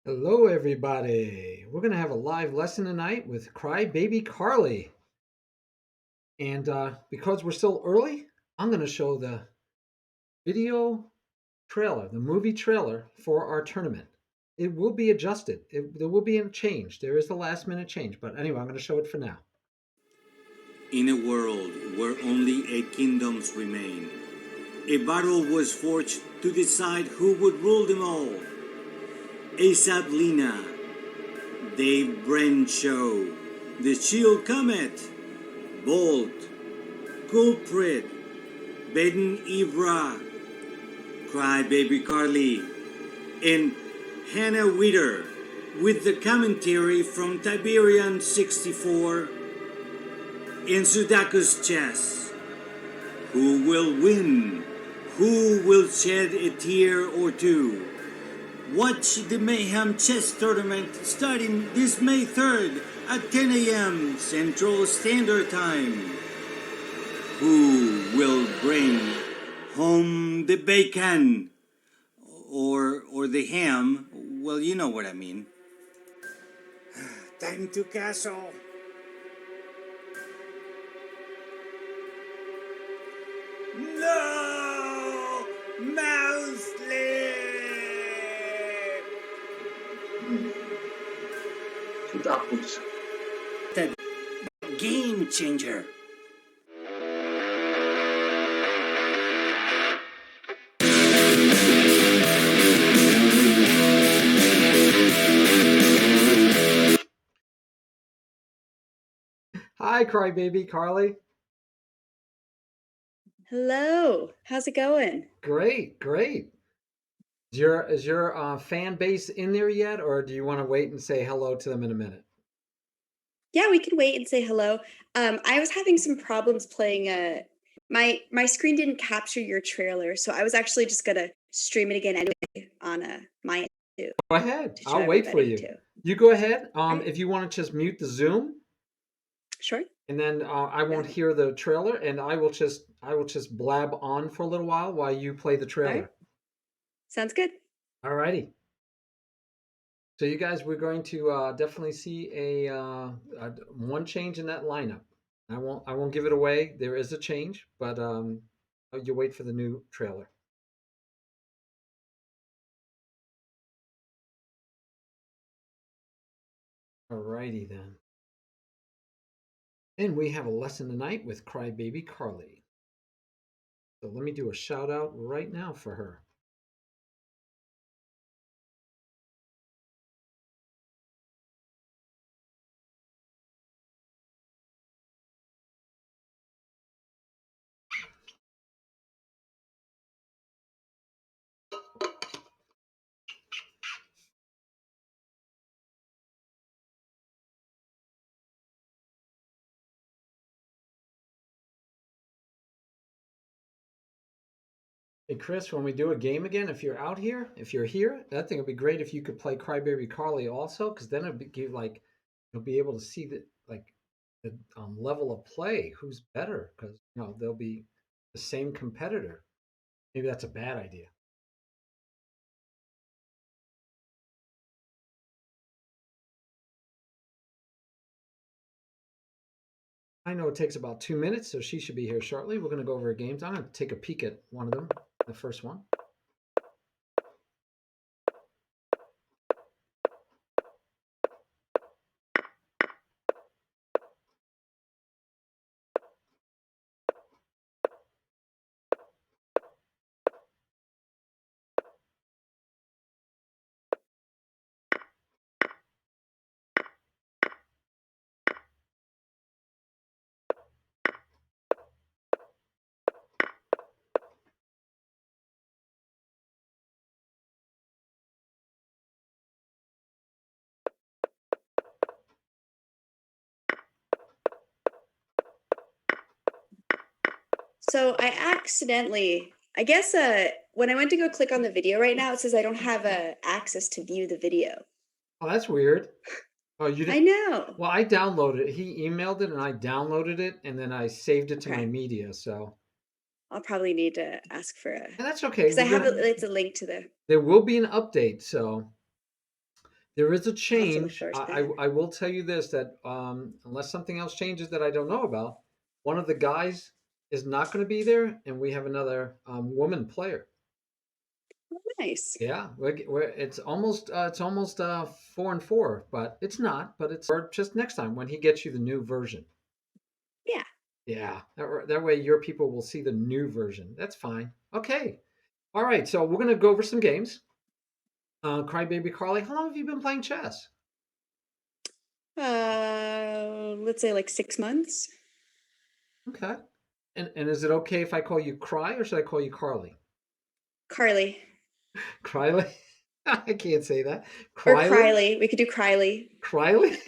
Hello, everybody. We're going to have a live lesson tonight with CryBabyCarly. And because we're still early, I'm going to show the video trailer, the movie trailer for our tournament. It will be adjusted. There will be a change. There is a last minute change. But anyway, I'm going to show it for now. In a world where only 8 kingdoms remain, a battle was forged to decide who would rule them all. Asap Lina, Dave Show, The Shield Comet, Bolt, Culprit, Baden Ivra, CryBabyCarly, and Hannah Witter, with the commentary from Tiberian 64 in Sudaku's chess. Who will win? Who will shed a tear or two? Watch the Mayham Chess Tournament starting this May 3rd at 10 a.m. Central Standard Time. Who will bring home the bacon? Or the ham? Well, you know what I mean. Time to castle. No! Mouse slip! Apples. The game changer. Hi, CryBabyCarly. Hello. How's it going? Great, great. Is your fan base in there yet, or do you want to wait and say hello to them in a minute? Yeah, we could wait and say hello. I was having some problems playing my screen didn't capture your trailer, so I was actually just gonna stream it again anyway on my end too. Go ahead. To show I'll wait for everybody you. too. You go ahead. Alright. If you want to just mute the Zoom, Sure. and then I won't hear the trailer, and I will just blab on for a little while you play the All right. trailer. Sounds good. All righty. So you guys, we're going to definitely see one change in that lineup. I won't give it away. There is a change, but you wait for the new trailer. All righty then. And we have a lesson tonight with CryBabyCarly. So let me do a shout out right now for her. Hey Chris, when we do a game again, if you're here, I think it'd be great if you could play CryBabyCarly also, because then it'd give you'll be able to see the level of play, who's better, because they'll be the same competitor. Maybe that's a bad idea. I know it takes about 2 minutes, so she should be here shortly. We're going to go over games. I'm going to take a peek at one of them, the first one. So I accidentally, I guess, when I went to go click on the video right now, it says I don't have access to view the video. Oh, that's weird. Oh, you I didn't? know. Well, I downloaded it. He emailed it, and I downloaded it, and then I saved it to my Okay. media. So, I'll probably need to ask for and that's okay. because I have it's a link to the. There will be an update. So, There is a Lots to look change. forward I, to. I, I will tell you this, that unless something else changes that I don't know about, one of the guys is not going to be there, and we have another woman player. Nice. Yeah, it's almost 4-4, but it's not. But it's or just next time when he gets you the new version. Yeah. Yeah, that way your people will see the new version. That's fine. Okay. All right. So we're gonna go over some games. CryBabyCarly, how long have you been playing chess? Let's say like 6 months. Okay. And is it okay if I call you Cry or should I call you Carly? Carly. Cryly? I can't say that. Or Cryly? Cryly. We could do Cryly. Cryly?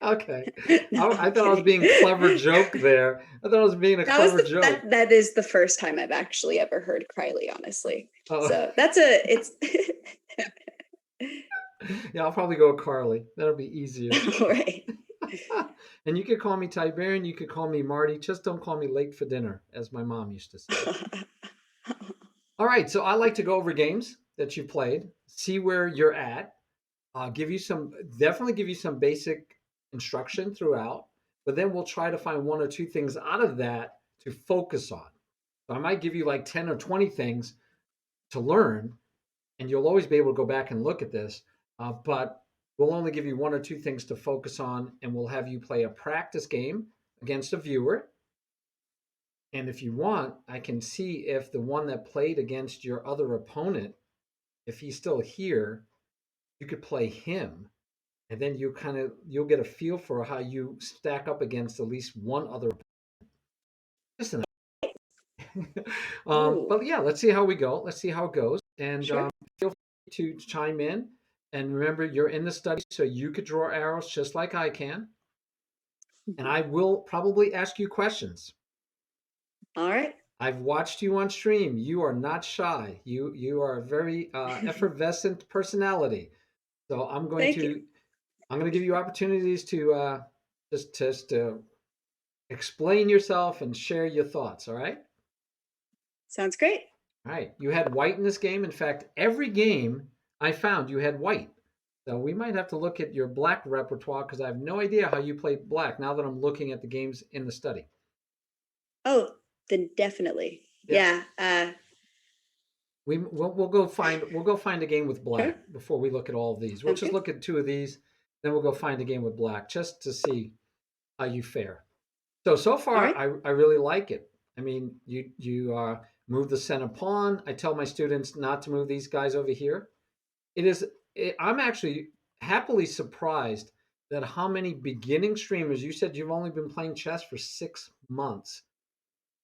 Okay. No, I I'm thought I was kidding. being clever joke there. I thought I was being a That was clever joke. that is the first time I've actually ever heard Cryly, honestly. Oh, So it's yeah, I'll probably go with Carly. That'll be easier. all right. And you could call me Tiberian, you could call me Marty. Just don't call me late for dinner, as my mom used to say. All right, so I like to go over games that you played, see where you're at, give you definitely give you some basic instruction throughout, but then we'll try to find one or two things out of that to focus on. So I might give you like 10 or 20 things to learn, and you'll always be able to go back and look at this, but we'll only give you one or two things to focus on, and we'll have you play a practice game against a viewer. And if you want, I can see if the one that played against your other opponent, if he's still here, you could play him. And then you'll get a feel for how you stack up against at least one other. Listen, Ooh, but yeah, let's see how we go. Let's see how it goes, and sure. feel free to chime in. And remember, you're in the study, so you could draw arrows just like I can. And I will probably ask you questions. All right. I've watched you on stream. You are not shy. You are a very effervescent personality. So Thank you. I'm going to give you opportunities to just explain yourself and share your thoughts. All right. Sounds great. All right. You had white in this game. In fact, every game I found you had white. So we might have to look at your black repertoire because I have no idea how you play black now that I'm looking at the games in the study. Oh, then definitely. Yeah. Yeah. We'll go find a game with Sure. black before we look at all of these. We'll Sounds just good. look at two of these, then we'll go find a game with black just to see how you fare. So All far, right. I really like it. I mean, you move the center pawn. I tell my students not to move these guys over here. I'm actually happily surprised that how many beginning streamers, you said you've only been playing chess for 6 months,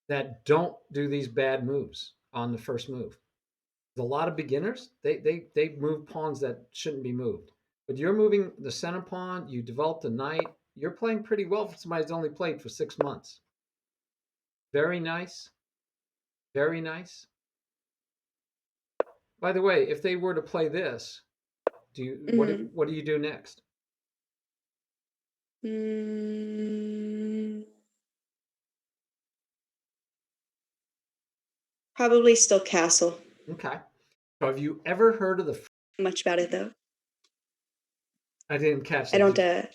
that don't do these bad moves on the first move. A lot of beginners, they move pawns that shouldn't be moved. But you're moving the center pawn, you developed a knight, you're playing pretty well for somebody who's only played for 6 months. Very nice. Very nice. By the way, if they were to play this, Mm-hmm. what do you do next? Mm, probably still castle. Okay. So have you ever heard of Much about it though. I didn't catch I that. don't.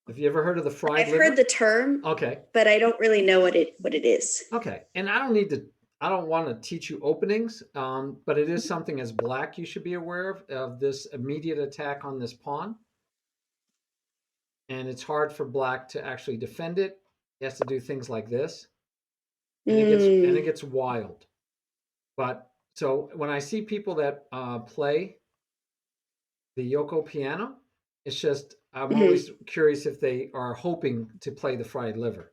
Have you ever heard of the fried I've liver? heard the term, Okay. but I don't really know what it is. Okay. And I don't want to teach you openings, but it is something as black you should be aware of this immediate attack on this pawn. And it's hard for black to actually defend it. He has to do things like this. And it gets wild. But so when I see people that play the Yoko piano, it's just I'm always curious if they are hoping to play the fried liver.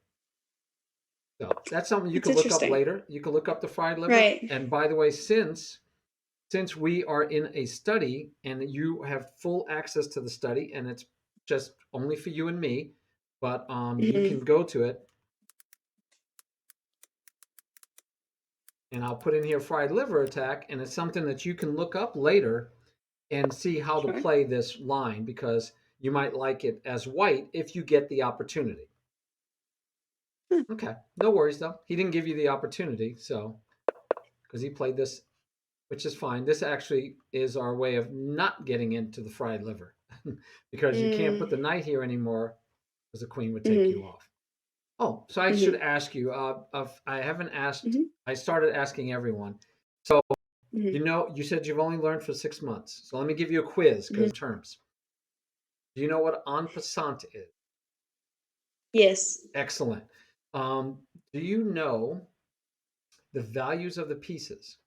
So that's something you It's can look up interesting. later. You can look up the fried liver. Right. And by the way, since we are in a study and you have full access to the study and it's just only for you and me, but you can go to it. And I'll put in here fried liver attack, and it's something that you can look up later and see how to Sure. play this line because you might like it as white if you get the opportunity. Okay, no worries though. He didn't give you the opportunity, so because he played this, which is fine. This actually is our way of not getting into the fried liver. because you can't put the Mm, knight here anymore because the queen would take you mhm, off. Oh, so I should mhm, ask you. I haven't asked. mhm, I started asking everyone. So mhm, you said you've only learned for 6 months. So let me give you a quiz mhm. because terms. Do you know what en passant is? Yes. Excellent. Do you know the values of the pieces?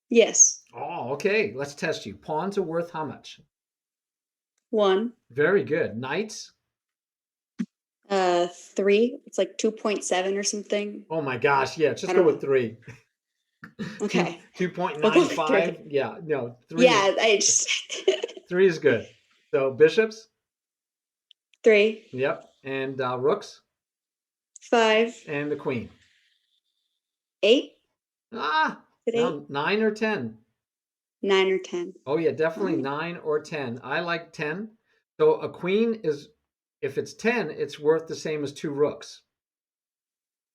Yes. Oh, okay. Let's test you. Pawns are worth how much? 1. Very good. Knights? 3. It's like 2.7 or something. Oh my gosh. Yeah, I just go don't with know. three. Two Okay. two point We'll go nine with 3. five. Yeah, no, Yeah, I just three is good. So bishops? 3, Yep. And rooks 5, and the queen. 8. Ah, Is it 8? now 9 or 10. 9 or 10. Oh yeah, All definitely right. 9 or 10. I like 10. So a queen is, if it's 10, it's worth the same as two rooks.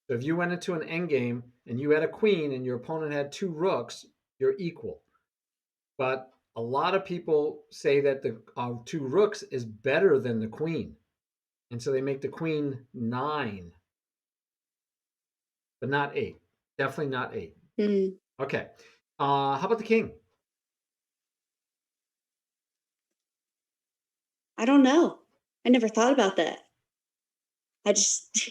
So if you went into an endgame and you had a queen and your opponent had two rooks, you're equal. But a lot of people say that the two rooks is better than the queen, and so they make the queen 9, but not 8. Definitely not 8. Mm, Okay. How about the king? I don't know. I never thought about that. I just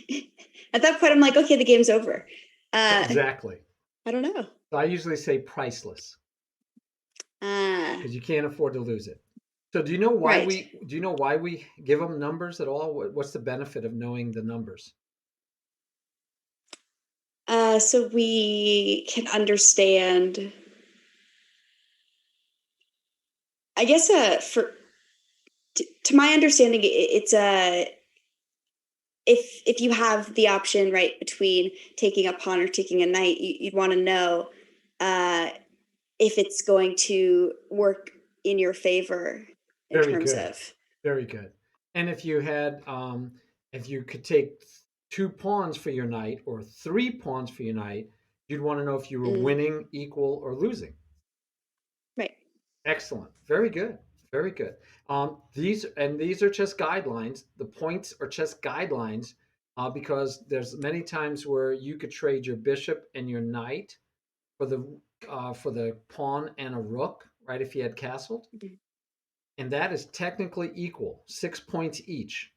at that point I'm like, okay, the game's over. I Exactly. don't know. So I usually say priceless Uh, because you can't afford to lose it. So right. do you know why we give them numbers at all? What's the benefit of knowing the numbers? So we can understand. I guess for to my understanding, it's a if you have the option right between taking a pawn or taking a knight, you'd want to know uh, if it's going to work in your favor in Very terms good. of Very good. And if you could take two pawns for your knight or three pawns for your knight, you'd want to know if you were mm, winning, equal, or losing. right, Excellent. Very good. Very good. These are just guidelines. The points are just guidelines because there's many times where you could trade your bishop and your knight for the pawn and a rook, right? If you had castled, mhm, and that is technically equal, 6 points each.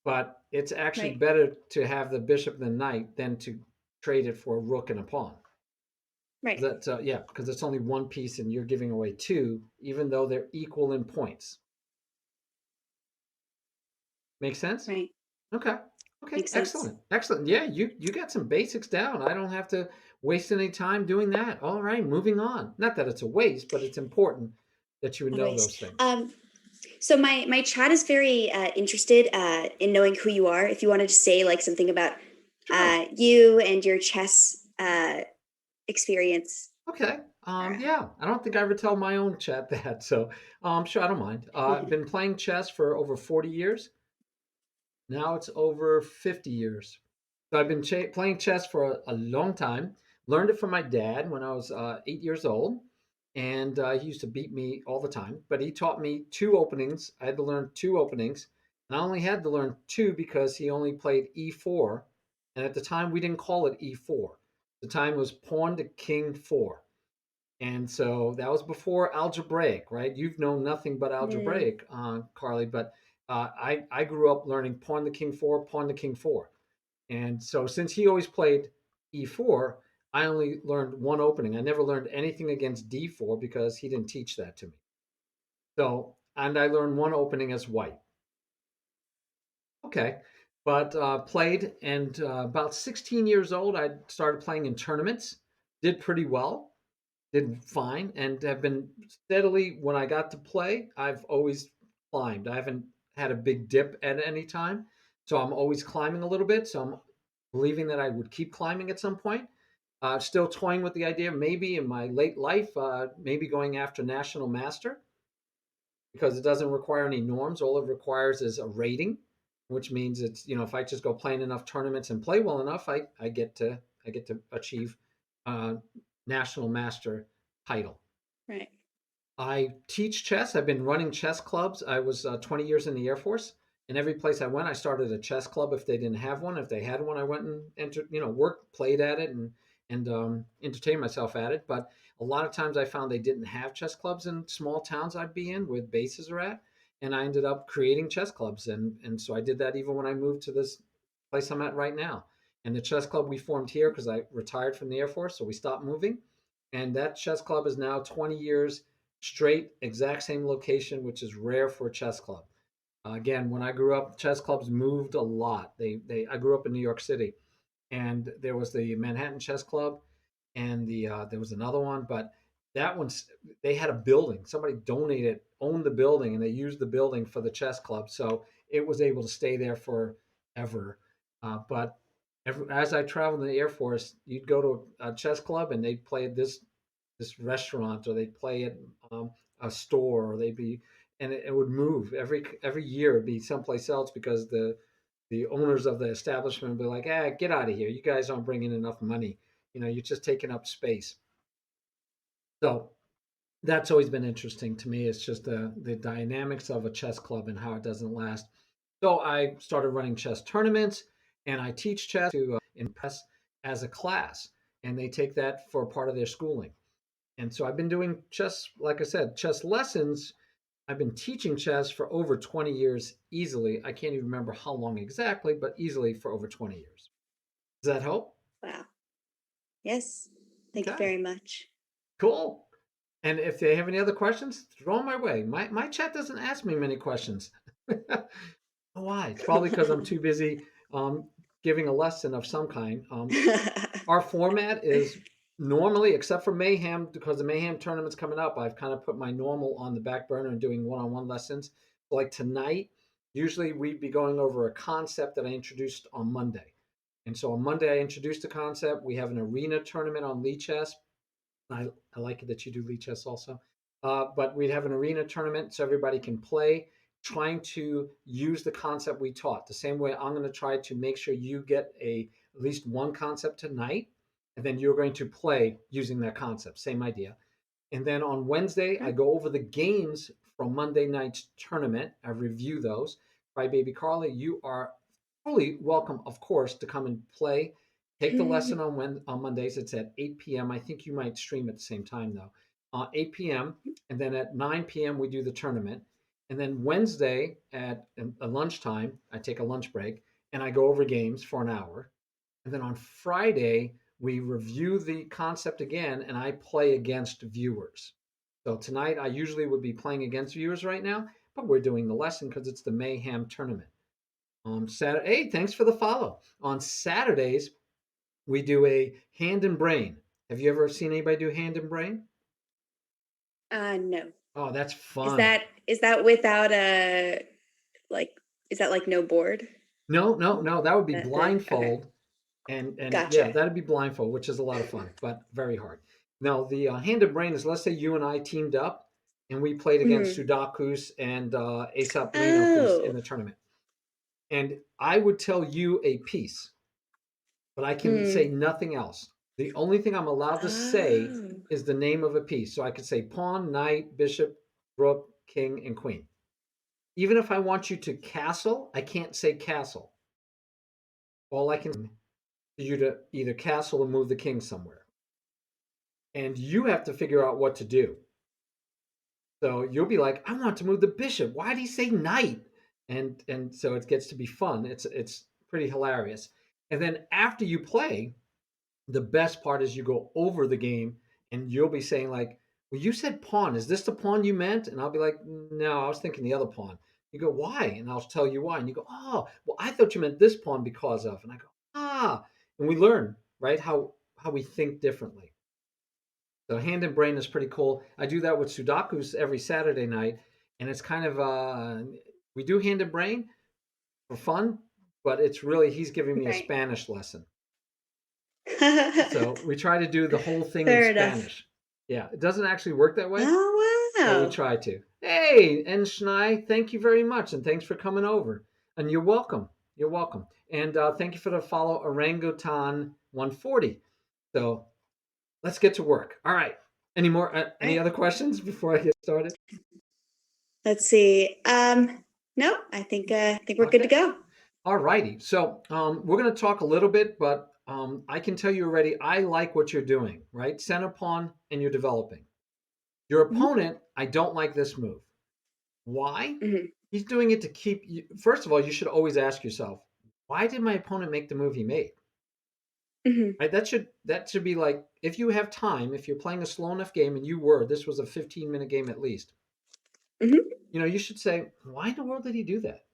But it's actually right, better to have the bishop and the knight than to trade it for a rook and a pawn. right, That yeah, because it's only one piece and you're giving away two, even though they're equal in points. Make sense? right. Okay. Okay. Makes sense. Excellent. Excellent. Yeah, you got some basics down. I don't have to waste any time doing that. All right, moving on. Not that it's a waste, but it's important that you would A know waste. those things. So my chat is very interested in knowing who you are. If you wanted to say like something about Sure. you and your chess experience. Okay. Or, Yeah, I don't think I ever tell my own chat that, so sure, I don't mind. I've been playing chess for over 40 years. Now it's over 50 years. So I've been playing chess for a long time. Learned it from my dad when I was 8 years old, and he used to beat me all the time. But he taught me two openings. I had to learn two openings, and I only had to learn two because he only played e4, and at the time we didn't call it e4. The time was pawn to king 4. And so that was before algebraic, right? You've known nothing but mm, algebraic, Carly, but I grew up learning pawn to king 4, pawn to king 4. And so since he always played e4, I only learned one opening. I never learned anything against d4 because he didn't teach that to me. So, and I learned one opening as white. Okay. But played, and about 16 years old, I started playing in tournaments, did pretty well, did fine, and have been steadily. When I got to play, I've always climbed. I haven't had a big dip at any time, so I'm always climbing a little bit. So I'm believing that I would keep climbing at some point. Still toying with the idea, maybe in my late life, maybe going after national master because it doesn't require any norms. All it requires is a rating, which means it's if I just go playing enough tournaments and play well enough, I get to achieve uh, national master title. right. I teach chess. I've been running chess clubs. I was 20 years in the Air Force, and every place I went, I started a chess club. If they didn't have one, if they had one, I went and entered, worked, played at it, and entertained myself at it. But a lot of times, I found they didn't have chess clubs in small towns I'd be in, where bases are at, and I ended up creating chess clubs, and so I did that even when I moved to this place I'm at right now. And the chess club we formed here because I retired from the Air Force, so we stopped moving, and that chess club is now 20 years straight, exact same location, which is rare for a chess club. Again, when I grew up, chess clubs moved a lot. I grew up in New York City, and there was the Manhattan Chess Club, and there was another one, but that one's they had a building. Somebody donated, owned the building, and they used the building for the chess club, so it was able to stay there forever. But as I traveled in the Air Force, you'd go to a chess club, and they'd play at this restaurant, or they'd play at a store, or they'd be, and it would move every year. It'd be someplace else because the owners of the establishment would be like, "Ah, get out of here! You guys aren't bringing enough money. You're just taking up space." So that's always been interesting to me. It's just the dynamics of a chess club and how it doesn't last. So I started running chess tournaments, and I teach chess to impress as a class, and they take that for part of their schooling. And so I've been doing chess, like I said, chess lessons. I've been teaching chess for over 20 years easily. I can't even remember how long exactly, but easily for over 20 years. Does that help? Wow. Yes. Thank you Okay, very much. cool. And if they have any other questions, throw them my way. My chat doesn't ask me many questions. Why? It's probably because I'm too busy giving a lesson of some kind. Our format is normally, except for Mayhem, because the Mayhem tournament's coming up, I've kind of put my normal on the back burner and doing one-on-one lessons. Like tonight, usually we'd be going over a concept that I introduced on Monday. And so on Monday, I introduced the concept. We have an arena tournament on Lichess. I like it that you do Lichess also. But we'd have an arena tournament so everybody can play, trying to use the concept we taught. The same way I'm going to try to make sure you get at least one concept tonight, and then you're going to play using that concept. Same idea. And then on Wednesday, I go over the games from Monday night's tournament. I review those. CryBabyCarly, you are fully welcome, of course, to come and play. Take the lesson on Mondays. It's at 8 p.m. I think you might stream at the same time, though. 8 p.m. And then at 9 p.m., we do the tournament. And then Wednesday at lunchtime, I take a lunch break and I go over games for an hour. And then on Friday, we review the concept again and I play against viewers. So tonight, I usually would be playing against viewers right now, but we're doing the lesson because it's the Mayhem tournament. On Saturday, hey, thanks for the follow. On Saturdays, we do a hand and brain. Have you ever seen anybody do hand and brain? No. Oh, that's Is fun. that without a like? Is that like no board? No, no, no. That would be Okay. blindfold, and yeah, Gotcha. that'd be blindfold, which is a lot of fun, but very hard. Now, the hand and brain is, let's say you and I teamed up, and we played against Mhm. Sudakus and Aesop Renokus in Oh. the tournament, and I would tell you a piece, but I can say Mm. nothing else. The only thing I'm allowed to say Oh. is the name of a piece. So I could say pawn, knight, bishop, rook, king, and queen. Even if I want you to castle, I can't say castle. All I can say is you to either castle or move the king somewhere. And you have to figure out what to do. So you'll be like, I want to move the bishop. Why did he say knight? And so it gets to be fun. It's pretty hilarious. And then after you play, the best part is you go over the game and you'll be saying like, well, you said pawn, is this the pawn you meant? And I'll be like, no, I was thinking the other pawn. You go, why? And I'll tell you why. And you go, oh, well, I thought you meant this pawn because of. And I go, ah. And we learn, right, how we think differently. So hand and brain is pretty cool. I do that with Sudokus every Saturday night, and it's kind of we do hand and brain for fun, but it's really he's giving me a Right. Spanish lesson. So we try to do the whole thing in Fair enough. Spanish. Yeah, it doesn't actually work that way, Oh but we wow. try to. Hey, and Schnei, thank you very much, and thanks for coming over. And you're welcome. You're welcome. And thank you for the follow, Orangutan 140. So let's get to work. All right. Any more? Any Right. other questions before I get started? Let's see. No, I think we're good to Okay. go. All righty. So we're going to talk a little bit, but I can tell you already, I like what you're doing, right? Center pawn and you're developing. Your Mhm, opponent, I don't like this move. Why? mhm, He's doing it to keep you. First of all, you should always ask yourself, why did my opponent make the move he made? mhm, Right? That should be like, if you have time, if you're playing a slow enough game, and this was a 15-minute game at least, mhm, you should say, why in the world did he do that?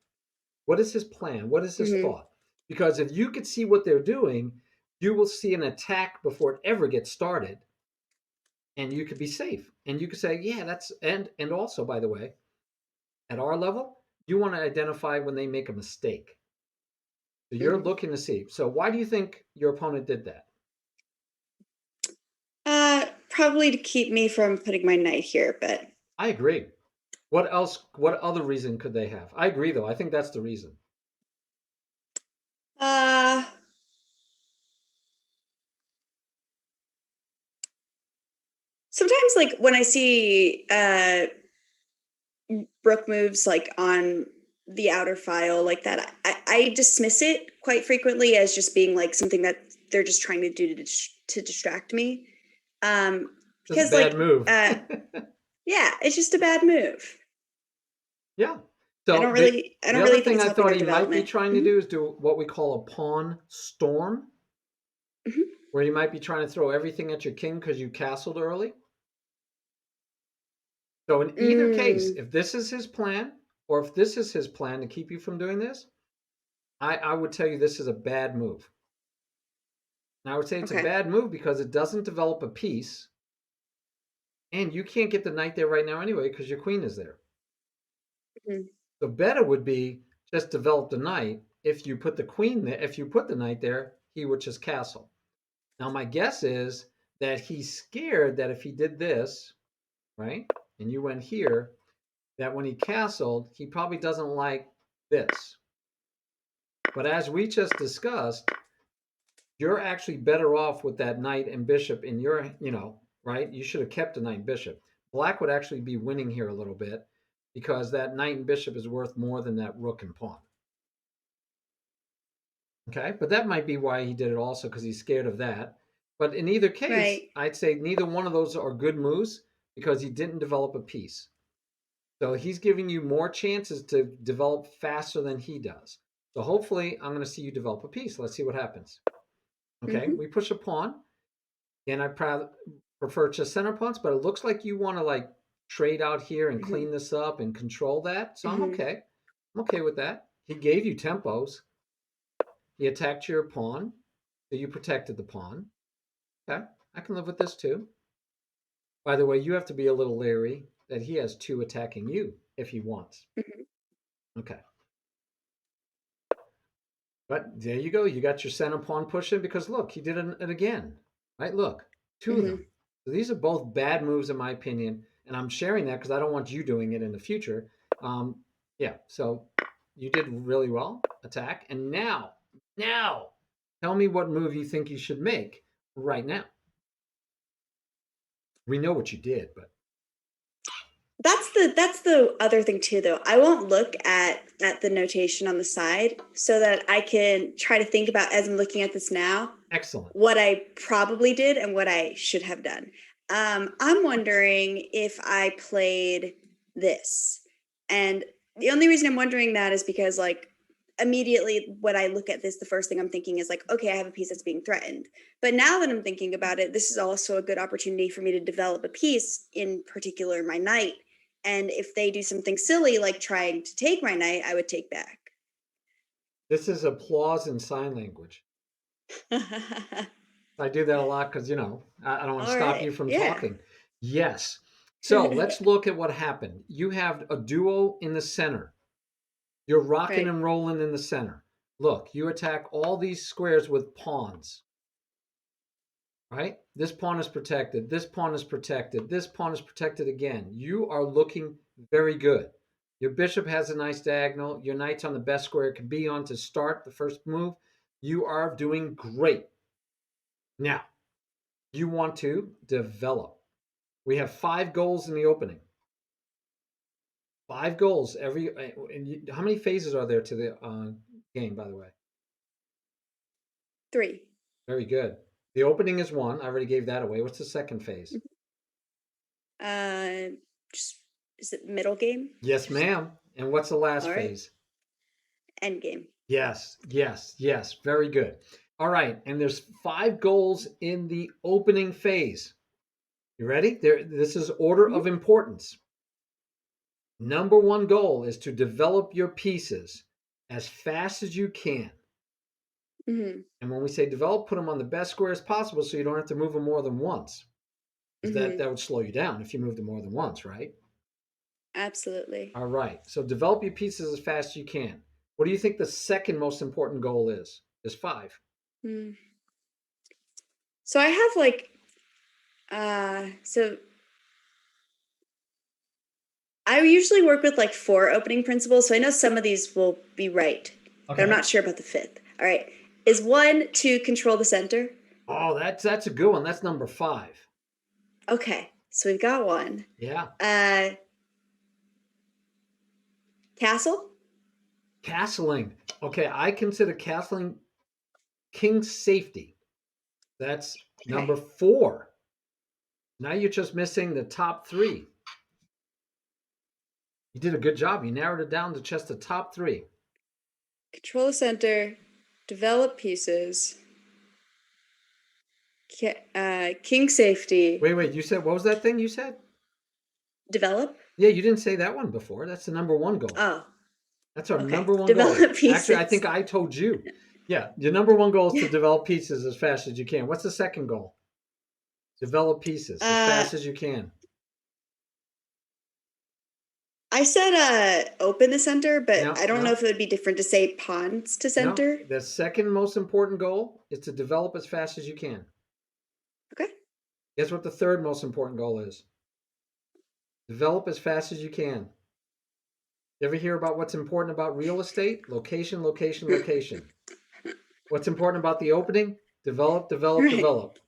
What is his plan? What is his mhm, thought? Because if you could see what they're doing, you will see an attack before it ever gets started, and you could be safe. And you could say, yeah, that's and also, by the way, at our level, you want to identify when they make a mistake. So you're mhm. looking to see. So why do you think your opponent did that? Probably to keep me from putting my knight here, but I agree. What else? What other reason could they have? I agree, though. I think that's the reason. uh, sometimes like when I see rook moves like on the outer file like that, I dismiss it quite frequently as just being like something that they're just trying to do to distract me. Um, Just a because bad like move. yeah, it's just a bad move. Yeah. I So don't the really I the don't other really think thing it's I helping thought their he might be development. trying to Mhm, do is do what we call a pawn storm, mhm, where you might be trying to throw everything at your king because you castled early. So in either case, mm, if this is his plan, or if this is his plan to keep you from doing this, I would tell you this is a bad move. And I would say it's a okay. bad move because it doesn't develop a piece, and you can't get the knight there right now anyway because your queen is there. Mhm, So better would be just develop the knight. If you put the queen there, if you put the knight there, he would just castle. Now my guess is that he's scared that if he did this, right, and you went here, that when he castled, he probably doesn't like this. But as we just discussed, you're actually better off with that knight and bishop in your, right? You should have kept the knight and bishop. Black would actually be winning here a little bit because that knight and bishop is worth more than that rook and pawn. Okay, but that might be why he did it also because he's scared of that. But in either case, right. I'd say neither one of those are good moves because he didn't develop a piece. So he's giving you more chances to develop faster than he does. So hopefully, I'm going to see you develop a piece. Let's see what happens. Okay, Mhm, we push a pawn. And I prefer just center pawns, but it looks like you want to like trade out here and mhm, clean this up and control that. So I'm mhm, okay. I'm okay with that. He gave you tempos. He attacked your pawn, so you protected the pawn. Okay, I can live with this too. By the way, you have to be a little leery that he has two attacking you if he wants. mhm, Okay, but there you go. You got your center pawn pushing because look, he did it again. Right? Look, two of mhm. them. So these are both bad moves in my opinion, and I'm sharing that because I don't want you doing it in the future. Um, yeah. So you did really well. Attack, and now, tell me what move you think you should make right now. We know what you did, but That's the other thing too though. I won't look at the notation on the side so that I can try to think about as I'm looking at this now excellent. what I probably did and what I should have done. I'm wondering if I played this. And the only reason I'm wondering that is because like immediately when I look at this, the first thing I'm thinking is like, okay, I have a piece that's being threatened. But now that I'm thinking about it, this is also a good opportunity for me to develop a piece, in particular my knight. And if they do something silly like trying to take my knight, I would take back. This is applause in sign language. All I do that a lot because I don't want to stop right. you from Yeah. talking. Yes. So let's look at what happened. You have a duo in the center. You're rocking Right. and rolling in the center. Look, you attack all these squares with pawns, right? This pawn is protected. This pawn is protected. This pawn is protected again. You are looking very good. Your bishop has a nice diagonal. Your knight's on the best square it can be on to start the first move. You are doing great. Now, you want to develop. We have 5 goals in the opening. 5 goals every. How many phases are there to the game, by the way? 3. Very good. The opening is 1. I already gave that away. What's the second phase? Just is it middle game? Yes, ma'am. And what's the last All right. phase? End game. Yes, yes, yes. Very good. All right. And there's 5 goals in the opening phase. You ready? This is order of importance. Number 1 goal is to develop your pieces as fast as you can. Mm-hmm. And when we say develop, put them on the best squares possible so you don't have to move them more than once. Mm-hmm. That would slow you down if you moved them more than once, right? Absolutely. All right. So develop your pieces as fast as you can. What do you think the second most important goal is? Is 5. Mm. So I have like, so I usually work with like 4 opening principles. So I know some of these will be right, but I'm not sure about the 5th. All right. Is 1 to control the center? Oh, that's a good one. That's number 5. Okay. So we've got 1. Yeah. Castle? Castling. Okay, I consider castling king's safety. That's number 4. Now you're just missing the top 3. You did a good job. You narrowed it down to just the top 3. Control the center, develop pieces, king safety. Wait. You said, what was that thing you said? Develop? Yeah, you didn't say that one before. That's the number 1 goal. Oh. That's our Okay. number 1 Develop goal. pieces. Actually, I think I told you. Yeah, your number 1 goal is to develop pieces as fast as you can. What's the second goal? Develop pieces as fast as you can. I said open the center, but I don't know No. if it would be different to say pawns to center. No, the second most important goal is to develop as fast as you can. Okay. Guess what the third most important goal is? Develop as fast as you can. You ever hear about what's important about real estate? Location, location, location. What's important about the opening? Develop, develop, develop.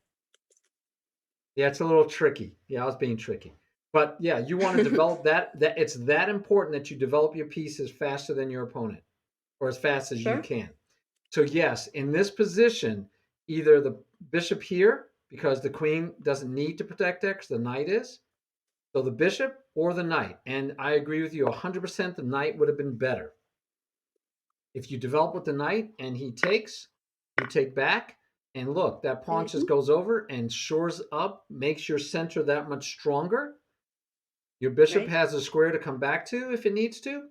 Yeah, it's a little tricky. Yeah, I was being tricky. But yeah, you want to develop that it's that important that you develop your pieces faster than your opponent, or as fast as you can. So yes, in this position, either the bishop here, because the queen doesn't need to protect X, the knight is. So the bishop or the knight. And I agree with you 100%, the knight would have been better. If you develop with the knight and he takes, you take back. And look, that pawn just goes over and shores up, makes your center that much stronger. Your bishop has a square to come back to if it needs to.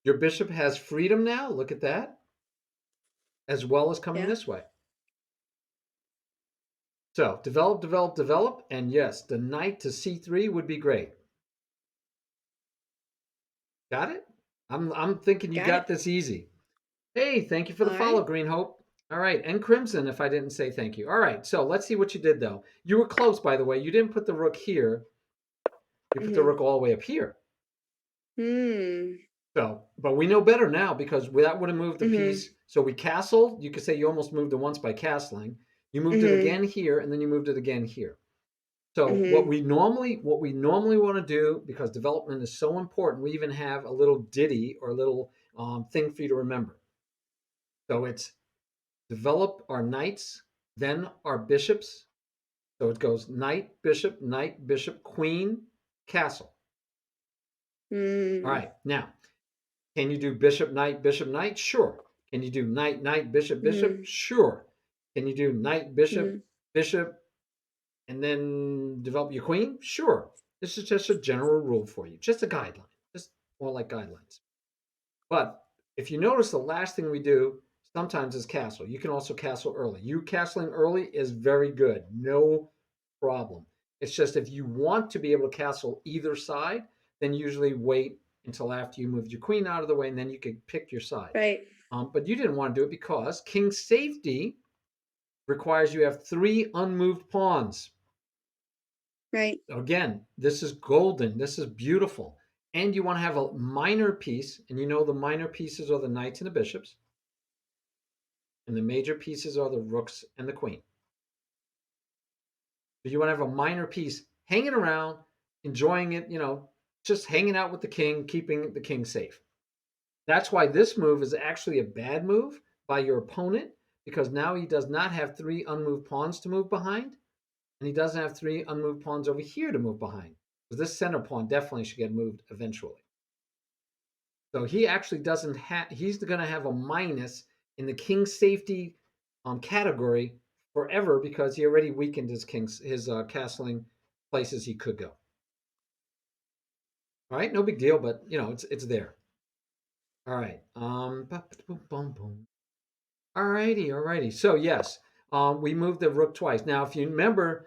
Your bishop has freedom now. Look at that. As well as coming this way. So develop, develop, develop. And yes, the knight to c3 would be great. Got it? I'm thinking you got this easy. Hey, thank you for the follow, Green Hope. All right, and Crimson, if I didn't say thank you. All right, so let's see what you did, though. You were close, by the way. You didn't put the rook here. You put the rook all the way up here. So, but we know better now because that would have moved the piece. So we castled. You could say you almost moved it once by castling. You moved it again here, and then you moved it again here. So what we normally want to do, because development is so important, we even have a little ditty or a little thing for you to remember. So it's develop our knights, then our bishops. So it goes knight, bishop, queen, castle. All right. Now, can you do bishop, knight? Sure. Can you do knight, bishop, bishop? Sure. Can you do knight, bishop, bishop, and then develop your queen? Sure. This is just a general rule for you, just a guideline, just more like guidelines. But if you notice, the last thing we do sometimes is castle. You can also castle early. You castling early is very good. No problem. It's just if you want to be able to castle either side, then usually wait until after you moved your queen out of the way, and then you could pick your side. Right. But you didn't want to do it because king safety requires you have 3 unmoved pawns. Right. Again, this is golden. This is beautiful. And you want to have a minor piece, and you know the minor pieces are the knights and the bishops. And the major pieces are the rooks and the queen. So you want to have a minor piece hanging around, enjoying it, just hanging out with the king, keeping the king safe. That's why this move is actually a bad move by your opponent, because now he does not have 3 unmoved pawns to move behind, and he doesn't have 3 unmoved pawns over here to move behind. Because this center pawn definitely should get moved eventually. So he actually doesn't have, he's going to have a minus in the king safety category forever, because he already weakened his castling places he could go. All right, no big deal, but it's there. All right. Alrighty. So yes, we moved the rook twice. Now, if you remember,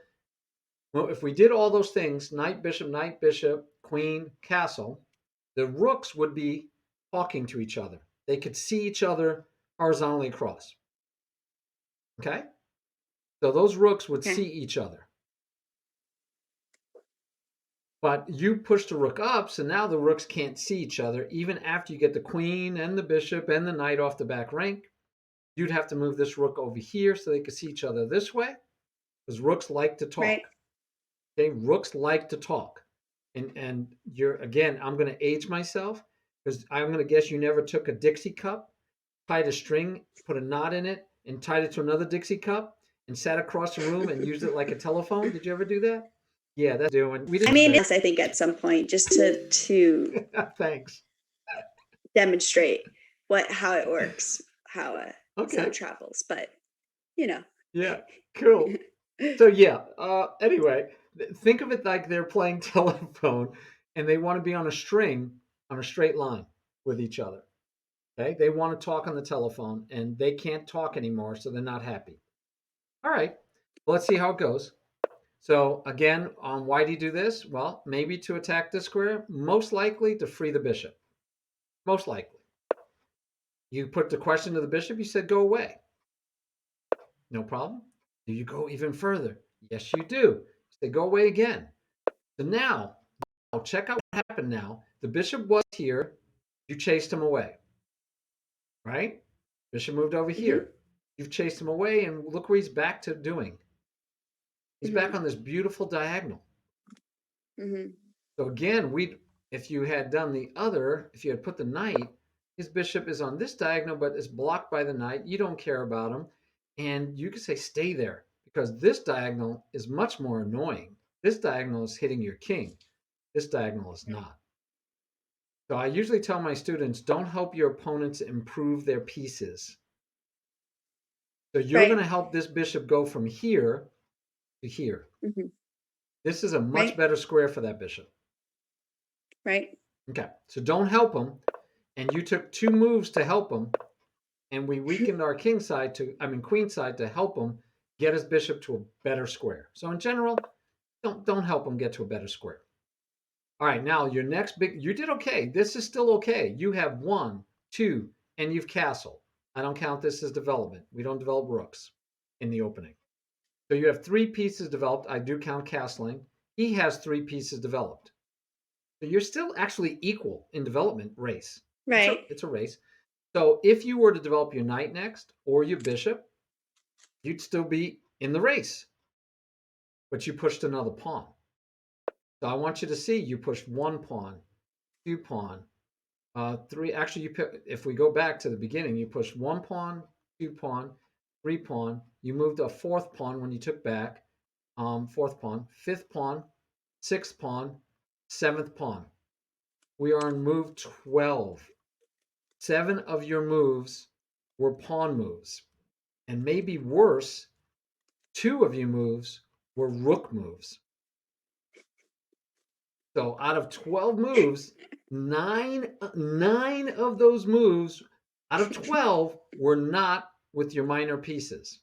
well, if we did all those things, knight, bishop, queen, castle, the rooks would be talking to each other. They could see each other horizontally across. Okay? So those rooks would see each other. But you push the rook up, so now the rooks can't see each other, even after you get the queen and the bishop and the knight off the back rank. You'd have to move this rook over here so they could see each other this way, because rooks like to talk. Right. Okay, rooks like to talk. And you're, again, I'm going to age myself, because I'm going to guess you never took a Dixie cup, tied a string, put a knot in it, and tied it to another Dixie cup, and sat across the room and used it like a telephone. Did you ever do that? Yeah, that's doing. We didn't. I mean, I think at some point, just to thanks, demonstrate how it works, how sound travels. But yeah, cool. So yeah. Anyway, think of it like they're playing telephone, and they want to be on a string on a straight line with each other. Okay, they want to talk on the telephone, and they can't talk anymore, so they're not happy. All right, well, let's see how it goes. So again, why do you do this? Well, maybe to attack this square, most likely to free the bishop. Most likely. You put the question to the bishop, you said, go away. No problem. Do you go even further? Yes, you do. You say, go away again. So now, check out what happened now. The bishop was here. You chased him away. Right? Bishop moved over here. You've chased him away, and look where he's back to doing. He's back on this beautiful diagonal. So again, if you had done the other, if you had put the knight, his bishop is on this diagonal, but is blocked by the knight. You don't care about him. And you could say, stay there, because this diagonal is much more annoying. This diagonal is hitting your king. This diagonal is not. So I usually tell my students, don't help your opponents improve their pieces. So you're going to help this bishop go from here to here. This is a much better square for that bishop. Right. Okay, so don't help him. And you took 2 moves to help him, and we weakened our queen side to help him get his bishop to a better square. So in general, don't help him get to a better square. All right, now your next you did okay. This is still okay. You have 1, 2, and you've castled. I don't count this as development. We don't develop rooks in the opening. So you have 3 pieces developed. I do count castling. He has 3 pieces developed. So you're still actually equal in development race. Right. It's a race. So if you were to develop your knight next or your bishop, you'd still be in the race. But you pushed another pawn. So I want you to see you pushed 1 pawn, 2 pawn, 3. Actually, if we go back to the beginning, you pushed 1 pawn, 2 pawn, 3 pawn. You moved a 4th pawn when you took back. 4th pawn, 5th pawn, 6th pawn, 7th pawn. We are on move 12. 7 of your moves were pawn moves. And maybe worse, 2 of your moves were rook moves. So out of 12 moves, 9 of those moves out of 12 were not with your minor pieces.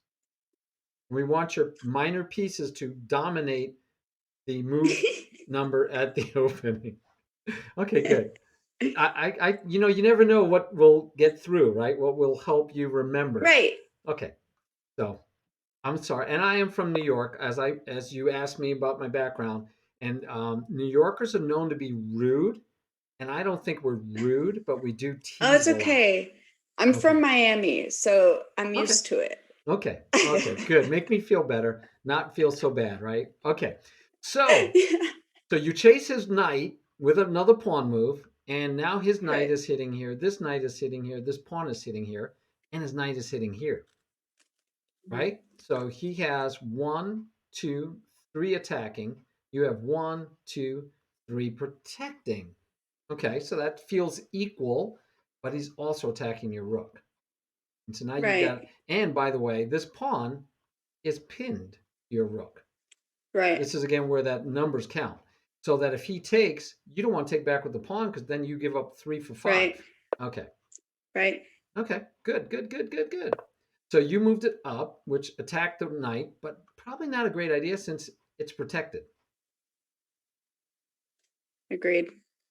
We want your minor pieces to dominate the move number at the opening. Okay, good. You never know what will get through, right? What will help you remember. Right. Okay. So I'm sorry. And I am from New York, as you asked me about my background. And New Yorkers are known to be rude. And I don't think we're rude, but we do tease. Oh, it's okay. I'm from Miami, so I'm used to it. Okay, good. Make me feel better, not feel so bad, right? Okay. So you chase his knight with another pawn move, and now his knight Right. is hitting here. This knight is hitting here. This pawn is hitting here, and his knight is hitting here. Right? So he has 1, 2, 3 attacking. You have 1, 2, 3 protecting. Okay, so that feels equal, but he's also attacking your rook. And so now you've got, Right. and by the way, this pawn is pinned to your rook. Right. This is again where that numbers count. So that if he takes, you don't want to take back with the pawn because then you give up 3 for 5. Right. Okay. Right. Okay. Good. So you moved it up, which attacked the knight, but probably not a great idea since it's protected. Agreed.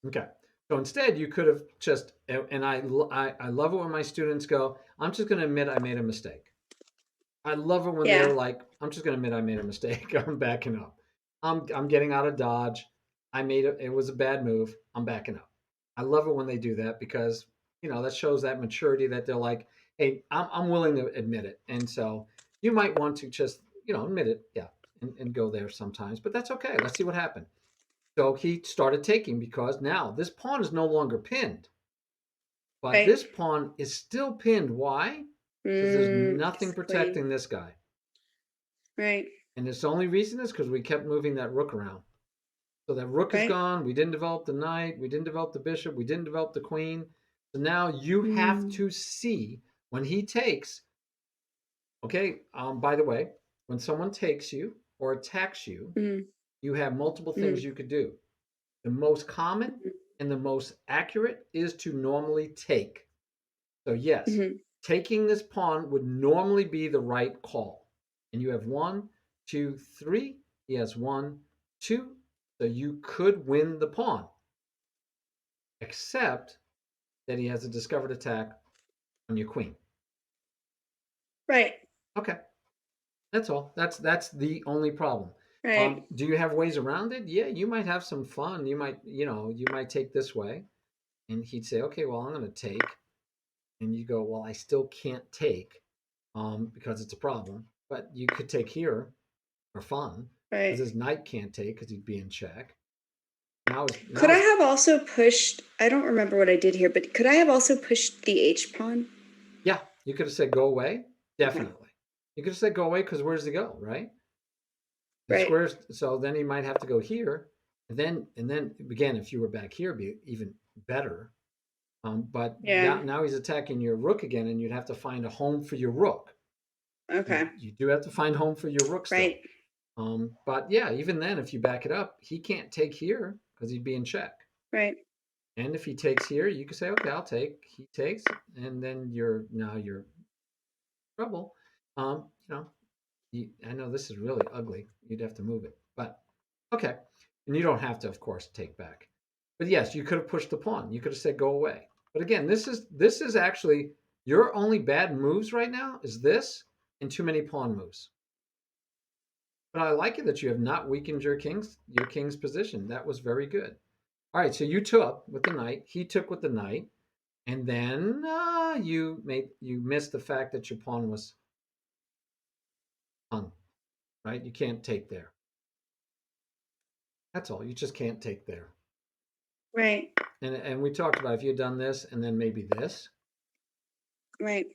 Okay. So instead, you could have just, and I love it when my students go, I'm just going to admit I made a mistake. I love it when they're Yeah. like, I'm just going to admit I made a mistake. I'm backing up. I'm getting out of dodge. It was a bad move. I'm backing up. I love it when they do that because, that shows that maturity that they're like, hey, I'm willing to admit it. And so you might want to just, admit it. Yeah. And go there sometimes, but that's okay. Let's see what happened. So he started taking because now this pawn is no longer pinned, but Right. this pawn is still pinned. Why? Because there's nothing Exactly. protecting this guy. Right. And its only reason is because we kept moving that rook around. So that rook is Right. gone. We didn't develop the knight. We didn't develop the bishop. We didn't develop the queen. So now you have Mm. to see when he takes. Okay. By the way, when someone takes you or attacks you, Mm. you have multiple things Mm. you could do. The most common and the most accurate is to normally take. So yes, Mm-hmm. taking this pawn would normally be the right call. And you have 1, 2, 3. He has 1, 2. So you could win the pawn, except that he has a discovered attack on your queen. Right. Okay, that's all. That's the only problem. Right. Do you have ways around it? Yeah, you might have some fun. You might take this way, and he'd say, okay, well, I'm going to take, and you go, well, I still can't take, because it's a problem. But you could take here for fun, because Right. his knight can't take because he'd be in check. Could Now I his have also pushed? I don't remember what I did here, but could I have also pushed the H pawn? Yeah, you could have said go away. Okay. Definitely, you could have said go away because where's he go? Right, the Right. squares. So then he might have to go here, and then again, if you were back here, it'd be even better. But Yeah. now he's attacking your rook again, and you'd have to find a home for your rook. Okay. You do have to find home for your rook still. Right. But yeah, even then, if you back it up, he can't take here because he'd be in check. Right. And if he takes here, you can say, okay, I'll take. He takes, and then you're in trouble. I know this is really ugly. You'd have to move it, but okay. And you don't have to, of course, take back. But yes, you could have pushed the pawn. You could have said go away. But again, this is actually your only bad moves right now is this and too many pawn moves. But I like it that you have not weakened your king's position. That was very good. All right, so you took with the knight. He took with the knight, and then you missed the fact that your pawn was hung. Right, you can't take there. That's all. You just can't take there. Right. And we talked about if you had done this and then maybe this, Right.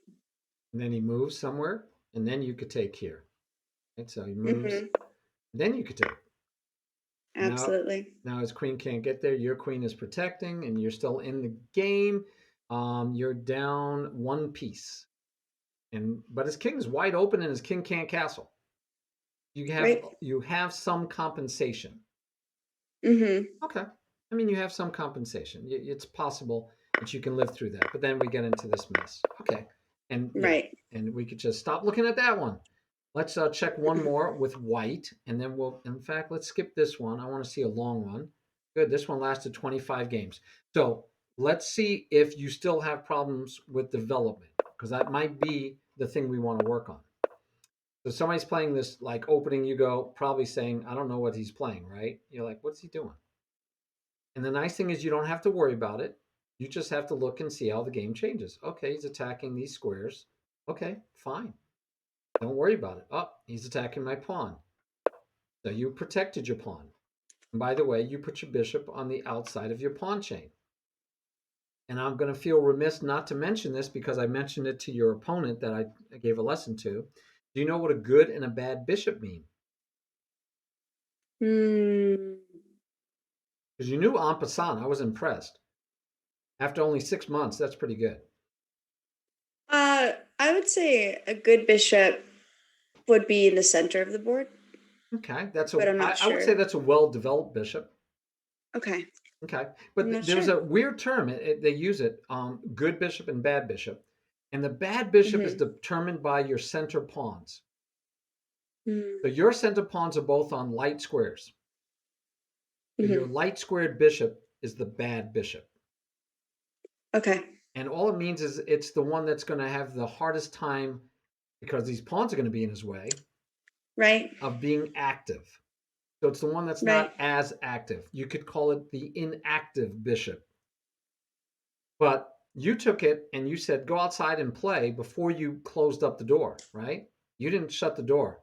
and then he moves somewhere, and then you could take here. Right, so he moves, Mm-hmm. and then you could take. Now, Absolutely. now his queen can't get there. Your queen is protecting, and you're still in the game. You're down one piece, but his king is wide open, and his king can't castle. You have Right. you have some compensation. Mm-hmm. Okay, I mean you have some compensation. It's possible that you can live through that, but then we get into this mess. Okay, and yeah, Right. and we could just stop looking at that one. Let's check one more with white, and then in fact, let's skip this one. I want to see a long one. Good, this one lasted 25 games. So let's see if you still have problems with development, because that might be the thing we want to work on. So somebody's playing this like opening, you go probably saying, I don't know what he's playing, right? You're like, what's he doing? And the nice thing is you don't have to worry about it. You just have to look and see how the game changes. Okay, he's attacking these squares. Okay, fine. Don't worry about it. Oh, he's attacking my pawn. So you protected your pawn. And by the way, you put your bishop on the outside of your pawn chain. And I'm going to feel remiss not to mention this because I mentioned it to your opponent that I gave a lesson to. Do you know what a good and a bad bishop mean? Hmm. Because you knew en passant. I was impressed. After only 6 months, that's pretty good. I would say a good bishop would be in the center of the board, Okay, but I'm not I would say sure. that's a well-developed bishop. Okay, Okay, I'm but not there's sure. a weird term. They use it, good bishop and bad bishop. And the bad bishop is Mm-hmm. determined by your center pawns. So Mm-hmm. your center pawns are both on light squares. So your Mm-hmm. light squared bishop is the bad bishop. Okay, And all it means is it's the one that's going to have the hardest time because these pawns are going to be in his way right, of being active. So it's the one that's right. not as active. You could call it the inactive bishop. But you took it and you said, go outside and play before you closed up the door, right? You didn't shut the door.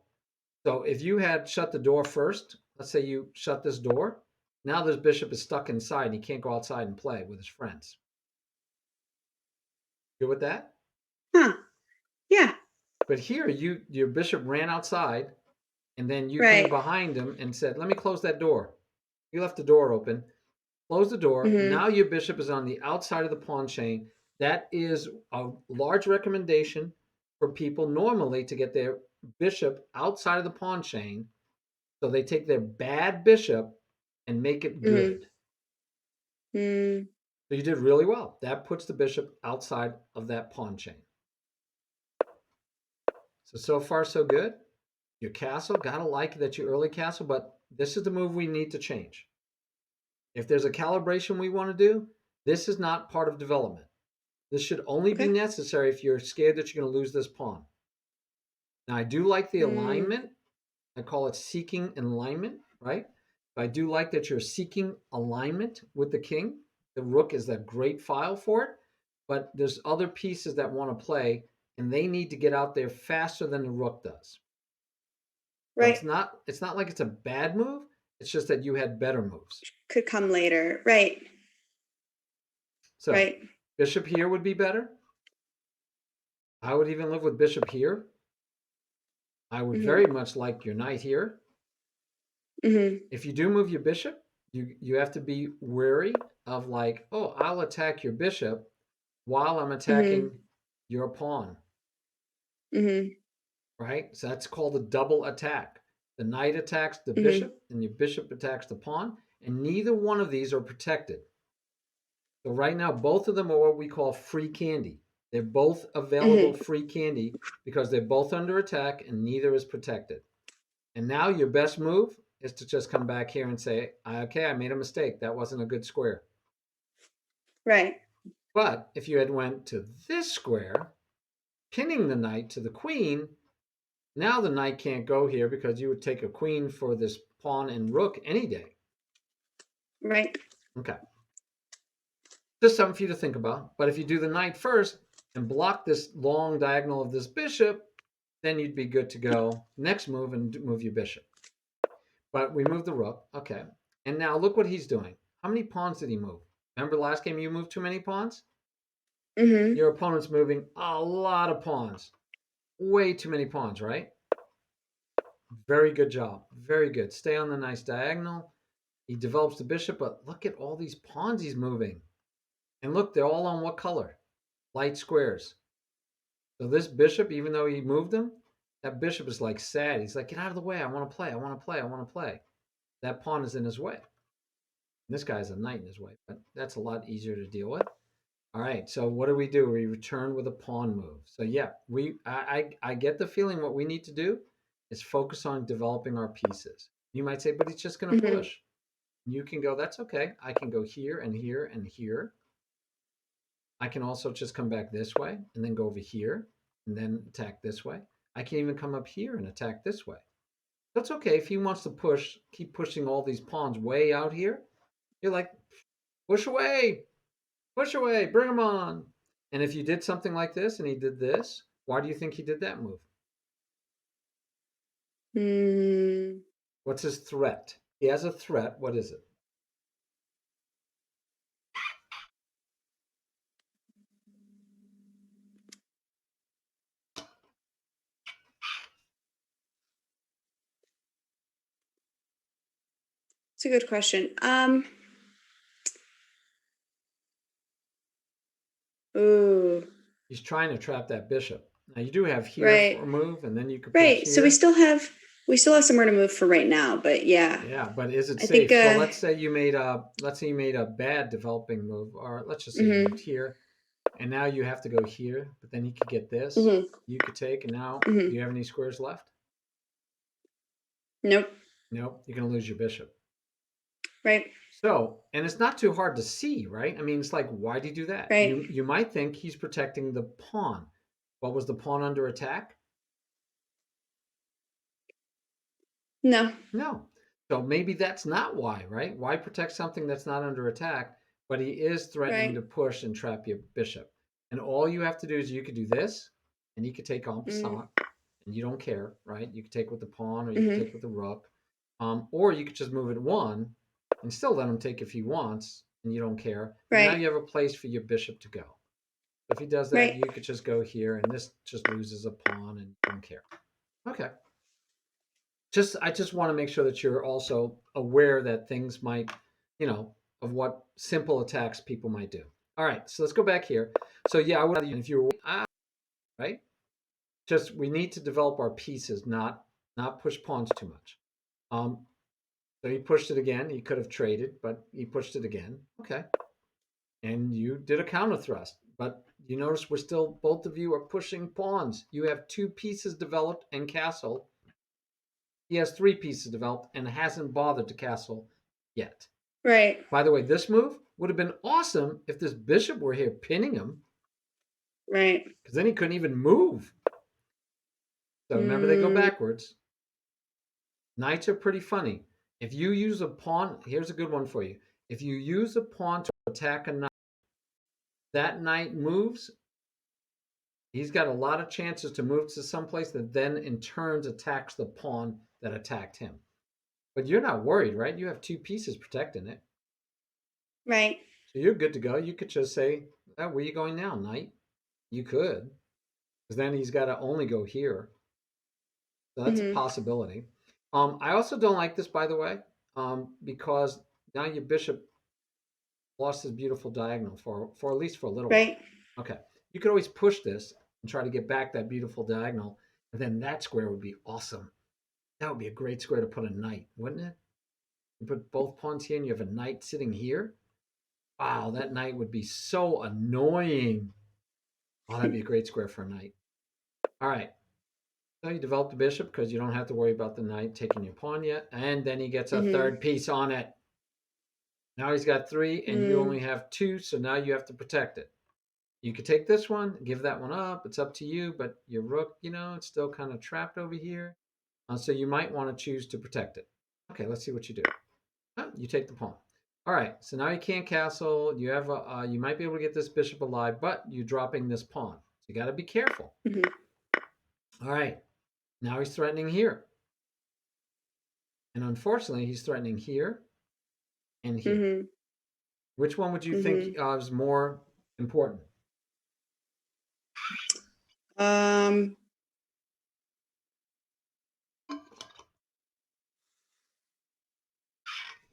So if you had shut the door first, let's say you shut this door, now this bishop is stuck inside and he can't go outside and play with his friends. Good with that? Huh? Yeah, But here your bishop ran outside and then you came right. behind him and said, let me close that door. You left the door open. Close the door. Mm-hmm. Now your bishop is on the outside of the pawn chain. That is a large recommendation for people normally to get their bishop outside of the pawn chain. So they take their bad bishop and make it Mm-hmm. good. Mm, So you did really well. That puts the bishop outside of that pawn chain. So far, so good. Your castle, gotta like that your early castle, but this is the move we need to change. If there's a calibration we want to do, this is not part of development. This should only be okay. necessary if you're scared that you're going to lose this pawn. Now, I do like the Mm, alignment. I call it seeking alignment, right? But I do like that you're seeking alignment with the king. The rook is a great file for it, but there's other pieces that want to play, and they need to get out there faster than the rook does. So right. it's not like it's a bad move. It's just that you had better moves. Could come later. Right. So Right. bishop here would be better. I would even live with bishop here. I would Mm-hmm. very much like your knight here. Mm-hmm. If you do move your bishop, you have to be wary of like, oh, I'll attack your bishop while I'm Mm-hmm. attacking your pawn, Mm-hmm. right? So that's called a double attack. The knight attacks the Mm-hmm. bishop and your bishop attacks the pawn, and neither one of these are protected. So right now, both of them are what we call free candy. They're both available Mm-hmm. free candy because they're both under attack and neither is protected. And now your best move is to just come back here and say, okay, I made a mistake. That wasn't a good square. Right. But if you had went to this square, pinning the knight to the queen, now the knight can't go here because you would take a queen for this pawn and rook any day. Right. Okay. Just something for you to think about. But if you do the knight first and block this long diagonal of this bishop, then you'd be good to go. Next move and move your bishop. But we moved the rook. Okay. And now look what he's doing. How many pawns did he move? Remember last game you moved too many pawns? Mm-hmm. Your opponent's moving a lot of pawns. Way too many pawns, right? Very good job. Very good. Stay on the nice diagonal. He develops the bishop, but look at all these pawns he's moving. And look, they're all on what color? Light squares. So this bishop, even though he moved him, that bishop is like sad. He's like, get out of the way. I want to play. I want to play. I want to play. That pawn is in his way. And this guy's a knight in his way, but that's a lot easier to deal with. All right. So what do? We return with a pawn move. So yeah, I get the feeling what we need to do is focus on developing our pieces. You might say, but he's just going to Mm-hmm. push. You can go, that's okay. I can go here and here and here. I can also just come back this way and then go over here and then attack this way. I can even come up here and attack this way. That's okay. If he wants to push, keep pushing all these pawns way out here, you're like, push away, bring him on. And if you did something like this and he did this, why do you think he did that move? Mm. What's his threat? He has a threat. What is it? It's a good question. Ooh. He's trying to trap that bishop. Now you do have here Right. for a move, and then you could push Right. here. So we still have somewhere to move for right now, but yeah. Yeah, but is it I safe? think So let's say you made a bad developing move, or let's just say you moved here, and now you have to go here, but then he could get this. You could take, and now do you have any squares left? Nope. Nope. You're gonna lose your bishop. Right. So, and it's not too hard to see, right? I mean, it's like, why do you do that? Right. You might think he's protecting the pawn. What was the pawn under attack? No. No. So maybe that's not why, right? Why protect something that's not under attack? But he is threatening to push and trap your bishop. And all you have to do is you could do this, and he could take en passant, and you don't care, right? You could take with the pawn, or you could take with the rook, or you could just move it one, and still let him take if he wants, and you don't care. And now you have a place for your bishop to go. If he does that, you could just go here, and this just loses a pawn, and you don't care. Okay. I just want to make sure that you're also aware that things might, of what simple attacks people might do. All right, so let's go back here. So yeah, I would, if you're right, just we need to develop our pieces, not push pawns too much. So he pushed it again. He could have traded, but he pushed it again. Okay, and you did a counter thrust, but you notice we're still, both of you are pushing pawns. You have 2 pieces developed and castle. He has 3 pieces developed and hasn't bothered to castle yet. Right. By the way, this move would have been awesome if this bishop were here pinning him. Right. Because then he couldn't even move. So remember, they go backwards. Knights are pretty funny. If you use a pawn, here's a good one for you. If you use a pawn to attack a knight, that knight moves. He's got a lot of chances to move to someplace that then in turns attacks the pawn that attacked him. But you're not worried, right? You have 2 pieces protecting it. Right. So you're good to go. You could just say, oh, where are you going now, knight? You could. Because then he's got to only go here. So that's a possibility. I also don't like this, by the way, because now your bishop lost his beautiful diagonal for at least for a little while. Okay. You could always push this and try to get back that beautiful diagonal. And then that square would be awesome. That would be a great square to put a knight, wouldn't it? You put both pawns here and you have a knight sitting here. Wow, that knight would be so annoying. Oh, that'd be a great square for a knight. All right. So you develop the bishop because you don't have to worry about the knight taking your pawn yet. And then he gets a third piece on it. Now he's got 3 and you only have 2. So now you have to protect it. You could take this one, give that one up. It's up to you. But your rook, it's still kind of trapped over here. So you might want to choose to protect it. Okay, let's see what you do. Oh, you take the pawn. All right, so now you can't castle. You have you might be able to get this bishop alive, but you're dropping this pawn. So you got to be careful. All right, now he's threatening here. And unfortunately, he's threatening here and here. Which one would you think is more important?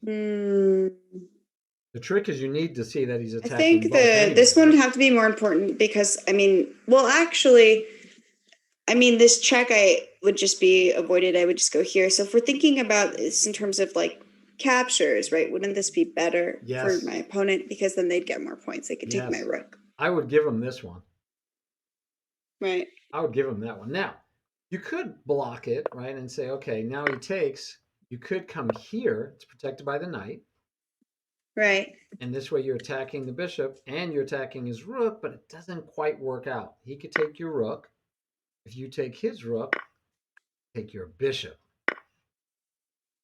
The trick is you need to see that he's attacking. I think this one would have to be more important because this check I would just be avoided. I would just go here. So if we're thinking about this in terms of like captures, right? Wouldn't this be better for my opponent because then they'd get more points. They could take my rook. I would give him this one. Right. I would give him that one. Now, you could block it, right, and say, okay, now he takes. You could come here. It's protected by the knight. Right. And this way you're attacking the bishop and you're attacking his rook, but it doesn't quite work out. He could take your rook. If you take his rook, take your bishop.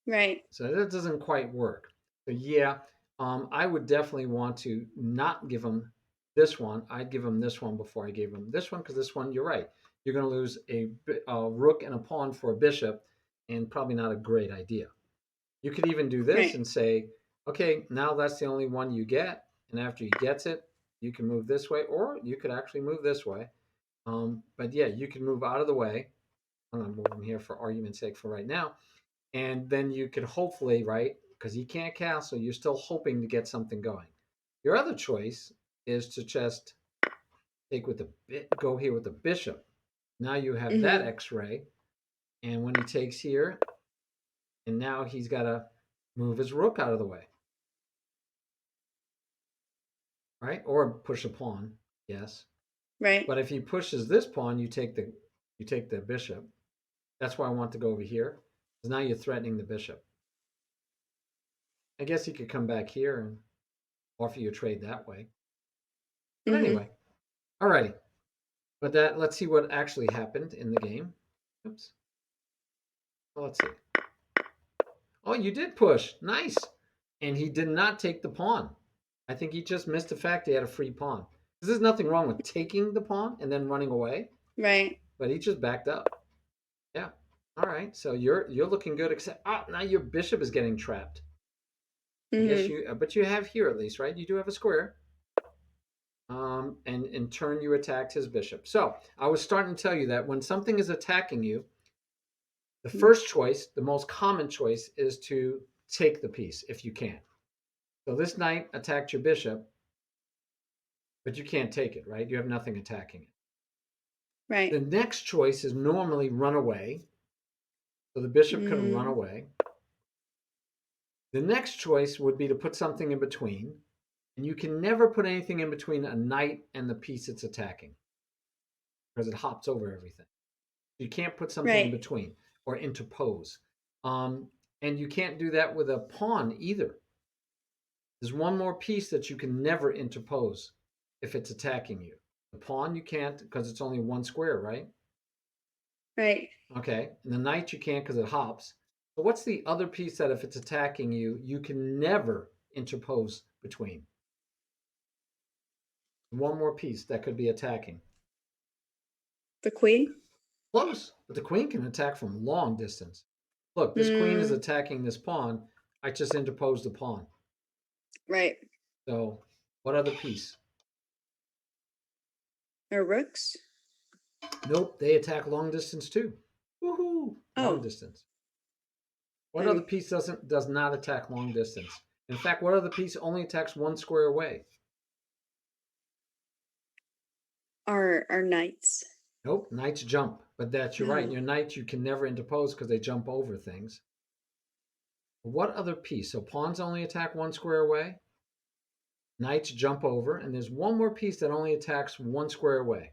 Right. So that doesn't quite work. So yeah, I would definitely want to not give him this one. I'd give him this one before I gave him this one because this one, you're right. You're going to lose a rook and a pawn for a bishop. and probably not a great idea. You could even do this Right. and say, okay, now that's the only one you get. And after he gets it, you can move this way, or you could actually move this way. But yeah, you can move out of the way. I'm going to move him here for argument's sake for right now. And then you could hopefully, right, because he can't castle, you're still hoping to get something going. Your other choice is to just take with the go here with the bishop. Now you have that Mm-hmm. X-ray, and when he takes here, and now he's got to move his rook out of the way, right? Or push a pawn, yes. Right. But if he pushes this pawn, you take the bishop. That's why I want to go over here, because now you're threatening the bishop. I guess he could come back here and offer you a trade that way. But Mm-hmm. anyway, alrighty. But let's see what actually happened in the game. Oops. Well, let's see. Oh, you did push. Nice. And he did not take the pawn. I think he just missed the fact he had a free pawn. There's nothing wrong with taking the pawn and then running away, Right. but he just backed up. Yeah. All right. So you're looking good. Except now your bishop is getting trapped. I guess Mm-hmm. but you have here at least, right? You do have a square. And in turn you attacked his bishop. So I was starting to tell you that when something is attacking you, the first choice, the most common choice, is to take the piece if you can. So this knight attacked your bishop, but you can't take it, right? You have nothing attacking it. Right. The next choice is normally run away. So the bishop could run Mm, away. The next choice would be to put something in between. And you can never put anything in between a knight and the piece it's attacking because it hops over everything. You can't put something in right. between or interpose. And you can't do that with a pawn either. There's one more piece that you can never interpose if it's attacking you. The pawn you can't because it's only one square, right? Right. Okay. And the knight you can't because it hops. So what's the other piece that if it's attacking you, you can never interpose between? One more piece that could be attacking. The queen. Close, but the queen can attack from long distance. Look, this queen is Mm, attacking this pawn. I just interposed the pawn. right. So what other piece? Or rooks. Nope, they attack long distance too. Woohoo! Long Oh. distance. What other Um, piece does not attack long distance? In fact, what other piece only attacks one square away? our knights. Nope, knights jump. But you're right. Oh. Your knights you can never interpose because they jump over things. What other piece? So pawns only attack one square away. Knights jump over, and there's one more piece that only attacks one square away.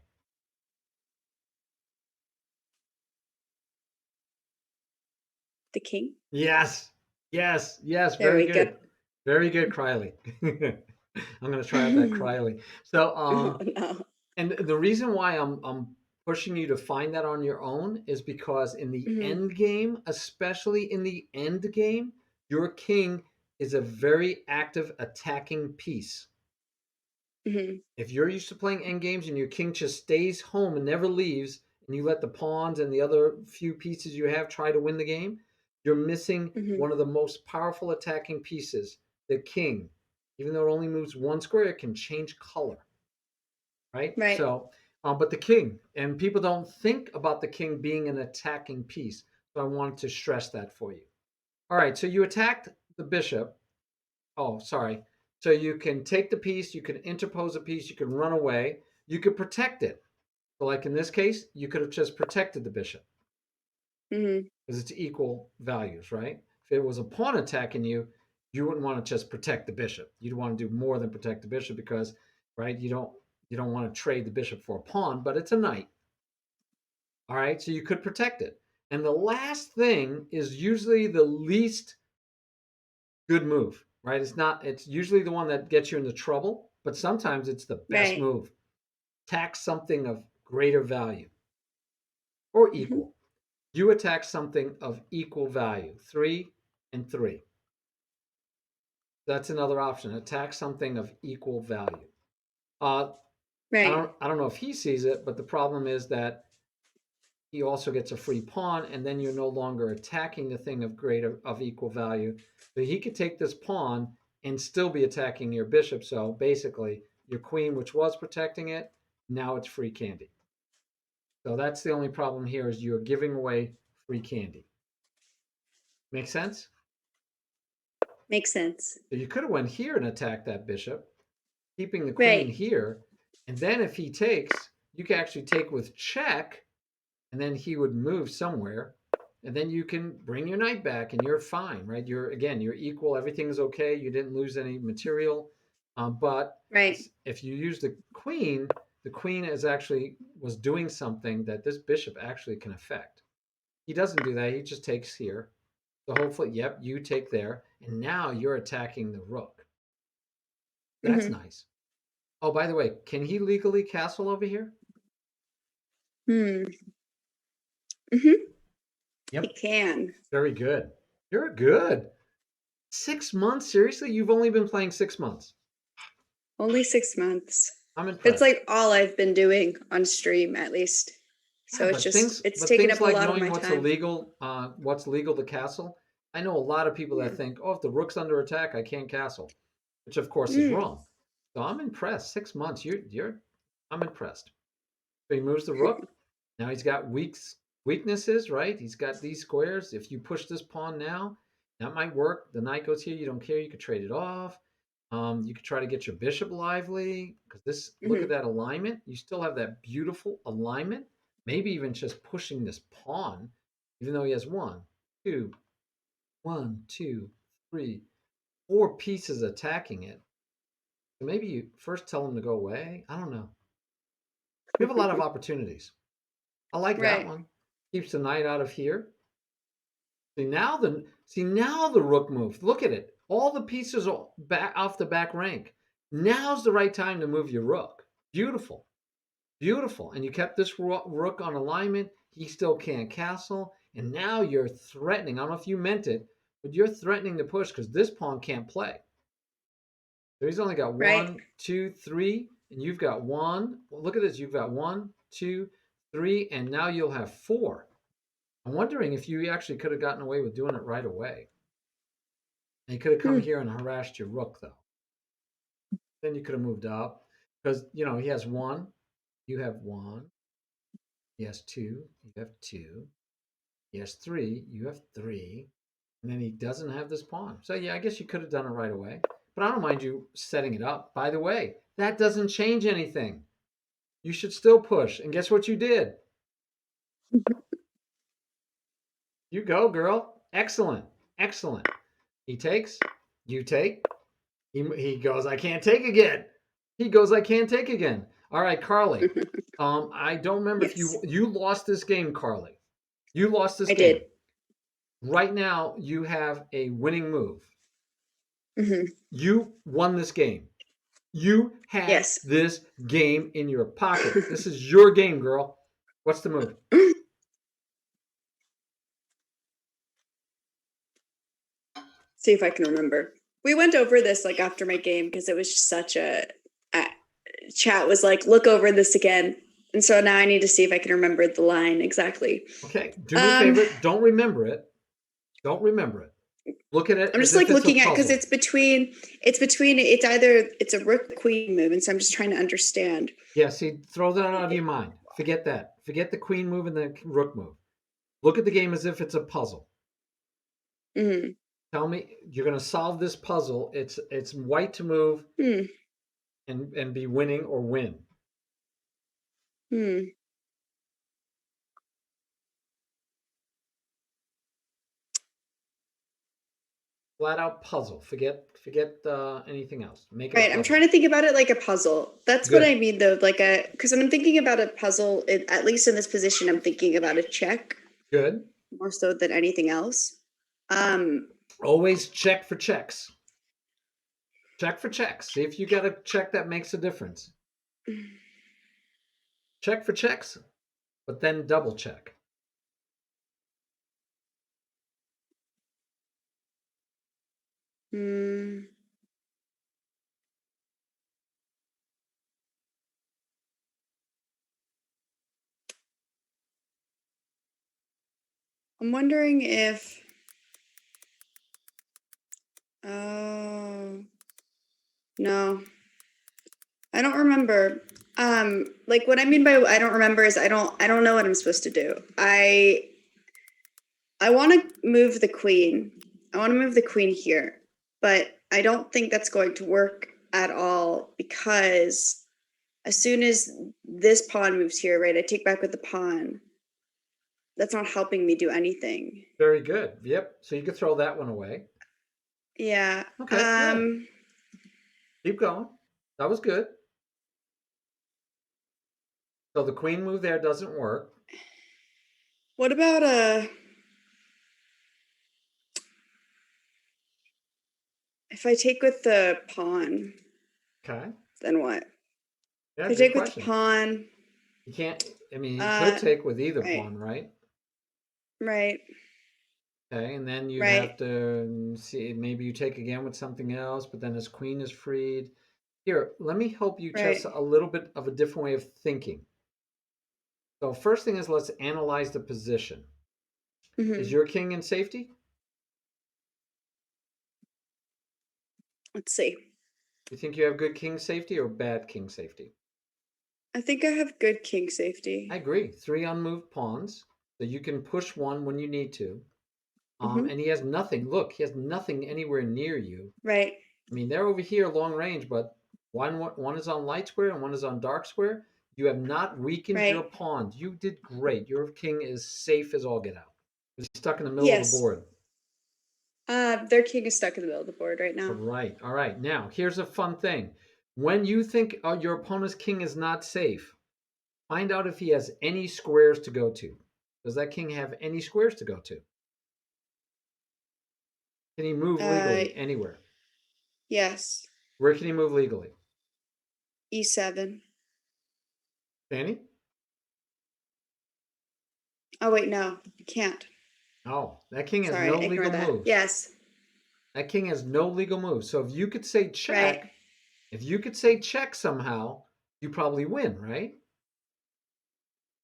The king. Yes, yes, yes. There Very we go. good, very good, Cryly. I'm going to try out that Cryly. So, Oh no. and the reason why I'm pushing you to find that on your own is because in the Mm-hmm. end game, especially in the end game, your king is a very active attacking piece. Mm-hmm. If you're used to playing end games and your king just stays home and never leaves, and you let the pawns and the other few pieces you have try to win the game, you're missing Mm-hmm. one of the most powerful attacking pieces, the king. Even though it only moves one square, it can change color, right? Right. So, but the king, and people don't think about the king being an attacking piece. So I wanted to stress that for you. All right, so you attacked the bishop. Oh, sorry. So you can take the piece, you can interpose a piece, you can run away, you could protect it. So, like in this case, you could have just protected the bishop Mm-hmm. because it's equal values, right? If it was a pawn attacking you, you wouldn't want to just protect the bishop. You'd want to do more than protect the bishop because, right, you don't want to trade the bishop for a pawn, but it's a knight. All right, so you could protect it. And the last thing is usually the least good move, right? It's usually the one that gets you into trouble, but sometimes it's the best Right. move. Tax something of greater value or Mm-hmm. equal. You attack something of equal value, 3 and 3. That's another option. Attack something of equal value. Uh, I Right. don't I don't know if he sees it, but the problem is that he also gets a free pawn, and then you're no longer attacking the thing of equal value. But he could take this pawn and still be attacking your bishop. So basically, your queen, which was protecting it, now it's free candy. So that's the only problem here is you're giving away free candy. Make sense? Makes sense. So you could have went here and attacked that bishop, keeping the queen Right. here. And then if he takes, you can actually take with check, and then he would move somewhere. And then you can bring your knight back and you're fine, right? You're equal. Everything's okay. You didn't lose any material. But Right. if you use the queen was doing something that this bishop actually can affect. He doesn't do that. He just takes here. So hopefully, yep, you take there. And now you're attacking the rook. That's nice. Oh, by the way, can he legally castle over here? Hmm. Yep. He can. Very good. You're good. 6 months? Seriously? You've only been playing 6 months. Only 6 months. I'm impressed. It's like all I've been doing on stream, at least. So Yeah, it's taken up a like lot of knowing my what's time. illegal, what's legal to castle. I know a lot of people that think, oh, if the rook's under attack, I can't castle, which of course is wrong. So I'm impressed. 6 months. I'm impressed. So he moves the rook. Now he's got weaknesses, right? He's got these squares. If you push this pawn now, that might work. The knight goes here. You don't care. You could trade it off. You could try to get your bishop lively because look at that alignment. You still have that beautiful alignment. Maybe even just pushing this pawn, even though he has 2, 3, 4 pieces attacking it. So maybe you first tell him to go away. I don't know. You have a lot of opportunities. I like that one. Keeps the knight out of here. See now the rook moved. Look at it. All the pieces are back off the back rank. Now's the right time to move your rook. Beautiful. Beautiful. And you kept this rook on alignment. He still can't castle. And now you're threatening. I don't know if you meant it, but you're threatening to push because this pawn can't play. So he's only got 1, 2, 3, and you've got 1. Well, look at this. You've got 1, 2, 3, and now you'll have 4. I'm wondering if you actually could have gotten away with doing it right away. And you could have come here and harassed your rook, though. Then you could have moved up because, he has 1. You have 1. He has 2. You have 2. He has 3. You have 3. And then he doesn't have this pawn. So, yeah, I guess you could have done it right away. But I don't mind you setting it up. By the way, that doesn't change anything. You should still push. And guess what you did? You go, girl. Excellent. Excellent. He takes. You take. He goes, I can't take again. He goes, I can't take again. All right, Carly. I don't remember if you lost this game, Carly. You lost this game. I did. Right now, you have a winning move. You won this game. You had this game in your pocket. This is your game, girl. What's the move? See if I can remember. We went over this like after my game because it was just such a chat was like, look over this again. And so now I need to see if I can remember the line exactly. Okay. Do me a favor. Don't remember it. Don't remember it. Look at it. I'm just like looking at because it's a rook queen move, and so I'm just trying to understand. Yeah, see, throw that out of your mind. Forget that. Forget the queen move and the rook move. Look at the game as if it's a puzzle. Tell me you're going to solve this puzzle. It's white to move and be winning or win. Flat out puzzle. Forget anything else. Make it right. I'm trying to think about it like a puzzle. That's what I mean, though. Like because I'm thinking about a puzzle. At least in this position, I'm thinking about a check. Good. More so than anything else. Always check for checks. Check for checks. See if you got a check that makes a difference. Check for checks, but then double check. I'm wondering if. Oh. No. I don't remember. Like what I mean by I don't remember is I don't know what I'm supposed to do. I want to move the queen. I want to move the queen here, but I don't think that's going to work at all because as soon as this pawn moves here, right, I take back with the pawn. That's not helping me do anything. Very good. Yep. So you could throw that one away. Yeah. Okay, good. Keep going. That was good. So the queen move there doesn't work. What about if I take with the pawn? Okay. Then what? Yeah, If I good take with the question. pawn. You can't, I mean, you could take with either right. pawn, right? Right. Okay, and then you Right. have to see, maybe you take again with something else, but then his queen is freed. Here, let me help you Right. chess a little bit of a different way of thinking. So first thing is let's analyze the position. Is your king in safety? Let's see. You think you have good king safety or bad king safety? I think I have good king safety. I agree. 3 unmoved pawns, so you can push one when you need to. And he has nothing. Look, he has nothing anywhere near you. Right. I mean, they're over here long range, but one is on light square and one is on dark square. You have not weakened your Right. pawns. You did great. Your king is safe as all get out. He's stuck in the middle of the Yes. board. Their king is stuck in the middle of the board right now. All right. Now, here's a fun thing. When you think your opponent's king is not safe, find out if he has any squares to go to. Does that king have any squares to go to? Can he move legally anywhere? Yes. Where can he move legally? E7. Danny? Oh wait, no, you can't. Oh, that king has Sorry, no ignore legal that. moves. Yes. That king has no legal moves. So if you could say check, Right. if you could say check somehow, you probably win, right?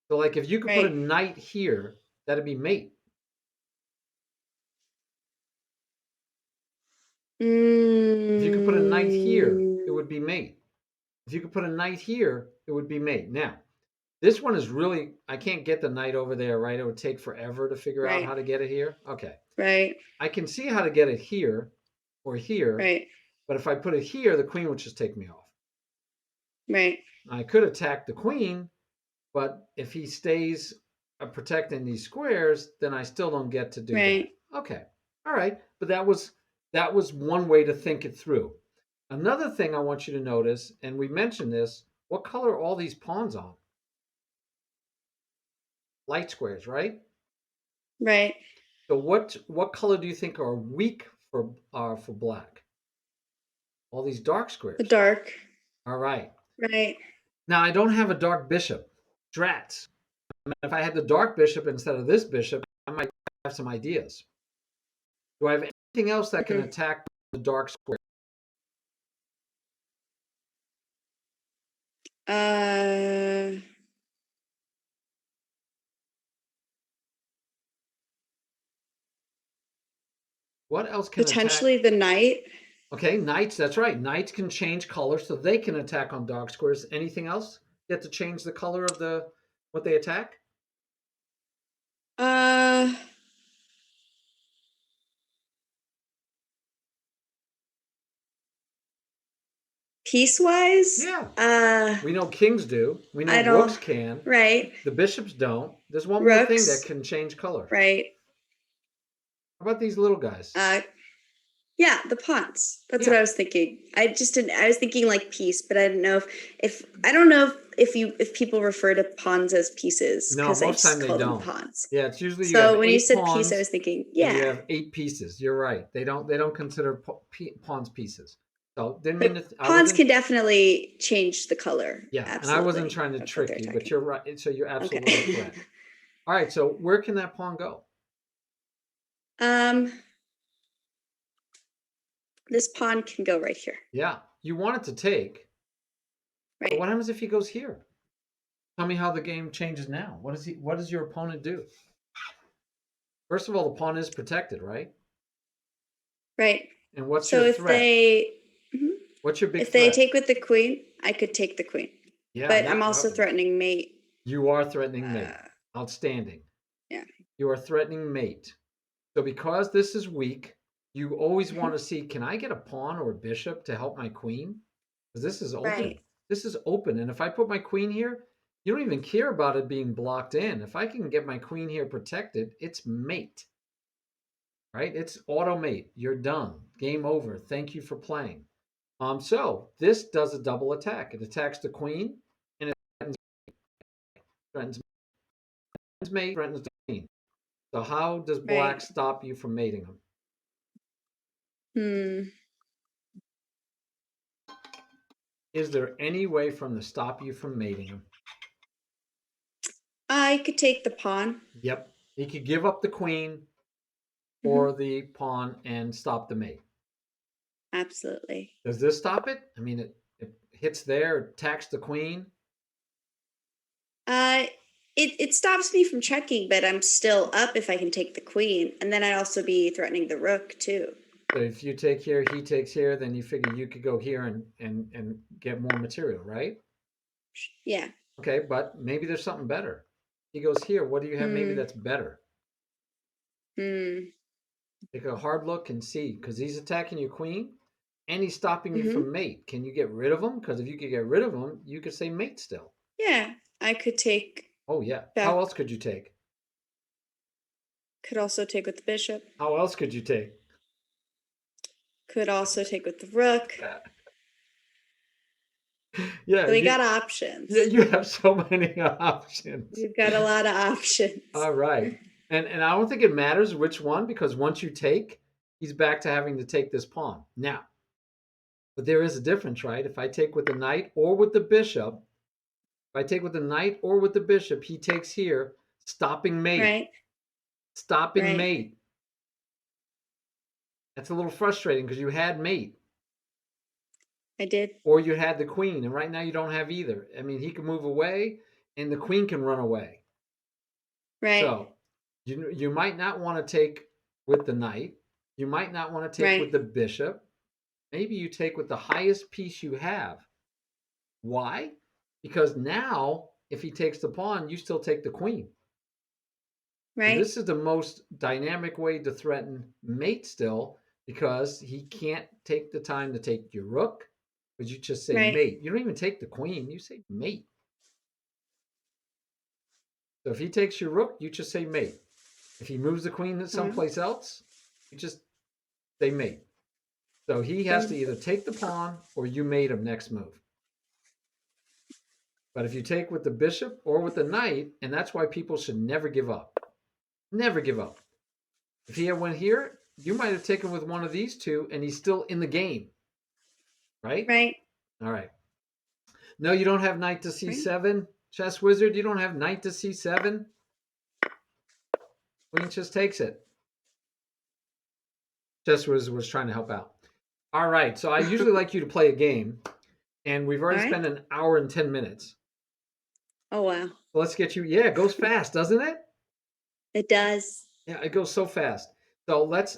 So like if you could put a Right. knight here, that'd be mate. If you could put a knight here, it would be mate. If you could put a knight here, it would be mate. Now, this one is really, I can't get the knight over there, right? It would take forever to figure out Right. how to get it here. Okay. Right. I can see how to get it here or here. Right. But if I put it here, the queen would just take me off. Right. I could attack the queen, but if he stays protecting these squares, then I still don't get to do Right. that. Okay. All right. But that was one way to think it through. Another thing I want you to notice, and we mentioned this, what color are all these pawns on? Light squares, right? Right. So what color do you think are weak for black? All these dark squares. The dark. All right. Right. Now I don't have a dark bishop. Drats. If I had the dark bishop instead of this bishop, I might have some ideas. Do I have anything else that can attack the dark square? What else can Potentially attack? the knight. Okay, knights, that's right. Knights can change color so they can attack on dark squares. Anything else? You have to change the color of what they attack? Piecewise? Yeah. We know kings do. We know I don't. rooks can. Right. The bishops don't. There's one more thing that can change color. Right. How about these little guys? Yeah, the pawns. That's what I was thinking. I just didn't. I was thinking like piece, but I didn't know if I don't know if people refer to pawns as pieces No, because I most time just they call them don't. pawns. Yeah, it's usually you So have when you 8 said pawns piece, I was thinking, and you yeah, have 8 pieces. You're right. They don't consider pawns pieces. So didn't mean but to, pawns can definitely change the color. yeah, Absolutely. and I wasn't trying to That's what trick they're you, but attacking. you're right. So you're absolutely Okay. correct. All right, so where can that pawn go? This pawn can go right here. Yeah, you want it to take. Right. But what happens if he goes here? Tell me how the game changes now. What does your opponent do? First of all, the pawn is protected, right? Right. And what's So your if threat? they mhm. What's your big if they threat? take with the queen, I could take the queen. Yeah, But I'm that also threatening mate. you are threatening mate. Uh, Outstanding. yeah. You are threatening mate. So because this is weak, you always want Mhm. to see, can I get a pawn or a bishop to help my queen? Because this is open. Right. This is open. And if I put my queen here, you don't even care about it being blocked in. If I can get my queen here protected, it's mate, right? It's auto mate. You're done. Game over. Thank you for playing. So this does a double attack. It attacks the queen and it threatens mate, threatens the queen. So how does black Right. stop you from mating them? Hmm. Is there any way for him to stop you from mating them? I could take the pawn. Yep. He could give up the queen or Hmm. the pawn and stop the mate. Absolutely. Does this stop it? I mean, it hits there, attacks the queen. Uh, it stops me from checking, but I'm still up if I can take the queen, and then I'd also be threatening the rook too. So if you take here, he takes here, then you figure you could go here and get more material, right? Yeah. Okay, but maybe there's something better. He goes here. What do you have maybe Hmm. that's better? Hmm. Take a hard look and see, because he's attacking your queen and he's stopping you Hmm. from mate. Can you get rid of him? Because if you could get rid of him, you could say mate still. Yeah. I could take Oh yeah. How back. else could you take? Could also take with the bishop. How else could you take? Could also take with the rook. Yeah, So we got yeah, options. you have so many options. We've got a lot of options. All right. And I don't think it matters which one because once you take, he's back to having to take this pawn. Now, but there is a difference, right? If I take with the knight or with the bishop, if I take with the knight or with the bishop, he takes here, stopping mate. Right. Stopping Right. mate. That's a little frustrating because you had mate I did. or you had the queen, and right now you don't have either. I mean, he can move away and the queen can run away. Right. So you might not want to take with the knight. You might not want to take with Right. the bishop. Maybe you take with the highest piece you have. Why? Because now, if he takes the pawn, you still take the queen. So Right. this is the most dynamic way to threaten mate still because he can't take the time to take your rook, but you just say Right. mate. You don't even take the queen, you say mate. So if he takes your rook, you just say mate. If he moves the queen to Wow. someplace else, you just say mate. So he has to Mm. either take the pawn or you mate him next move. But if you take with the bishop or with the knight, and that's why people should never give up. Never give up. If he had went here, you might have taken with one of these two and he's still in the game, right? Right. All right. No, you don't have knight to Right. c7, chess wizard. You don't have knight to c7. Queen just takes it. Chess wizard was trying to help out. All right. So I usually like you to play a game, and we've All already right. spent an hour and 10 minutes. Oh wow. So let's get you. Yeah, it goes fast, doesn't it? It does. Yeah, it goes so fast. So let's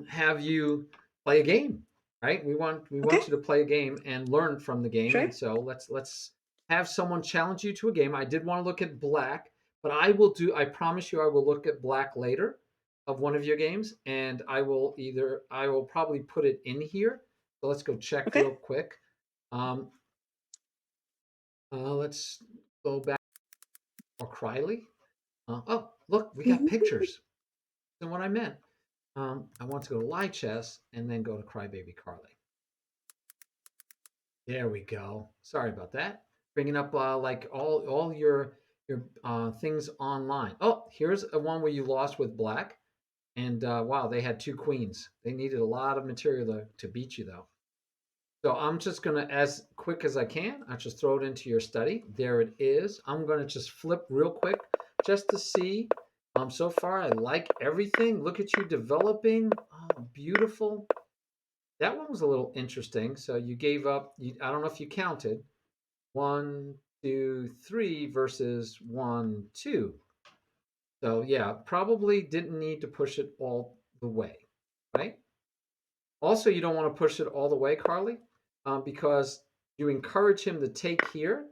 have you play a game, right? We want Okay. you to play a game and learn from the game. Sure. And so let's have someone challenge you to a game. I did want to look at black, but I promise you I will look at black later of one of your games and I will probably put it in here. So let's go check Okay. real quick. Um let's go back or Criley. Oh, look, we got pictures. That's what I meant. I want to go to live chess and then go to CryBabyCarly. There we go. Sorry about that. Bringing up like all your things online. Oh, here's a one where you lost with black, and wow, they had two queens. They needed a lot of material to beat you though. So I'm just gonna, as quick as I can, I just throw it into your study. There it is. I'm gonna just flip real quick just to see. So far I like everything. Look at you developing. Oh, beautiful. That one was a little interesting. So you gave up. I don't know if you counted 1, 2, 3 versus 1, 2. So yeah, probably didn't need to push it all the way, right? Also, you don't want to push it all the way, Carly, because you encourage him to take here,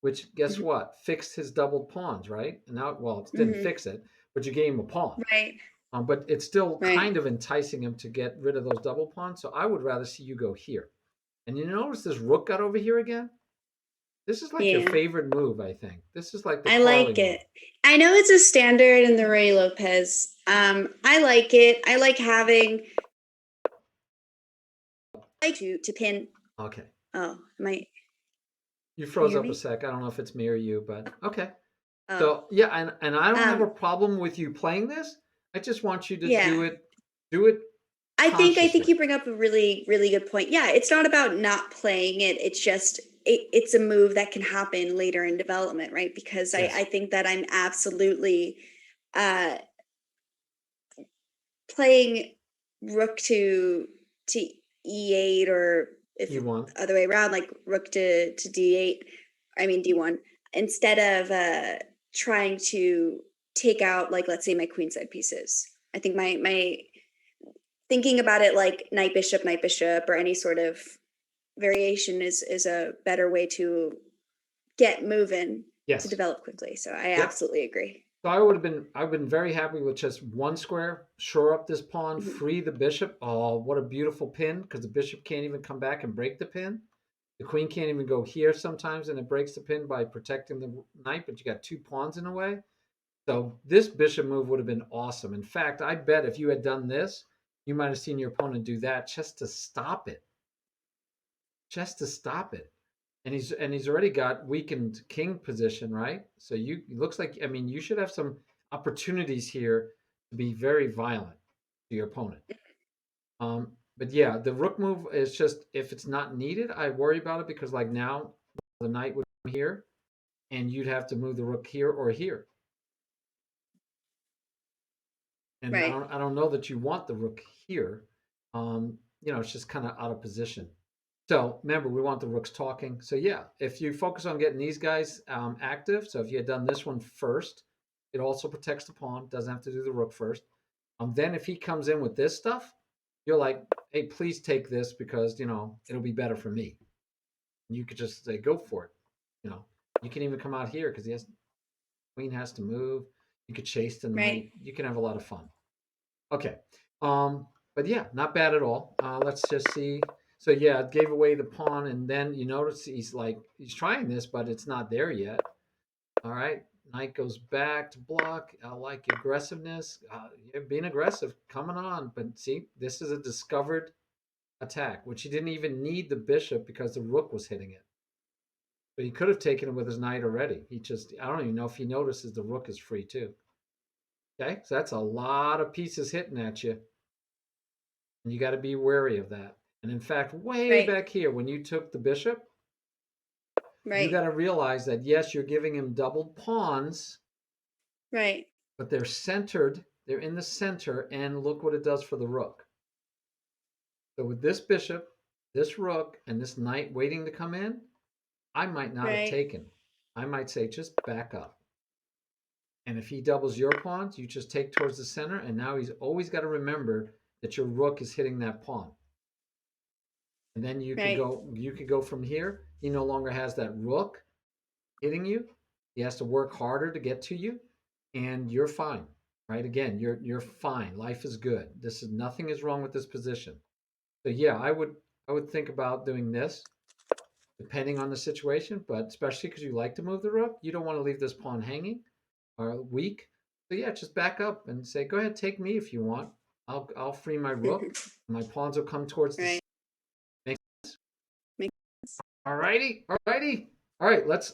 which guess Mhm. what? Fixed his doubled pawns, right? And now, well, it didn't Mhm. fix it, but you gave him a pawn. Right. But it's still Right. kind of enticing him to get rid of those double pawns. So I would rather see you go here. And you notice this rook got over here again? This is like your Yeah. favorite move, I think. This is like the I Carly like move. it. I know it's a standard in the Ray Lopez. I like it. I like having like to pin. Okay. Oh, am I? You Can you froze hear up a me? sec. I don't know if it's me or you, but okay. Oh, So yeah, and I don't have a um, problem with you playing this. I just want you to yeah. do it I think consciously. you bring up a really good point. Yeah, it's not about not playing it. It's just it's a move that can happen later in development, right? Because I Yes. think that I'm absolutely uh playing rook to e8, or if E1. other way around, like rook to d8, I mean d1, instead of trying to take out, like, let's say, my queenside pieces. I think my thinking about it like knight bishop, or any sort of variation is a better way to get moving to Yes. develop quickly. So I Yep. absolutely agree. So I've been very happy with just one square, shore up this pawn, Mhm. free the bishop. Oh, what a beautiful pin, because the bishop can't even come back and break the pin. The queen can't even go here sometimes, and it breaks the pin by protecting the knight, but you got two pawns in the way. So this bishop move would have been awesome. In fact, I bet if you had done this, you might have seen your opponent do that just to stop it. Just to stop it. And he's already got weakened king position, right? So you it looks like, I mean, you should have some opportunities here to be very violent to your opponent. But yeah, the rook move is just, if it's not needed, I worry about it, because like now the knight would come here and you'd have to move the rook here or here. And Right. I don't know that you want the rook here. It's just kind of out of position. So remember, we want the rooks talking. So yeah, if you focus on getting these guys active, so if you had done this one first, it also protects the pawn. Doesn't have to do the rook first. Then if he comes in with this stuff, you're like, hey, please take this, because it'll be better for me. And you could just say, go for it. You know, you can even come out here because queen has to move. You could chase the Right. knight. You can have a lot of fun. Okay. But yeah, not bad at all. Let's just see. So yeah, it gave away the pawn, and then you notice he's trying this, but it's not there yet. All right. Knight goes back to block. I like aggressiveness. You're being aggressive, coming on. But see, this is a discovered attack, which he didn't even need the bishop because the rook was hitting it. But he could have taken it with his knight already. I don't even know if he notices the rook is free too. Okay, so that's a lot of pieces hitting at you. And you got to be wary of that. And in fact, way Right. back here, when you took the bishop, you Right. got to realize that yes, you're giving him doubled pawns, Right. but they're centered. They're in the center, and look what it does for the rook. So with this bishop, this rook, and this knight waiting to come in, I might not have Right. taken. I might say just back up. And if he doubles your pawns, you just take towards the center, and now he's always got to remember that your rook is hitting that pawn. And then Right. you could go from here. He no longer has that rook hitting you. He has to work harder to get to you, and you're fine. Right? Again, you're fine. Life is good. Nothing is wrong with this position. So yeah, I would think about doing this depending on the situation, but especially because you like to move the rook, you don't want to leave this pawn hanging or weak. So yeah, just back up and say, go ahead, take me if you want. I'll free my rook. My pawns will come towards the. Right. Makes sense. All righty, all righty. All right, let's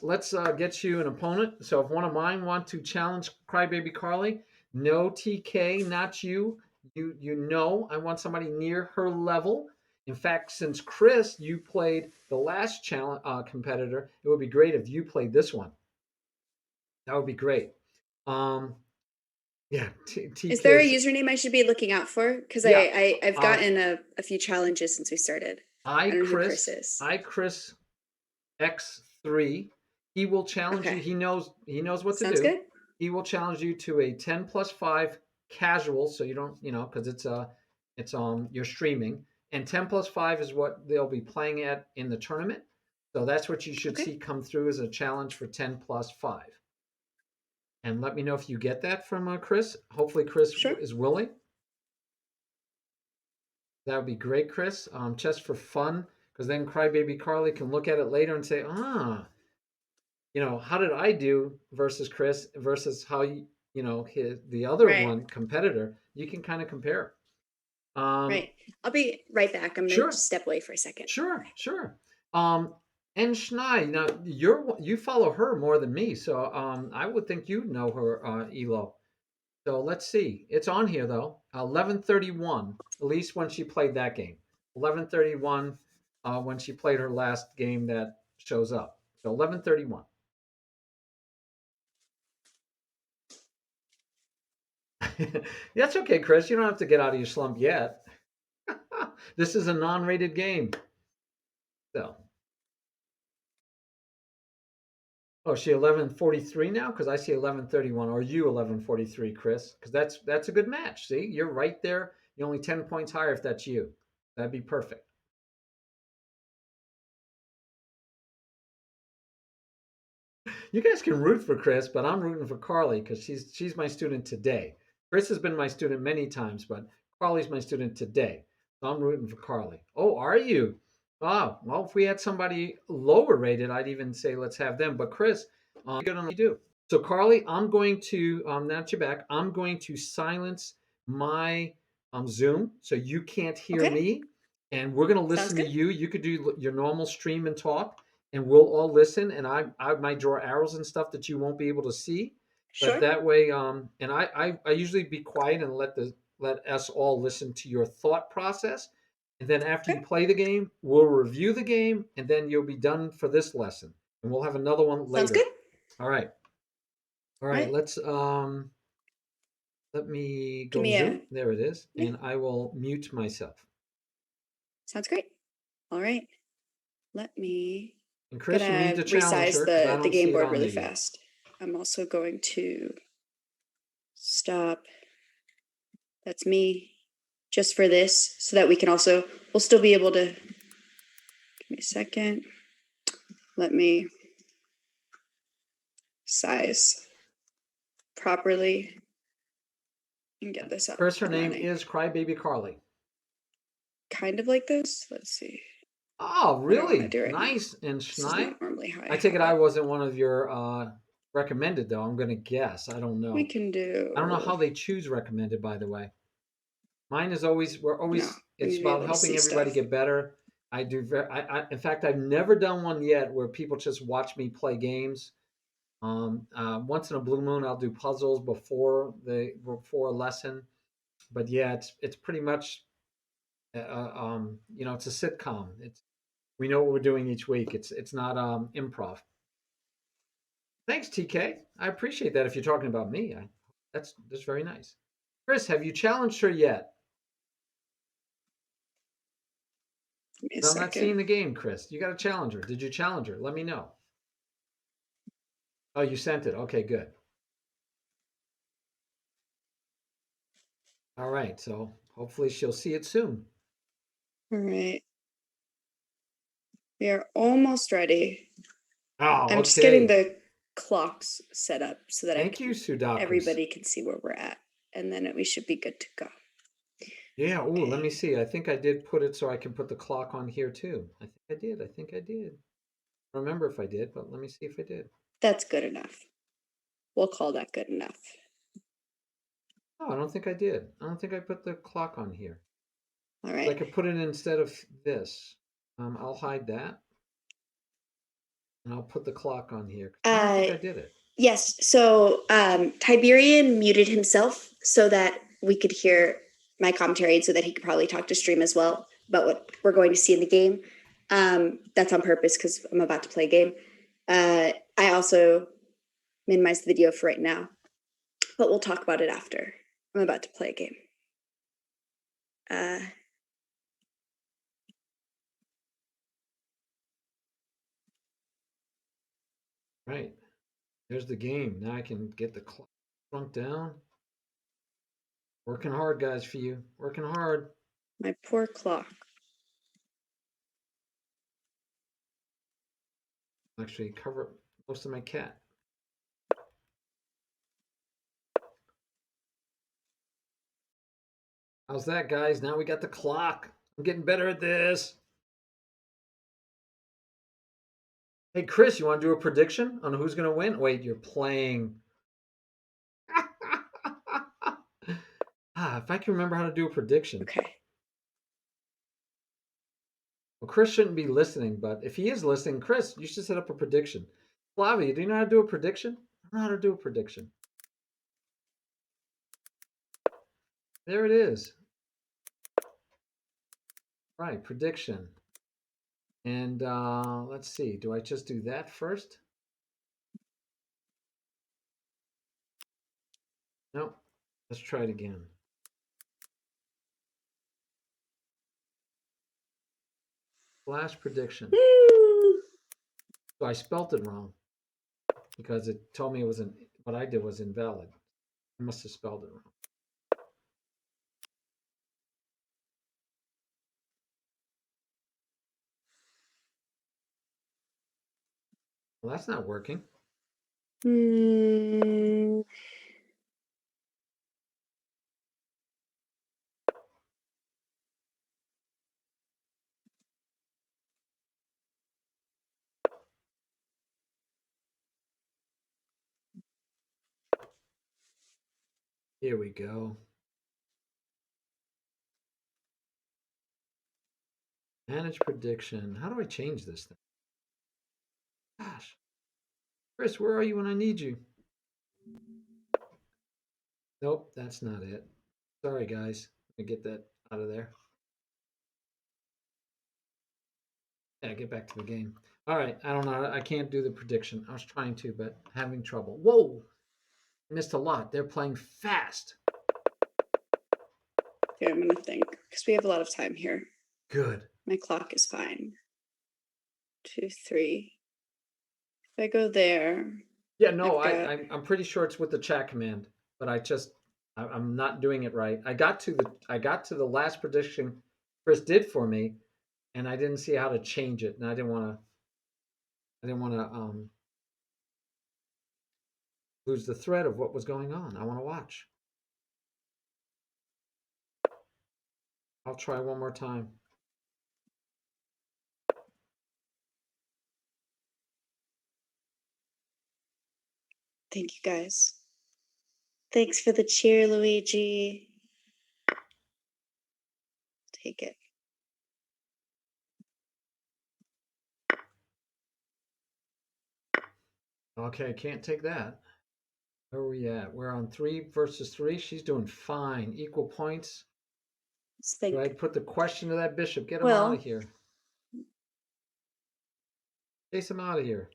get you an opponent. So if one of mine want to challenge CryBabyCarly, no TK, not you. You know I want somebody near her level. In fact, since Chris, you played the last challenge competitor, it would be great if you played this one. That would be great. Um, yeah, Is there a TK's. username I should be looking out for? Because Yeah, I've um, gotten a few challenges since we started. I don't know who Chris is. I Chris X3. He will challenge you. Okay. He knows what to Sounds do. good. he will challenge you to a 10+5 casual. So you don't, because it's you're streaming, and 10+5 is what they'll be playing at in the tournament. So that's what you should Okay. see come through as a challenge for 10+5. And let me know if you get that from Chris. Hopefully, Chris Sure. is willing. That would be great, Chris. Just for fun, because then CryBabyCarly can look at it later and say, how did I do versus Chris versus how the other Right. one competitor. You can kind of compare. Right. I'll be right back. I'm gonna Sure, just step away for a second. sure. And Schnei, now you follow her more than me, so I would think you know her, Elo. So let's see. It's on here though. 11:31. At least when she played that game. 11:31. When she played her last game that shows up. So 11:31. That's okay, Chris. You don't have to get out of your slump yet. This is a non-rated game. So, oh, is she 11:43 now? Because I see 11:31. Or you 11:43, Chris? Because that's a good match. See, you're right there. You're only 10 points higher if that's you. That'd be perfect. You guys can root for Chris, but I'm rooting for Carly because she's my student today. Chris has been my student many times, but Carly's my student today. So I'm rooting for Carly. Oh, are you? Oh, well, if we had somebody lower rated, I'd even say let's have them. But Chris, good on you do. So Carly, I'm going to now that you're back, I'm going to silence my Zoom so you can't hear Okay. me, and we're going to Sounds listen to good. you. You could do your normal stream and talk, and we'll all listen. And I might draw arrows and stuff that you won't be able to see, but Sure. that way, and I usually be quiet and let us all listen to your thought process. And then after you Okay. play the game, we'll review the game, and then you'll be done for this lesson, and we'll have another one Sounds later. good. All right. All All right. right. Let me Give go to me a. Zoom. There it is, Yeah. and I will mute myself. Sounds great. All right. Let me. And Chris, you need Gonna to challenge resize her because I the don't game see it board on really there yet. fast. I'm also going to stop. That's me. Just for this, so that we can also. We'll still be able to. Give me a second. Let me size properly and get this up Chris, her and name running. is CryBabyCarly. Kind of like this. Let's see. Oh, What do I want to really? do right now? Nice. And This is Schnei? not normally how I I take have it I it. wasn't one of your recommended though. I'm gonna guess. I don't We know. can I don't know do. how they choose recommended, by the way. Mine is always No, we need it's to be about able to helping see everybody stuff. get better. I do in fact I've never done one yet where people just watch me play games. Once in a blue moon I'll do puzzles before a lesson. But yeah, it's pretty much it's a sitcom. It's we know what we're doing each week. It's not improv. Thanks, TK. I appreciate that. If you're talking about me, that's very nice. Chris, have you challenged her yet? Give me a 'Cause I'm not seeing second. the game, Chris. You got to challenge her. Did you challenge her? Let me know. Oh, you sent it. Okay, good. All right. So hopefully she'll see it soon. All right. We are almost ready. Oh, I'm just getting okay. the clocks set up so that Thank you, Sudakus. everybody can see where we're at. And then we should be good to go. Yeah. Oh, let me see. I think I did put it so I can put the clock on here too. I think I did. I think I did. I don't remember if I did, but let me see if I did. That's good enough. We'll call that good enough. Oh, I don't think I did. I don't think I put the clock on here. All I right. could put it instead of this. I'll hide that, and I'll put the clock on here. I don't think I did it. Yes. So Tiberian muted himself so that we could hear my commentary and so that he could probably talk to stream as well about what we're going to see in the game. That's on purpose because I'm about to play a game. I also minimized the video for right now, but we'll talk about it after. I'm about to play a game. Right. There's the game. Now I can get the clock shrunk down. Working hard, guys, for you. Working hard. My poor clock. Actually, cover most of my cat. How's that, guys? Now we got the clock. I'm getting better at this. Hey, Chris, you want to do a prediction on who's going to win? Wait, you're playing. If I can remember how to do a prediction. Okay. Well, Chris shouldn't be listening, but if he is listening, Chris, you should set up a prediction. Flavia, do you know how to do a prediction? I don't know how to do a prediction. There it is. Right, prediction. And let's see. Do I just do that first? No. Let's try it again. Flash prediction. So I spelt it wrong because it told me it was what I did was invalid. I must have spelled it wrong. Well, that's not working. Here we go. Manage prediction. How do I change this thing? Gosh. Chris, where are you when I need you? Nope, that's not it. Sorry, guys. Let me get that out of there. Yeah, get back to the game. All right, I don't know. I can't do the prediction. I was trying to, but having trouble. Whoa! Missed a lot. They're playing fast. Here, I'm gonna think because we have a lot of time here. Good. My clock is fine. 2, 3. If I go there. Yeah, no, I've I'm pretty sure it's with the chat command, but I'm not doing it right. I got to the last prediction Chris did for me, and I didn't see how to change it, and I didn't want to lose the thread of what was going on. I want to watch. I'll try one more time. Thank you, guys. Thanks for the cheer, Luigi. Take it. Okay, can't take that. Where are we at? We're on 3 versus 3. She's doing fine. Equal points. Let's think. Go ahead, put the question to that bishop. Get him Well, out of here. Chase him out of here.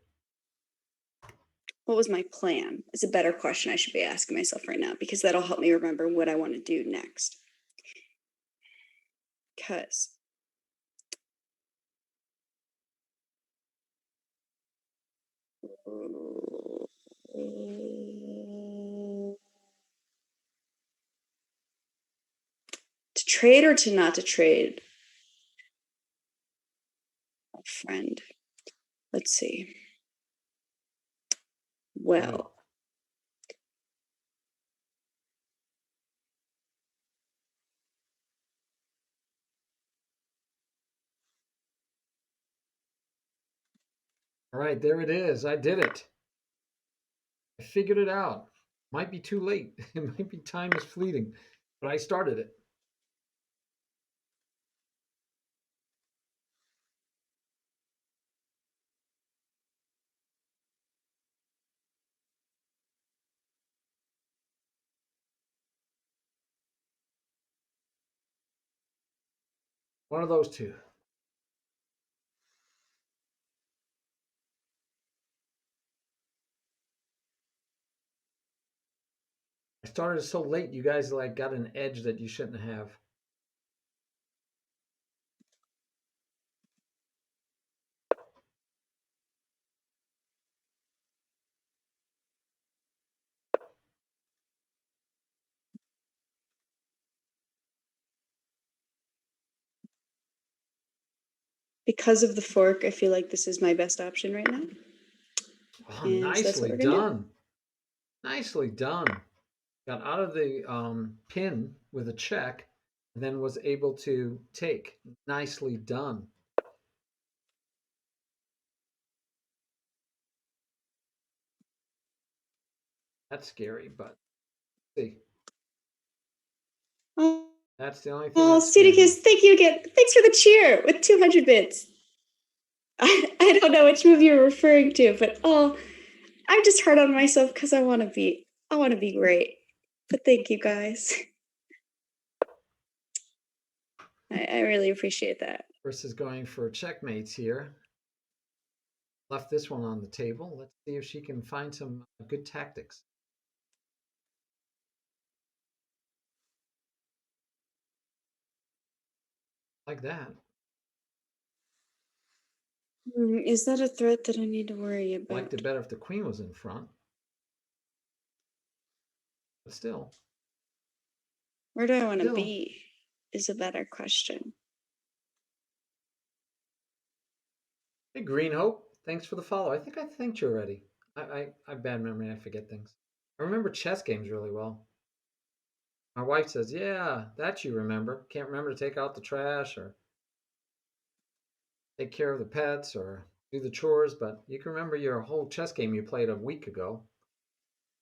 what was my plan? It's a better question I should be asking myself right now because that'll help me remember what I want to do next. Because to trade or to not to trade? My friend. Let's see. Well, All right, there it is. I did it. I figured it out. Might be too late. It might be time is fleeting, but I started it. One of those two. I started so late, you guys like got an edge that you shouldn't have. Because of the fork, I feel like this is my best option right now. Oh, And so that's what nicely we're gonna do. done. Nicely done. Got out of the pin with a check, and then was able to take. Nicely done. That's scary, but see, Oh, that's the only thing oh that's scary. Studicus, thank you again. Thanks for the cheer with 200 bits. I don't know which move you're referring to, but I'm just hard on myself because I want to be great. But thank you guys. I really appreciate that. Versus going for checkmates here. Left this one on the table. Let's see if she can find some good tactics. Like that. Is that a threat that I need to worry about? Liked it better if the queen was in front. But still. Where do I want to be is a better question. Hey, Green Hope. Thanks for the follow. I think I thanked you already. I have bad memory. I forget things. I remember chess games really well. My wife says, yeah, that you remember. Can't remember to take out the trash or take care of the pets or do the chores, but you can remember your whole chess game you played a week ago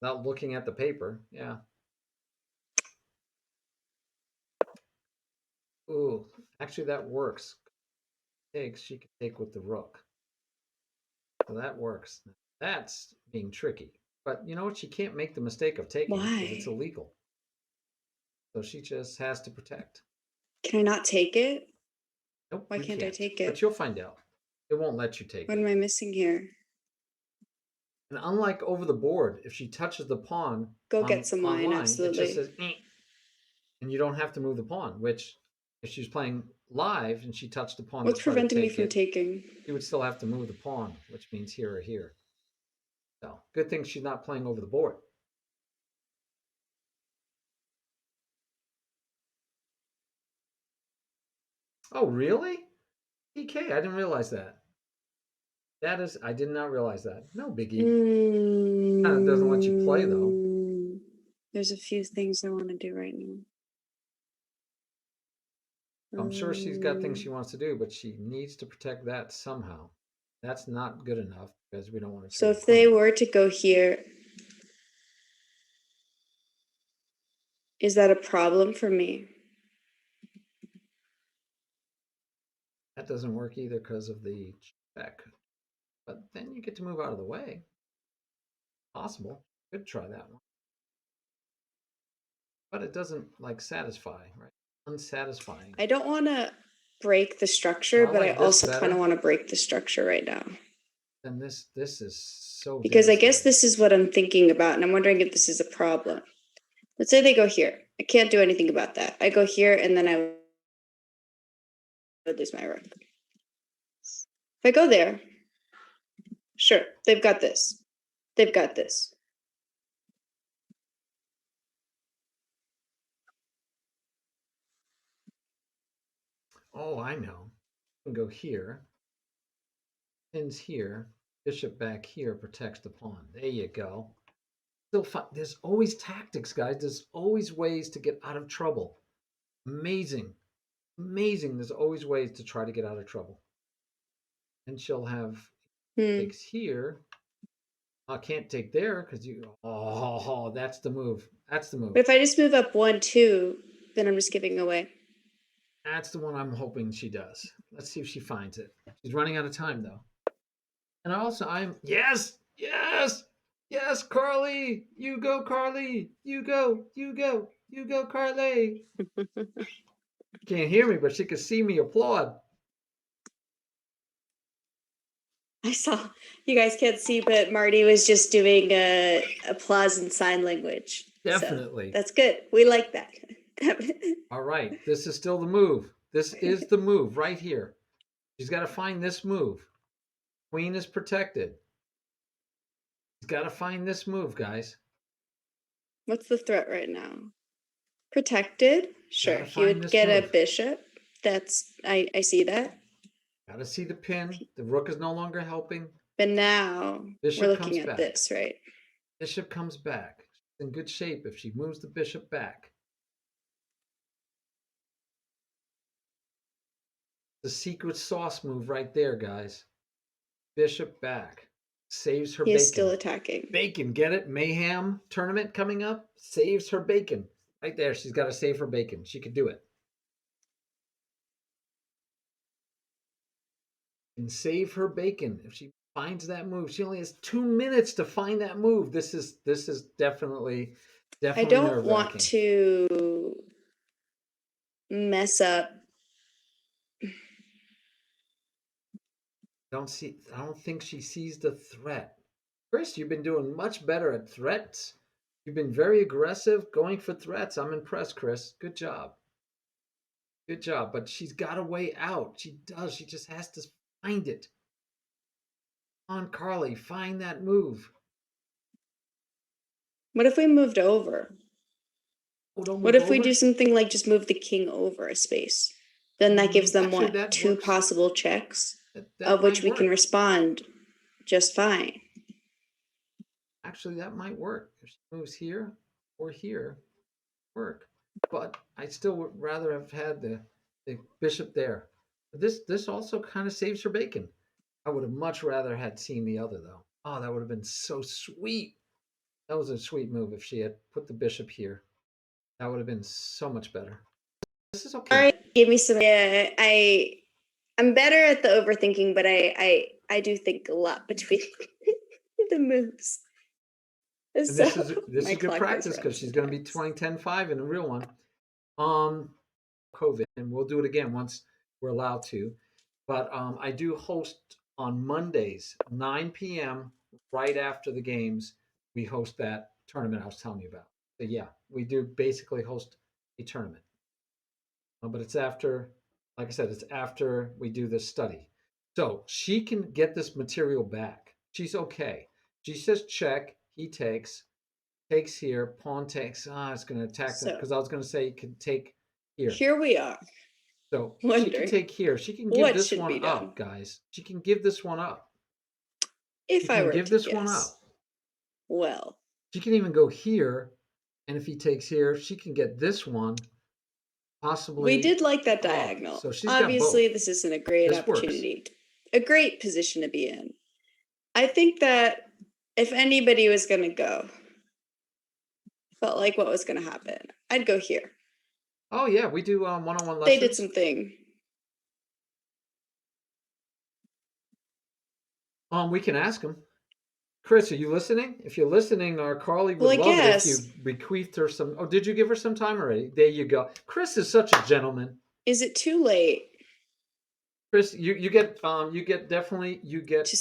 without looking at the paper. Yeah. Ooh, actually that works. Takes, she can take with the rook. So that works. That's being tricky. But you know what? She can't make the mistake of taking because it's Why? illegal. So she just has to protect. Can I not take it? Nope, Why you can't I can't. take But it? you'll find out. It won't let you take What it. am I missing here? And unlike over the board, if she touches the pawn Go get some wine, online, it just absolutely. says, eh, and you don't have to move the pawn, which if she's playing live and she touched the pawn to What's try to preventing me take from it, taking? she would still have to move the pawn, which means here or here. So good thing she's not playing over the board. Oh, really? PK, I didn't realize that. That is, I did not realize that. No biggie. It doesn't let you play though. There's a few things I want to do right now. I'm sure she's got things she wants to do, but she needs to protect that somehow. That's not good enough because we don't want to So trade if they queen. were to go here, is that a problem for me? That doesn't work either because of the check. But then you get to move out of the way. Possible. Could try that one. But it doesn't like satisfy, right? Unsatisfying. I don't want to break the structure, So but I like this also kind of want to break the structure right now. And this is so because I guess devastating. this is what I'm thinking about, and I'm wondering if this is a problem. Let's say they go here. I can't do anything about that. I go here, and then I would lose my rook. If I go there, sure, they've got this. They've got this. Oh, I know. You can go here. Pins here. Bishop back here protects the pawn. There you go. Still fun. There's always tactics, guys. There's always ways to get out of trouble. Amazing. Amazing. There's always ways to try to get out of trouble. And she'll have takes here. I can't take there because you. Oh, that's the move. That's the move. But if I just move up 1, 2, then I'm just giving away. That's the one I'm hoping she does. Let's see if she finds it. She's running out of time though. And also, yes, Carly. You go, Carly. You go, Carly. Can't hear me, but she can see me applaud. I saw, you guys can't see, but Marty was just doing applause in sign language. Definitely. So that's good. We like that. All right. This is still the move. This is the move right here. She's got to find this move. Queen is protected. She's got to find this move, guys. What's the threat right now? Protected? Sure. He would get move. a bishop. That's, I see that. Got to see the pin. The rook is no longer helping. But now Bishop we're comes looking at back. this, right? Bishop comes back. She's in good shape if she moves the bishop back. The secret sauce move right there, guys. Bishop back. Saves her He bacon. is still attacking. Bacon, get it? Mayham tournament coming up. Saves her bacon. Right there. She's got to save her bacon. She could do it. And save her bacon if she finds that move. She only has 2 minutes to find that move. This is definitely I don't nerve-wracking. want to mess up. I don't think she sees the threat. Chris, you've been doing much better at threats. You've been very aggressive going for threats. I'm impressed, Chris. Good job. Good job. But she's got a way out. She does. She just has to find it. Come on, Carly, find that move. What if we moved over? Oh, don't move What if we over? do something like just move the king over a space? Then that gives them Actually, what? that 2 works. possible checks, That of which might we work. can respond just fine. Actually, that might work. If she moves here or here, work. But I still would rather have had the bishop there. This also kind of saves her bacon. I would have much rather had seen the other though. Oh, that would have been so sweet. That was a sweet move if she had put the bishop here. That would have been so much better. This is okay. All right, give me some. Yeah, I'm better at the overthinking, but I do think a lot between the moves. And So this is my good clock practice goes because she's going to be playing 10-5 in a real one. COVID, and we'll do it again once we're allowed to. But I do host on Mondays, 9 p.m. right after the games. We host that tournament I was telling you about. So yeah, we do basically host a tournament, but it's after, like I said, it's after we do this study. So she can get this material back. She's okay. She says check. He takes here. Pawn takes. It's going to attack them because I was going to say he could take here. Here we are. So Wondering she can take here. She can give this one up, guys. She can give this one up. If I were give to this guess. one up. Well, she can even go here, and if he takes here, she can get this one. Possibly. We did like that diagonal. So she's obviously got both. This isn't a great This opportunity, a great position to be in. I think that if anybody was going to go, felt like what was going to happen, I'd go here. Oh yeah, we do one-on-one lessons. They did something. We can ask them. Chris, are you listening? If you're listening, our Carly would love it if you bequeathed her some. Oh, did you give her some time already? There you go. Chris is such a gentleman. Is it too late? Chris, you get definitely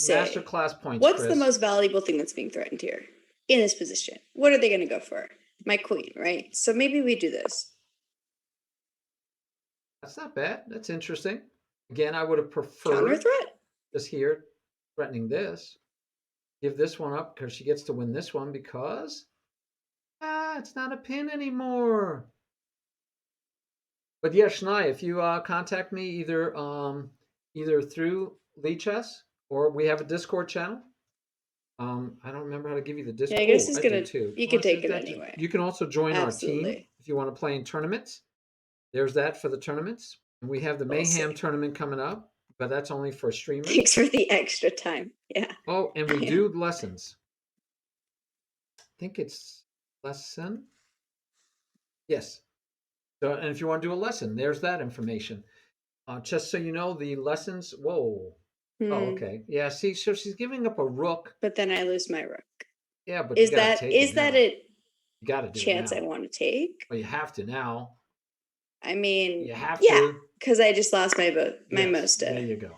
master class points. What's Chris. the most valuable thing that's being threatened here in this position? What are they going to go for? My queen, right? So maybe we do this. That's not bad. That's interesting. Again, I would have preferred counter threat. Just here, threatening this. Give this one up because she gets to win this one because it's not a pin anymore. But yeah, Shania, if you contact me either through Lee Chess or we have a Discord channel. I don't remember how to give you the Discord. Yeah, I guess you can take it anyway. You can also join our team if you want to play in tournaments. There's that for the tournaments. And we have the Mayham tournament coming up, but that's only for streamers. Thanks for the extra time. Yeah. Oh, and we do lessons. I think it's lesson. Yes. So, and if you want to do a lesson, there's that information. Just so you know, the lessons. Whoa. Oh, okay. Yeah. See, so she's giving up a rook. But then I lose my rook. Yeah, but is that a you gotta do chance I want to take? Well, you have to now. I mean, you have to. Because I just lost my most. There you go.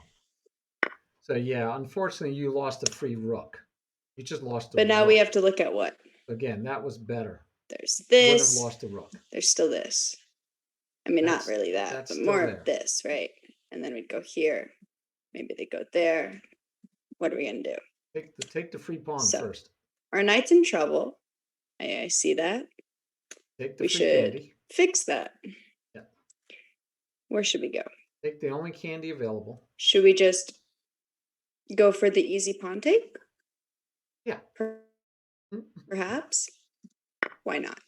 So yeah, unfortunately, you lost a free rook. You just lost. But now we have to look at what. Again, that was better. There's this. Would have lost a rook. There's still this. I mean, not really that, but more of this, right? And then we'd go here. Maybe they go there. What are we gonna do? Take the free pawn first. Our knight's in trouble. I see that. We should fix that. Yeah. Where should we go? Take the only candy available. Should we just go for the easy pawn take? Yeah. Perhaps. Why not?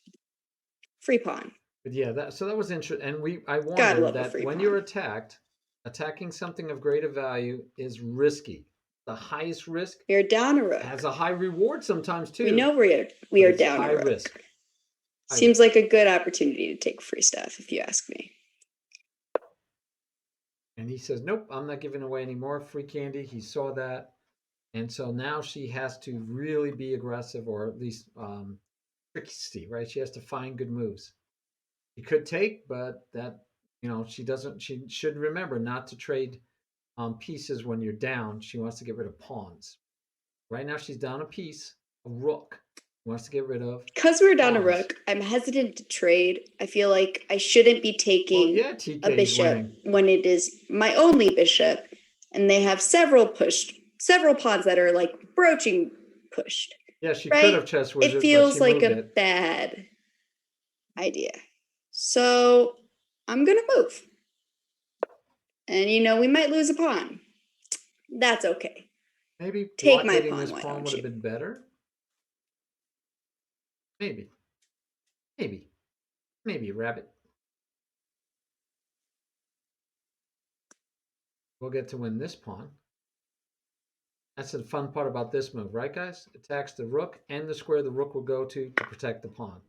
Free pawn. But yeah, that was interesting. And I warned Gotta her love a that free when pawn. you're attacked, attacking something of greater value is risky. The highest risk We are down a rook. has a high reward sometimes too. We know we are but it's down high a rook. risk. High Seems risk. like a good opportunity to take free stuff, if you ask me. And he says, nope, I'm not giving away any more free candy. He saw that. And so now she has to really be aggressive, or at least tricksy, right? She has to find good moves. She could take, but that, she doesn't. She should remember not to trade pieces when you're down. She wants to get rid of pawns. Right now, she's down a piece, a rook. Wants to get rid of. Because we're down pawns. a rook, I'm hesitant to trade. I feel like I shouldn't be taking a bishop when it is my only bishop, and they have several pawns that are like broaching pushed. Yeah, she right? could have chess wizard. It feels but she like a it. bad idea. So I'm gonna move. And we might lose a pawn. That's okay. Maybe take my blockading pawn, this why pawn don't would you? have been better. Maybe rabbit. We'll get to win this pawn. That's the fun part about this move, right, guys? Attacks the rook and the square the rook will go to protect the pawn.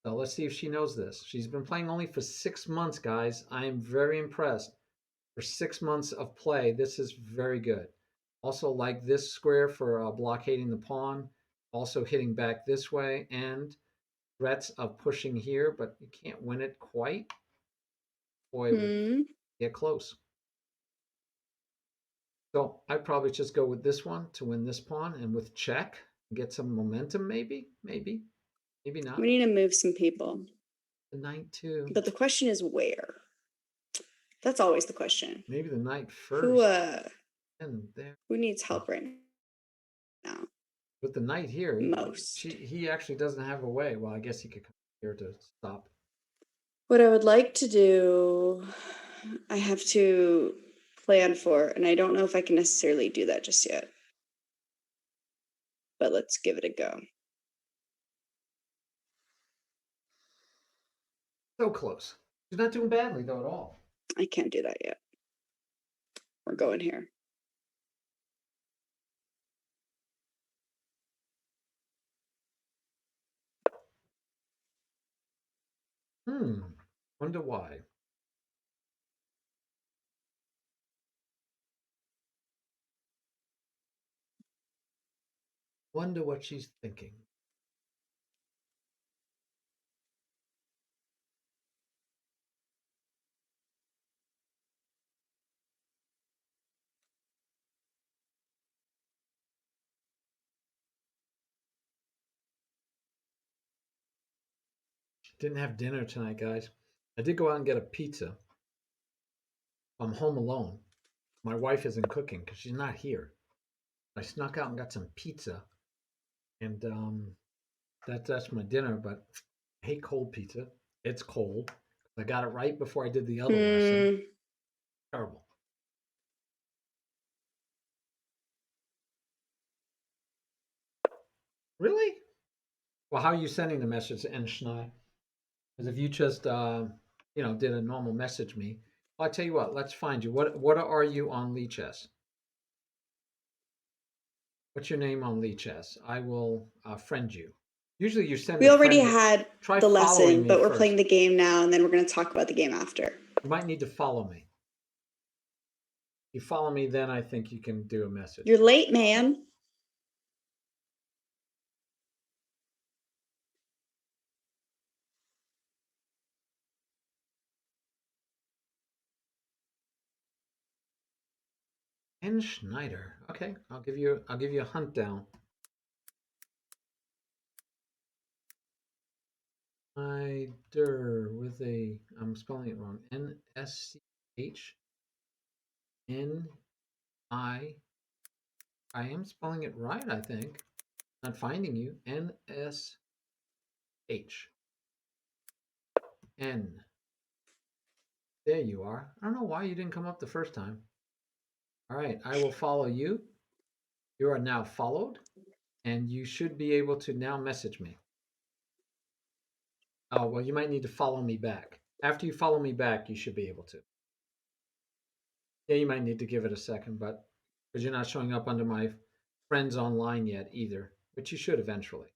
So let's see if she knows this. She's been playing only for 6 months, guys. I am very impressed. For 6 months of play, this is very good. Also like this square for blockading the pawn. Also hitting back this way, and threats of pushing here, but you can't win it quite. Boy, get close. So I'd probably just go with this one to win this pawn, and with check, get some momentum, maybe not. We need to move some people. The knight too. But the question is where? That's always the question. Maybe the knight first. Who needs help right now? With the knight here, Most. he actually doesn't have a way. Well, I guess he could come here to stop. What I would like to do, I have to plan for, and I don't know if I can necessarily do that just yet. But let's give it a go. So close. She's not doing badly, though, at all. I can't do that yet. We're going here. Wonder why. Wonder what she's thinking. Didn't have dinner tonight, guys. I did go out and get a pizza. I'm home alone. My wife isn't cooking because she's not here. I snuck out and got some pizza, and that's my dinner. But I hate cold pizza. It's cold. I got it right before I did the other lesson. Terrible. Really? Well, how are you sending the message to Enschnei? Because if you just did a normal message me, well, I'll tell you what. Let's find you. What are you on Lee Chess? What's your name on Lee Chess? I will friend you. Usually you send. We already had the lesson, but we're playing the game now, and then we're going to talk about the game after. You might need to follow me. If you follow me, then I think you can do a message. You're late, man. N. Schneider. Okay, I'll give you a hunt down. Schneider with a, I'm spelling it wrong. N-S-C-H-N-I. I am spelling it right, I think. Not finding you. N-S-H. N. There you are. I don't know why you didn't come up the first time. All right, I will follow you. You are now followed, and you should be able to now message me. Oh, well, you might need to follow me back. After you follow me back, you should be able to. Yeah, you might need to give it a second, but because you're not showing up under my friends online yet either, but you should eventually.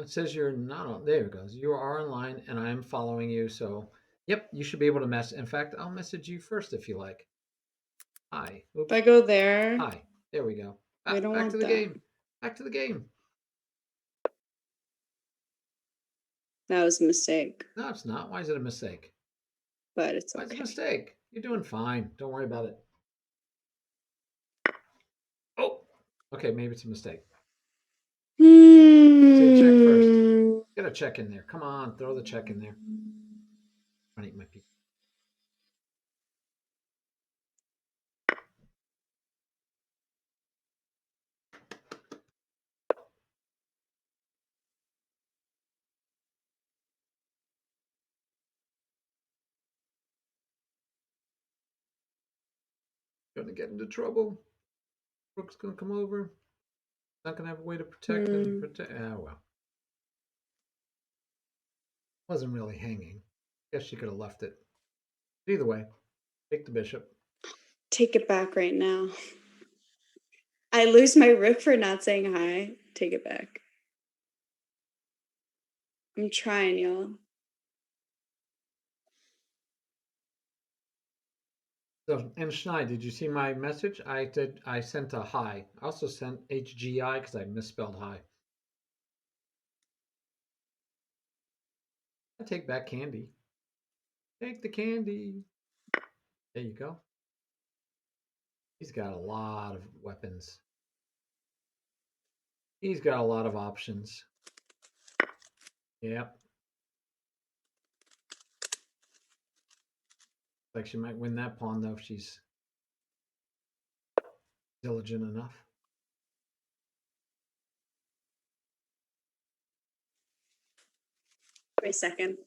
It says you're not on. There it goes. You are online, and I am following you. So, yep, you should be able to mess. In fact, I'll message you first if you like. Hi. If I Oops. go there, Hi. There we go. we don't Back to want the that. game. Back to the game. That was a mistake, No, it's not. Why is it a mistake? but it's Why is it a okay. mistake? You're doing fine. Don't worry about it. Oh, okay. Maybe it's a mistake. Say check first. Get a check in there. Come on, throw the check in there. I eat my pizza. Gonna get into trouble. Brooke's gonna come over. Not gonna have a way to protect him. Ah, well. Wasn't really hanging. Guess she could have left it. But either way, take the bishop. Take it back right now. I lose my rook for not saying hi. Take it back. I'm trying, y'all. So, and Schneid, did you see my message? I sent a hi. I also sent HGI because I misspelled hi. I take back candy. Take the candy. There you go. He's got a lot of weapons. He's got a lot of options. Yep. Like she might win that pawn though if she's diligent enough. Wait a second.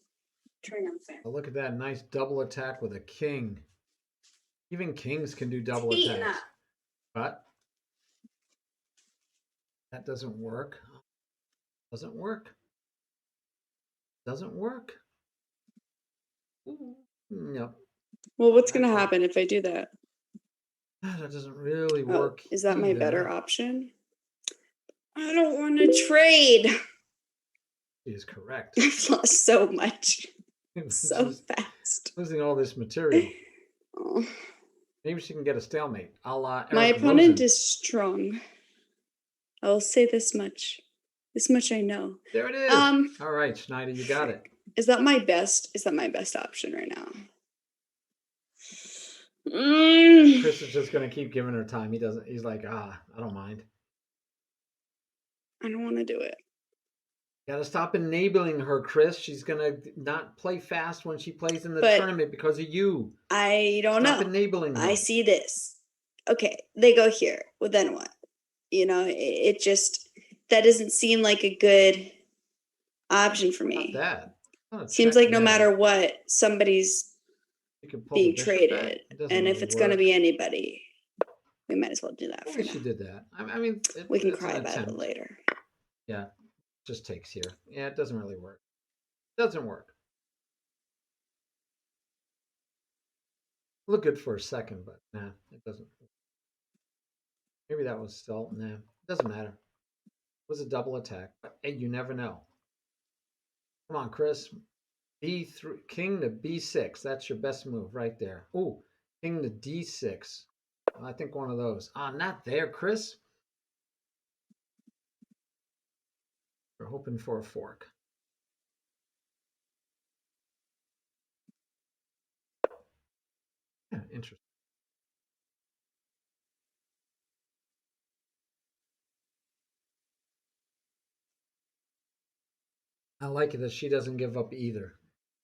Turn on fan. Oh, look at that nice double attack with a king. Even kings can do double Heating attacks. up. But that doesn't work. Doesn't work. Doesn't work. Ooh, nope. Well, what's going to happen if I do that? That doesn't really Oh, work. is that my either. better option? I don't want to trade. She is correct. I've lost so much. So She's fast. losing all this material. Oh. Maybe she can get a stalemate. My opponent is strong. I will say this much. This much I know. There it is. All right, Schneider, you got it. Is that my best? Is that my best option right now? Chris is just gonna keep giving her time. He doesn't. He's like, I don't mind. I don't want to do it. Got to stop enabling her, Chris. She's gonna not play fast when she plays in the tournament because of you. I don't know. Stop enabling her. I see this. Okay, they go here. Well, then what? You know, it just that doesn't seem like a good option for me. Not that. Seems like no matter what, somebody's being traded, and if it's going to be anybody, we might as well do that for now. She did that. I mean, we can cry about it later. Yeah, just takes here. Yeah, it doesn't really work. Doesn't work. Look good for a second, but nah, it doesn't. Maybe that was still nah. It doesn't matter. It was a double attack, but hey, you never know. Come on, Chris. B3, king to B6. That's your best move right there. Ooh, king to D6. I think one of those. Not there, Chris. We're hoping for a fork. Yeah, interesting. I like it that she doesn't give up either.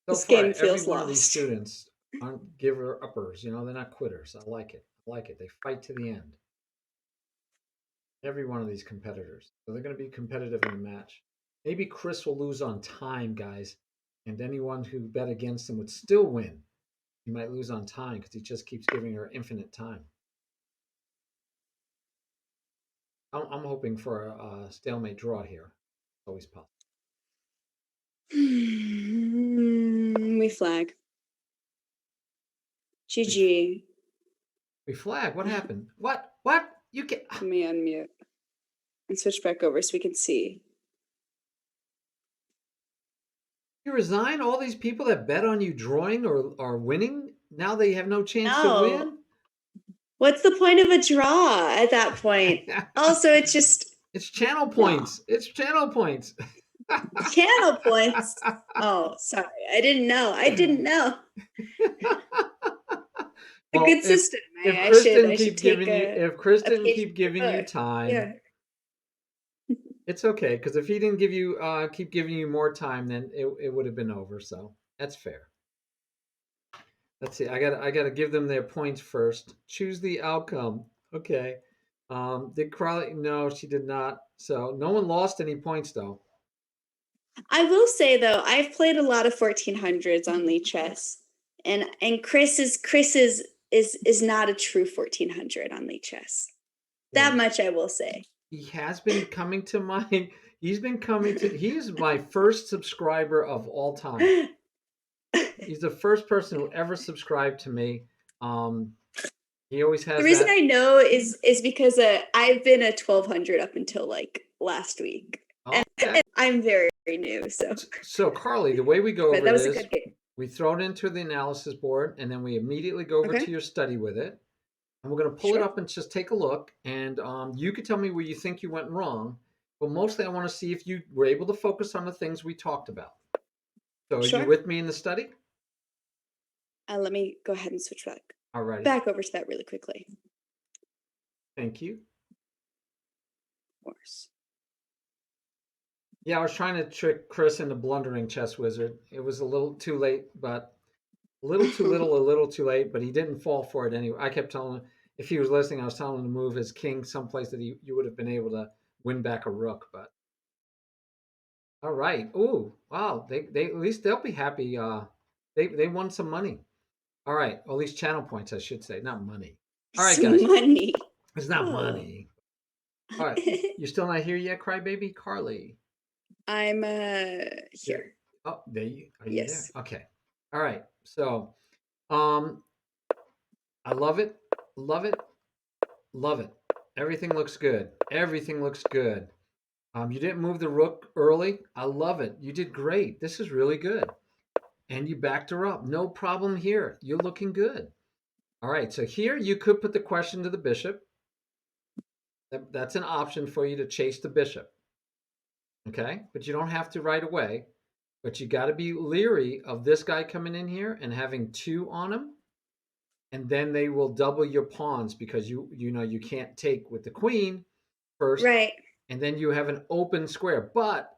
So this far, game feels every one lost. of these students aren't giver uppers. You know, they're not quitters. I like it. I like it. They fight to the end. Every one of these competitors. So they're going to be competitive in the match. Maybe Chris will lose on time, guys, and anyone who bet against him would still win. He might lose on time because he just keeps giving her infinite time. I'm hoping for a stalemate draw here. It's always possible. We flag. GG. We flag. What happened? What? What? You can. Let me unmute and switch back over so we can see. You resign? All these people that bet on you drawing or are winning, now they have no chance to No. win? What's the point of a draw at that point? Also, it's just It's channel points. It's channel points. channel points. Oh, sorry. I didn't know. A Well, good system. If I Kristen should keep take giving you, if Kristen page keep from giving the you book. time, Yeah. it's okay. Because if he didn't give you, keep giving you more time, then it would have been over. So that's fair. Let's see. I got to give them their points first. Choose the outcome. Okay. Did Carly? No, she did not. So no one lost any points though. I will say though, I've played a lot of 1400s on Lee Chess, and Chris is not a true 1400 on Lee Chess. That much I will say. He has been coming to my. He's my first subscriber of all time. He's the first person who ever subscribed to me. He always has. The reason I know is because I've been a 1200 up until like last week, and I'm very new. So Carly, the way we go over that was this, a good game. We throw it into the analysis board, and then we immediately go over to your study with it, and we're going to pull it up and just take a look. And you could tell me where you think you went wrong, but mostly I want to see if you were able to focus on the things we talked about. So are you with me in the study? Let me go ahead and switch back over to that really quickly. Thank you. Of course. Yeah, I was trying to trick Chris into blundering Chess Wizard. It was a little too late, but a little too little, a little too late, but he didn't fall for it anyway. I kept telling him, if he was listening, I was telling him to move his king someplace that you would have been able to win back a rook. But all right. Ooh, wow. They at least they'll be happy. They won some money. All right. Or at least channel points, I should say, not money. All right, guys. Money. It's not money. All right. You're still not here yet, CryBabyCarly? I'm here. Oh, there you are. You yes. There? Okay. All right. So, I love it. Love it. Love it. Everything looks good. Everything looks good. You didn't move the rook early. I love it. You did great. This is really good. And you backed her up. No problem here. You're looking good. All right. So here you could put the question to the bishop. That's an option for you to chase the bishop. Okay. But you don't have to right away. But you got to be leery of this guy coming in here and having 2 on him. And then they will double your pawns because you can't take with the queen first. Right. And then you have an open square. But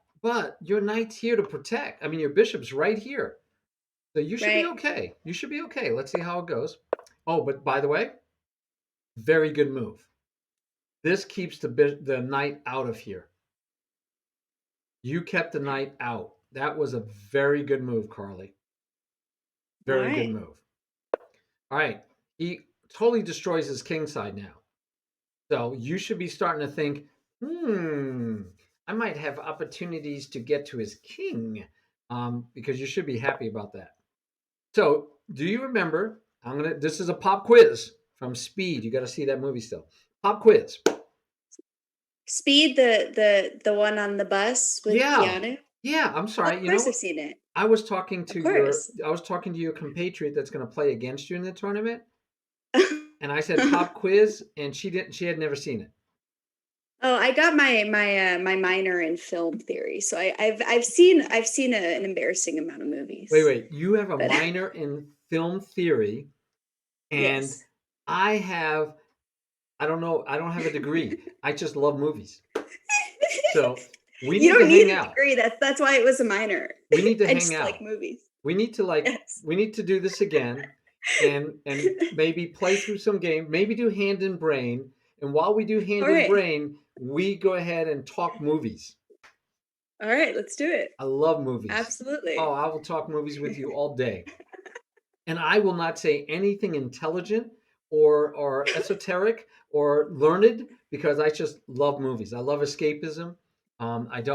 your knight's here to protect. I mean, your bishop's right here. So you should be okay. You should be okay. Let's see how it goes. Oh, but by the way, very good move. This keeps the knight out of here. You kept the knight out. That was a very good move, Carly. Very good move. All right. He totally destroys his king side now. So you should be starting to think, I might have opportunities to get to his king, because you should be happy about that. So do you remember, this is a pop quiz from Speed. You got to see that movie still. Pop quiz. Speed, the one on the bus with Keanu? Yeah, I'm sorry. Of course I've seen it. I was talking to your compatriot that's going to play against you in the tournament. And I said pop quiz, and she had never seen it. Oh, I got my minor in film theory, so I've seen an embarrassing amount of movies. Wait, you have a minor in film theory, and yes. I don't have a degree. I just love movies. So we need to hang out. Degree. That's why it was a minor. We need to hang just out. Like movies. We need to we need to do this again, and maybe play through some game. Maybe do hand and brain. And while we do hand and brain, we go ahead and talk movies. All right, let's do it. I love movies. Absolutely. Oh, I will talk movies with you all day. And I will not say anything intelligent or esoteric or learned because I just love movies. I love escapism. All right.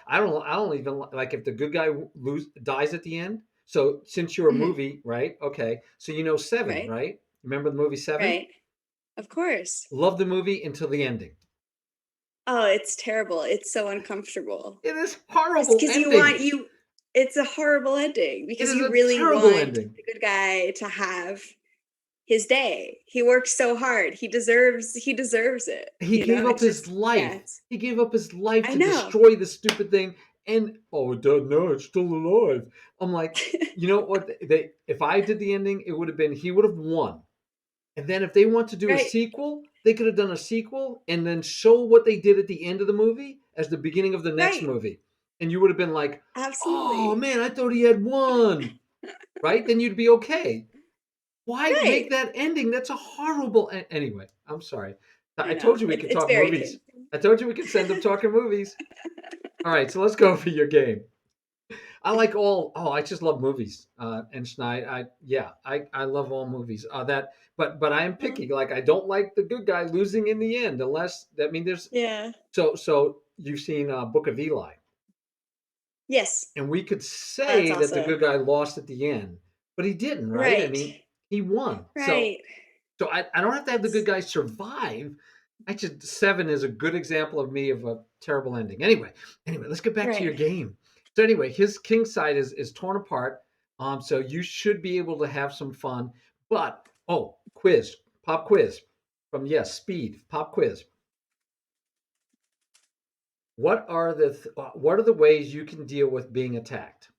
I don't even like if the good guy dies at the end. So since you're a Mhm. movie, right? Okay, so you know Seven, Right. right? Remember the movie Seven? Right. Of course. Love the movie until the ending. Oh, it's terrible. It's so uncomfortable. It is horrible Because you want ending. you it's a horrible ending It because is you a really terrible want ending. the good guy to have his day. He worked so hard. He deserves it. He gave up It's his just yeah, life. He gave up his life I to know. destroy the stupid thing. And oh, no, it's still alive. I'm like, you know what? They if I did the ending, it would have been he would have won. And then if they want to do a Right. sequel, they could have done a sequel and then show what they did at the end of the movie as the beginning of the next Right. movie. And you would have been like, oh Absolutely. man, I thought he had won. Right? Then you'd be okay. Why make Right. that ending? That's a horrible. Anyway, I'm sorry. I I know. told you we could It's talk very movies. painful. I told you we could send them talking movies. All right, so let's go for your game. I like all. Oh, I just love movies. And Schneid, I love all movies. But I am Oh, picky. Like I don't like the good guy losing in the end, unless there's yeah. so you've seen Book of Eli, Yes. and we could Oh, that's say that the also good guy lost at the end, but he didn't, right? I right. mean, he won. So Right. So I don't have to have the good It's guy survive. Actually, Seven is a good example of me of a terrible ending. Anyway, let's get back to your right. game. So anyway, his king side is torn apart. So you should be able to have some fun. But quiz, pop quiz from speed pop quiz. What are the ways you can deal with being attacked?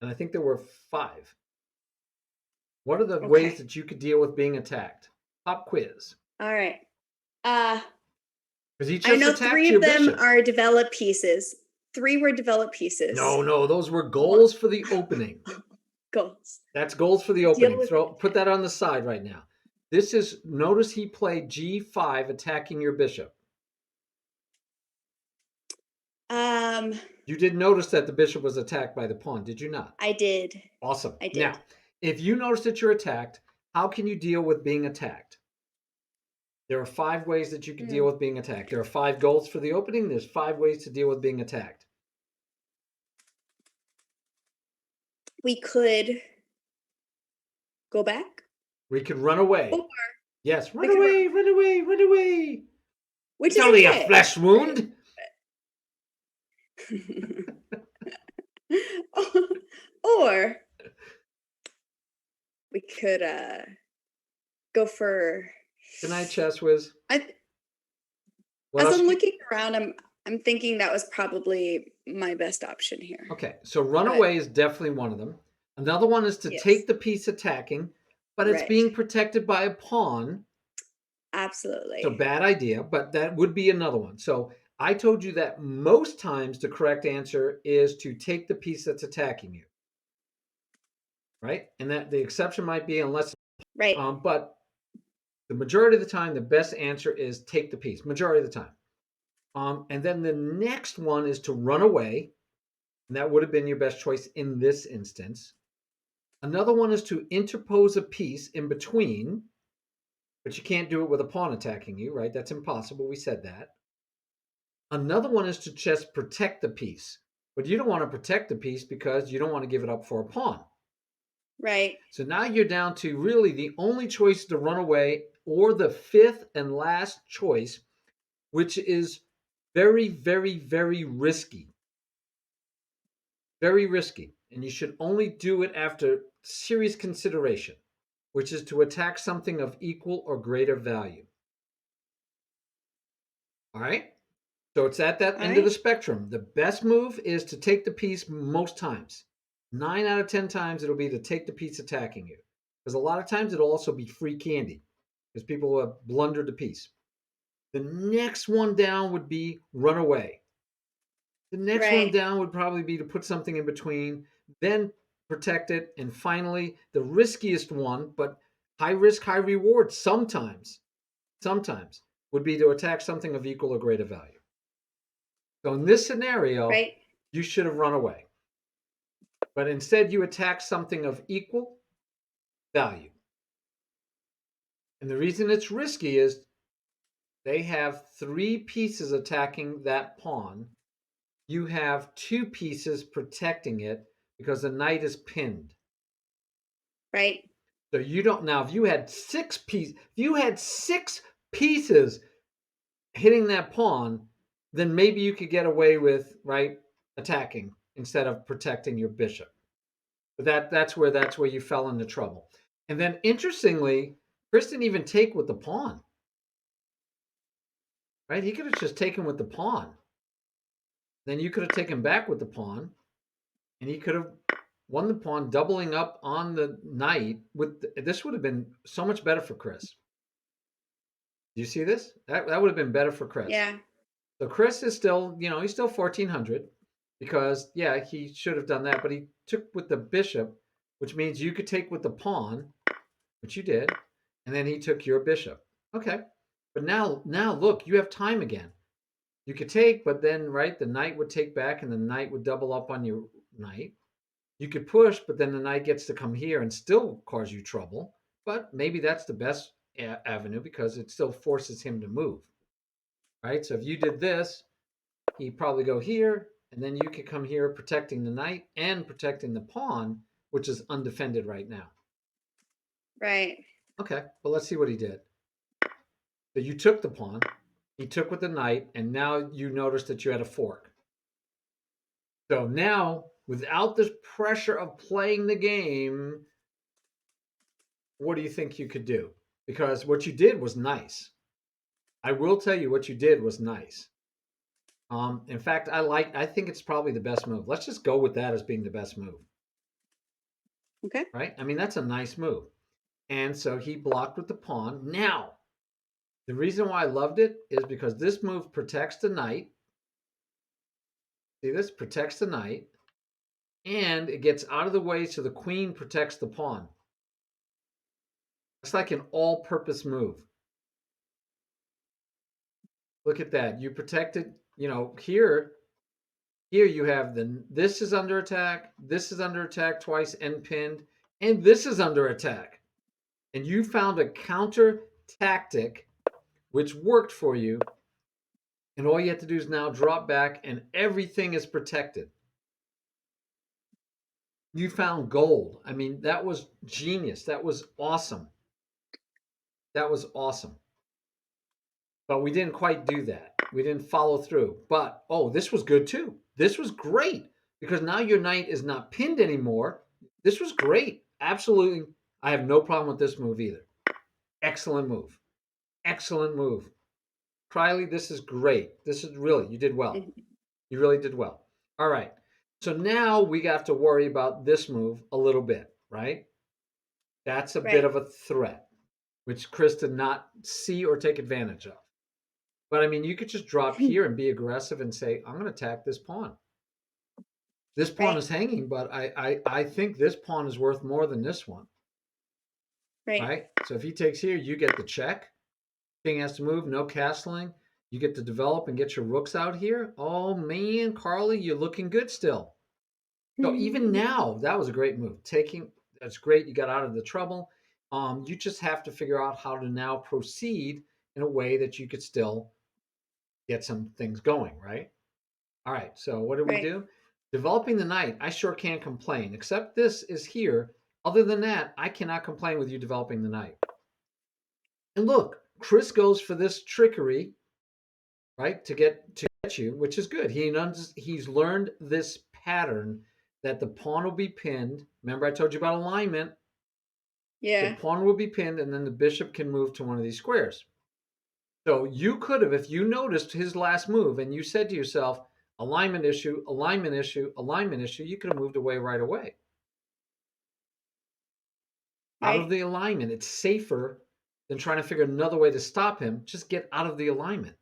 And I think there were five. What are the ways Okay. that you could deal with being attacked? Pop quiz. All right. Uh Because he I just know attacked 3 of your them bishop. are developed pieces. 3 were developed pieces. No, those were One goals for the opening. goals. That's goals for the Deal opening. with an Put attack. that on the side right now. This is notice he played G5 attacking your bishop. Um You did notice that the bishop was attacked by the pawn, did you not? I did. Awesome. I did. Now, if you notice that you're attacked, how can you deal with being attacked? There are 5 ways that you can deal Mm. with being attacked. There are 5 goals for the opening. There's 5 ways to deal with being attacked. We could go back We could run away. or Yes, we run could run, away, run away, run away. which It's is only a okay. flesh wound. Or we could go for Good night, Chess Whiz. I What as else? I'm looking around, I'm thinking that was probably my best option here. Okay, so But runaway is definitely one of them. Another one is to yes, take the piece attacking, but it's right. being protected by a pawn. So Absolutely. bad idea, but that would be another one. So I told you that most times the correct answer is to take the piece that's attacking you, right? And that the exception might be unless, Right. but the majority of the time, the best answer is take the piece. Majority of the time. And then the next one is to run away, and that would have been your best choice in this instance. Another one is to interpose a piece in between, but you can't do it with a pawn attacking you, right? That's impossible. We said that. Another one is to just protect the piece, but you don't want to protect the piece because you don't want to give it up for a pawn. Right. So now you're down to really the only choice to run away or the fifth and last choice, which is very, very, very risky. Very risky. And you should only do it after serious consideration, which is to attack something of equal or greater value. All right? So it's at that All end of the right. spectrum. The best move is to take the piece most times. 9 out of 10 times it'll be to take the piece attacking you. Because a lot of times it'll also be free candy because people will have blundered the piece. The next one down would be run away. The next one Right. down would probably be to put something in between, then protect it, and finally, the riskiest one, but high risk, high reward sometimes would be to attack something of equal or greater value. So in this scenario, Right. you should have run away. But instead, you attack something of equal value. And the reason it's risky is they have 3 pieces attacking that pawn. You have 2 pieces protecting it because the knight is pinned. Right. So you don't now if you had 6 pieces hitting that pawn, then maybe you could get away with, right, attacking instead of protecting your bishop. But that's where you fell into trouble. And then interestingly, Chris didn't even take with the pawn. Right? He could have just taken with the pawn. Then you could have taken back with the pawn, and he could have won the pawn, doubling up on the knight. This would have been so much better for Chris. Do you see this? That would have been better for Chris. Yeah. So Chris is still, he's still 1400 because yeah, he should have done that, but he took with the bishop, which means you could take with the pawn, which you did, and then he took your bishop. Okay. But now look, you have time again. You could take, but then right, the knight would take back and the knight would double up on your knight. You could push, but then the knight gets to come here and still cause you trouble. But maybe that's the best avenue because it still forces him to move. Right? So if you did this, he'd probably go here, and then you could come here protecting the knight and protecting the pawn, which is undefended right now. Right. Okay, but let's see what he did. So you took the pawn, he took with the knight, and now you notice that you had a fork. So now, without this pressure of playing the game, what do you think you could do? Because what you did was nice. I will tell you what you did was nice. In fact, I think it's probably the best move. Let's just go with that as being the best move. Okay. Right? I mean, that's a nice move. And so he blocked with the pawn. Now, the reason why I loved it is because this move protects the knight. See this? Protects the knight. And it gets out of the way so the queen protects the pawn. It's like an all-purpose move. Look at that. You protected, here you have this is under attack, this is under attack twice and pinned, and this is under attack. And you found a counter tactic which worked for you. And all you have to do is now drop back and everything is protected. You found gold. I mean, that was genius. That was awesome. That was awesome. But we didn't quite do that. We didn't follow through. But, this was good too. This was great because now your knight is not pinned anymore. This was great. Absolutely. I have no problem with this move either. Excellent move. Excellent move. Cryly, this is great. This is really, you did well. You really did well. All right. So now we have to worry about this move a little bit, right? That's a bit of a threat, which Chris did not see or take advantage of. But I mean, you could just drop here and be aggressive and say, I'm going to attack this pawn. This pawn is hanging, but I think this pawn is worth more than this one. Right? So if he takes here, you get the check. King has to move, no castling. You get to develop and get your rooks out here. Oh man, Carly, you're looking good still. So even now, that was a great move. That's great. You got out of the trouble. You just have to figure out how to now proceed in a way that you could still get some things going, right? All right. So what do we do? Developing the knight. I sure can't complain, except this is here. Other than that, I cannot complain with you developing the knight. And look, Chris goes for this trickery, right, to get you, which is good. He's learned this pattern that the pawn will be pinned. Remember, I told you about alignment. Yeah. The pawn will be pinned, and then the bishop can move to one of these squares. So you could have, if you noticed his last move, and you said to yourself, alignment issue, alignment issue, alignment issue, you could have moved away right away. Out of the alignment. It's safer than trying to figure another way to stop him. Just get out of the alignment.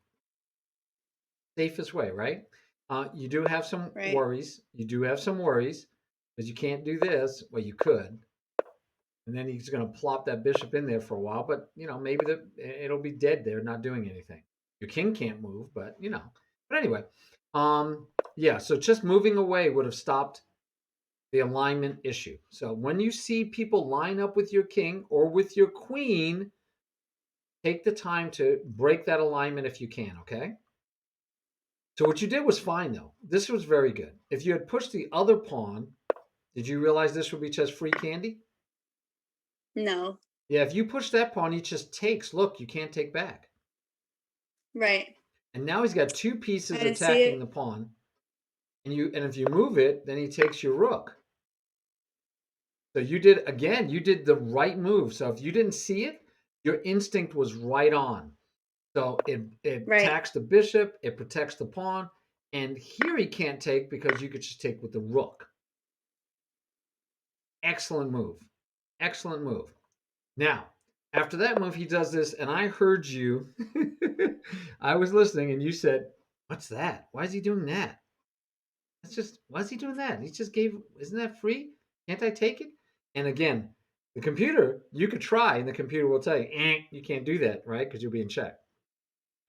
Safest way, right? You do have some worries. You do have some worries because you can't do this. Well, you could. And then he's going to plop that bishop in there for a while. But, maybe it'll be dead there, not doing anything. Your king can't move, but. But anyway, Yeah, so just moving away would have stopped the alignment issue. So when you see people line up with your king or with your queen, take the time to break that alignment if you can, okay? So what you did was fine though. This was very good. If you had pushed the other pawn, did you realize this would be just free candy? No. Yeah, if you push that pawn, he just takes. Look, you can't take back. Right. And now he's got two I pieces didn't see attacking it. the pawn. And if you move it, then he takes your rook. So you did the right move. So if you didn't see it, your instinct was right on. So it Right. attacks the bishop, it protects the pawn, and here he can't take because you could just take with the rook. Excellent move. Excellent move. Now, after that move, he does this, and I heard you. I was listening, and you said, "What's that? Why is he doing that? That's just why is he doing that? He just gave. Isn't that free? Can't I take it?" And again, the computer, you could try, and the computer will tell you, you can't do that, right? Because you'll be in check.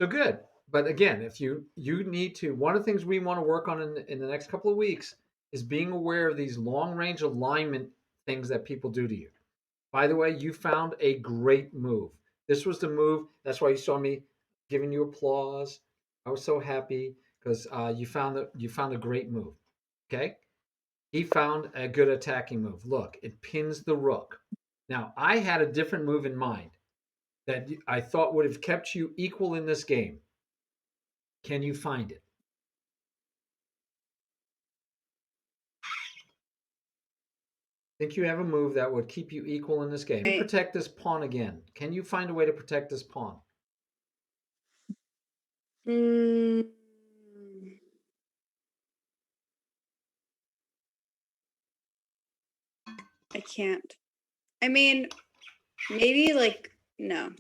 So good. But again, if you need to, one of the things we want to work on in the next couple of weeks is being aware of these long range alignment things that people do to you. By the way, you found a great move. This was the move. That's why you saw me giving you applause. I was so happy because you found a great move. Okay, he found a good attacking move. Look, it pins the rook. Now I had a different move in mind that I thought would have kept you equal in this game. Can you find it? Think you have a move that would keep you equal in this game? You Right. protect this pawn again. Can you find a way to protect this pawn? Mm, I can't. I mean, maybe like no.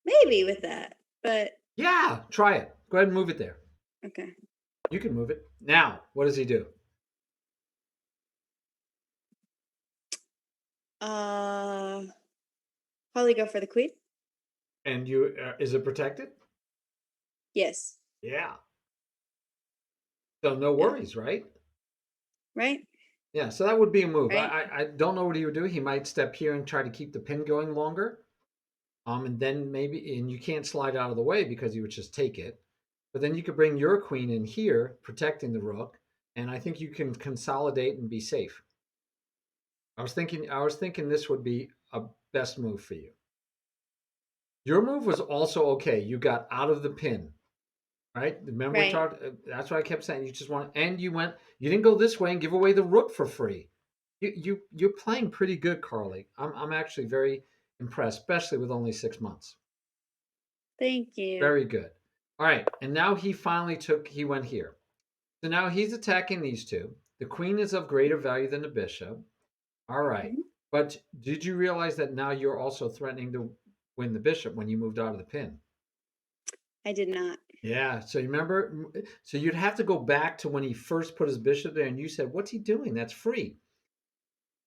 Maybe with that. But Yeah, try it. Go ahead and move it there. okay. You can move it. Now, what does he do? Uh probably go for the queen. And you is it protected? Yes. Yeah. So no Yeah. worries, right? Right? Yeah. So that would be a move. Right? I don't know what he would do. He might step here and try to keep the pin going longer. And then maybe and you can't slide out of the way because you would just take it. But then you could bring your queen in here, protecting the rook, and I think you can consolidate and be safe. I was thinking this would be a best move for you. Your move was also okay. You got out of the pin, right? Remember we Right. talked. That's what I kept saying. You just want, and you went. You didn't go this way and give away the rook for free. You're playing pretty good, Carly. I'm actually very impressed, especially with only 6 months. Thank you. Very good. All right, and now he went here. So now he's attacking these two. The queen is of greater value than the bishop. All right. Mhm. But did you realize that now you're also threatening to win the bishop when you moved out of the pin? I did not. Yeah. So you remember? So you'd have to go back to when he first put his bishop there and you said, "What's he doing? That's free."